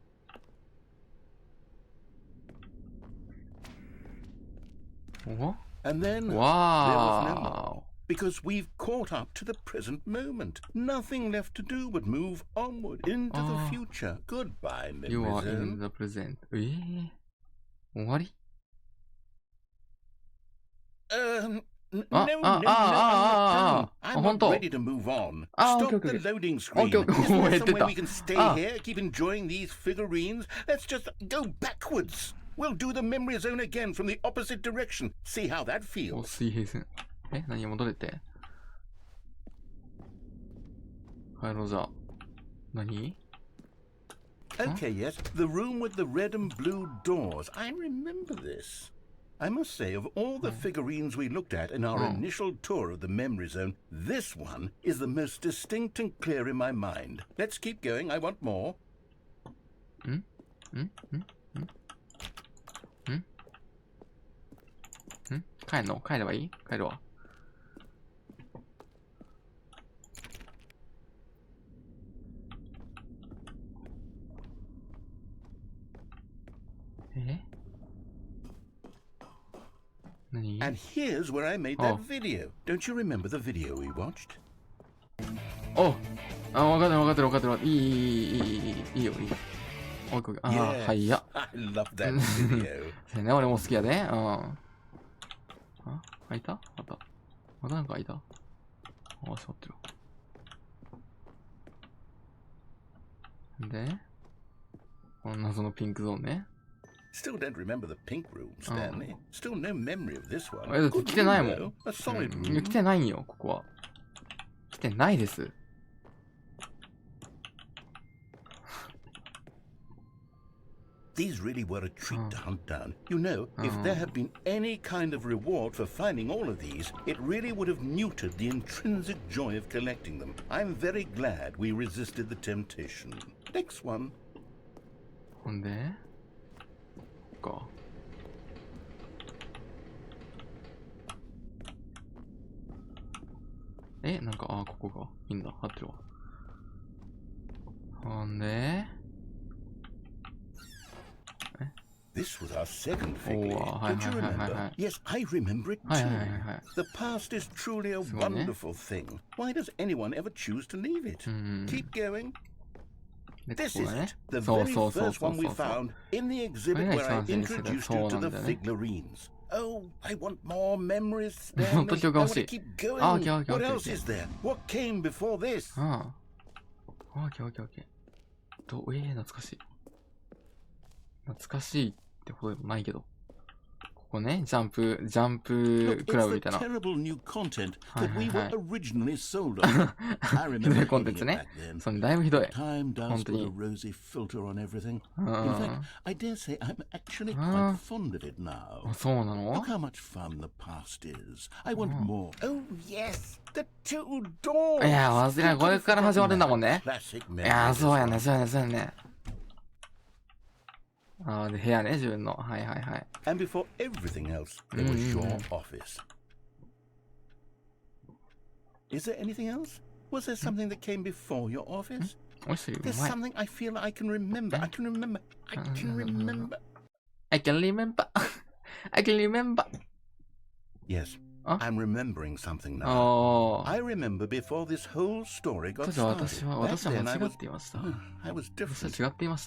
And then there was no more. Because we've caught up to the present moment. Nothing left to do but move onward into the future. Goodbye, You memory are in zone. the present. 終わり？ No, I'm not ready to move on. Stop the loading screen. Is there some way we can stay here, keep enjoying these figurines? Let's just go backwards. We'll do the memory zone again from the opposite direction. See how that feels. 水平線。何戻れて？帰ろうじゃあ。何？ Okay, yes, the room with the red and blue doors. I remember this. I must say, of all the figurines we looked at in our initial tour of the memory zone, this one is the most distinct and clear in my mind. Let's keep going. I want more. 帰ればいい？帰るわ。And here's where I made that video. Don't you remember the video we watched? あ、わかってるわかってるわかってる。いいよ、いいよ。オッケーオッケー。あー、はいや。I love that video. そうね、俺も好きやで。うん。あ、開いたまた。またなんか開いたあ、閉まってる。で、この謎のピンクゾーンね。Still don't remember the pink room, Stanley. Still no memory of this one. だって来てないもん。A solid いや、 room. 来てないんよ、ここは。来てないです。These really were a treat to hunt down. You know, if there had been any kind of reward for finding all of these, it really would have neutered the intrinsic joy of collecting them. I'm very glad we resisted the temptation. Next one. ほんでか。なんか、あ、ここがいいんだ。合ってるわ。ほんでThis was our second fig leaf. Oh, Don't you remember? Yes, I remember it too. The past is truly a wonderful thing. Why does anyone ever choose to leave it? Keep going. This is it. The very first one we found in the exhibit where I introduced you to the figlarines. Oh, I want more memories, Stanley. I want to keep going. What else is there? What came before this? ああ。オッケーオッケーオッケー。懐かしい。懐かしいってほどでもないけど。ここね、ジャンプクラブみたいな。ひどいコンテンツね。それだいぶひどい。本当に。そうなの？いや、忘れない。これから始まるんだもんね。いや、そうやね、そうやね、そうやね。ああ、で、部屋ね、自分の。はいはいはい。And before everything else, there was your office. Is there anything else? Was there something that came before your office? There's something I feel I can remember. I can remember. Yes. I'm remembering something now. I remember before this whole story got started. Back then I was different.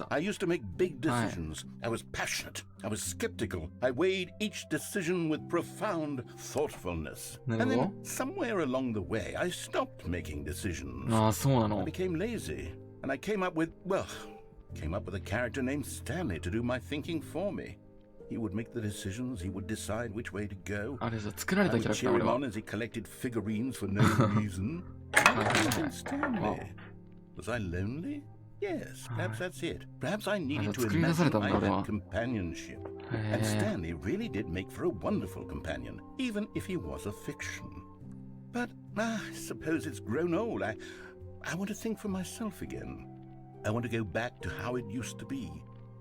I used to make big decisions. I was passionate. I was skeptical. I weighed each decision with profound thoughtfulness. And then somewhere along the way, I stopped making decisions. I became lazy. And I came up with a character named Stanley to do my thinking for me. He would make the decisions, he would decide which way to go. I would cheer him on as he collected figurines for no reason. Stanley. Was I lonely? Yes, perhaps that's it. Perhaps I needed to imagine I had companionship. And Stanley really did make for a wonderful companion, even if he was a fiction. But I suppose it's grown old. I want to think for myself again. I want to go back to how it used to be.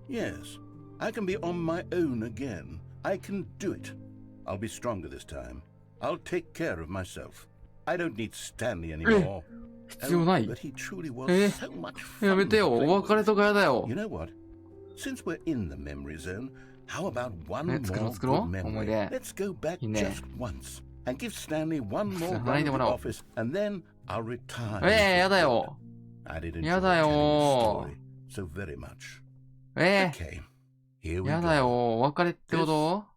Yes. I can be on my own again. I can do it. I'll be stronger this time. I'll take care of myself. I don't need Stanley anymore. But he truly was so much fun. You know what? Since we're in the memory zone, how about one more good memory? Let's go back just once and give Stanley one more run to the office, and then I'll retire. I did enjoy telling this story so very much. Okay. Here we go.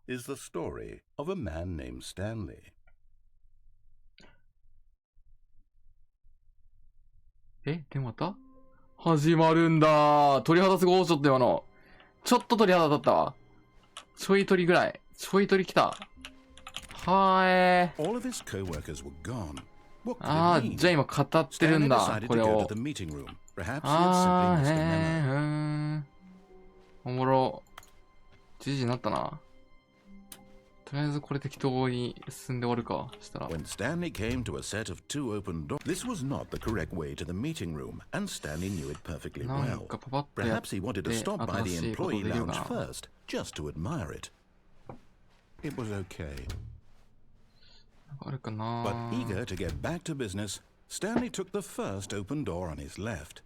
This is the story of a man named Stanley. でまた始まるんだ。鳥肌すごい、ちょっと今の。ちょっと鳥肌だったわ。ちょい鳥ぐらい。ちょい鳥来た。はーい。あー、じゃあ今語ってるんだ。これを。おもろ。10時になったな。とりあえずこれ適当に進んで終わるか。したら。When Stanley came to a set of two open doors, this was not the correct way to the meeting room, and Stanley knew it perfectly well. Perhaps he wanted to stop by the employee lounge first, just to admire it. It was okay. But eager to get back to business, Stanley took the first open door on his left.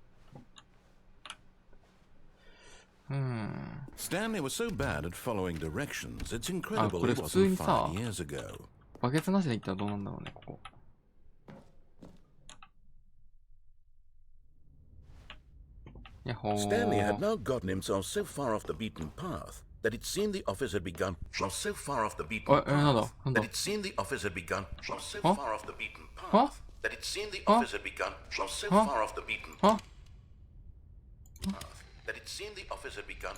Stanley was so bad at following directions, it's incredible it wasn't 5 years ago. バケツなしで行ったらどうなんだろうね、ここ。Stanley had now gotten himself so far off the beaten path that it seemed the office had begun. So far off the beaten path that it seemed the office had begun. So far off the beaten path that it seemed the office had begun. So far off the beaten path that it seemed the office had begun.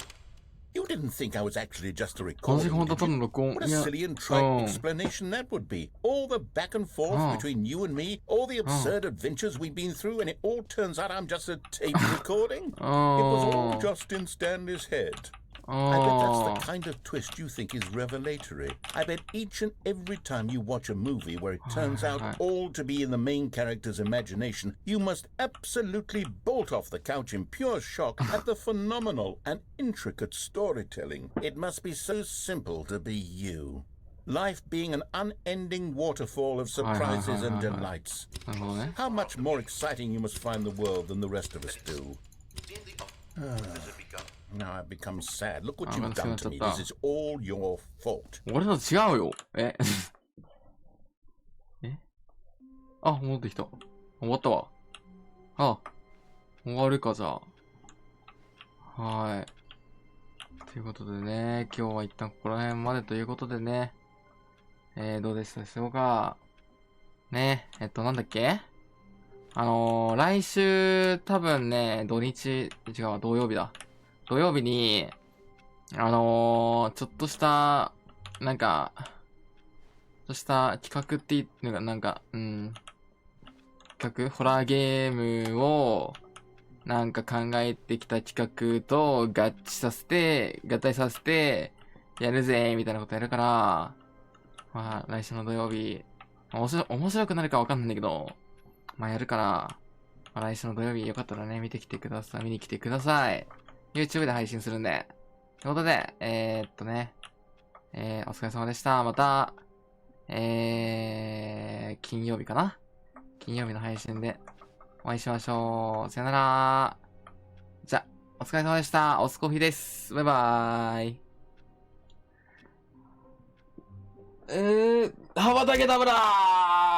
You didn't think I was actually just a recording, did you? What a silly and trite explanation that would be. All the back and forth between you and me, all the absurd adventures we've been through, and it all turns out I'm just a tape recording? It was all just in Stanley's head. I bet that's the kind of twist you think is revelatory. I bet each and every time you watch a movie where it turns out all to be in the main character's imagination, you must absolutely bolt off the couch in pure shock at the phenomenal and intricate storytelling. It must be so simple to be you. Life being an unending waterfall of surprises and delights. How much more exciting you must find the world than the rest of us do. Now I've become sad. Look what you've done to me. This is all your fault. 俺と違うよ。あ、戻ってきた。終わったわ。あ、終わるか、じゃあ。はい。ということでね、今日は一旦ここら辺までということでね。どうでしたでしょうか。ね、なんだっけ？来週、多分ね、土曜日だ。土曜日に、ちょっとした、なんか、ちょっとした企画っていうのが、なんか、企画ホラーゲームを、なんか考えてきた企画と合体させて、やるぜ、みたいなことやるから、まあ、来週の土曜日、面白くなるかわかんないんだけど、まあやるから、まあ、来週の土曜日よかったらね、見に来てください。YouTube で配信するんで。ということで、お疲れ様でした。また、金曜日かな？金曜日の配信でお会いしましょう。さよなら。じゃ、お疲れ様でした。オスコーヒーです。バイバーイ。羽ばたけたブラー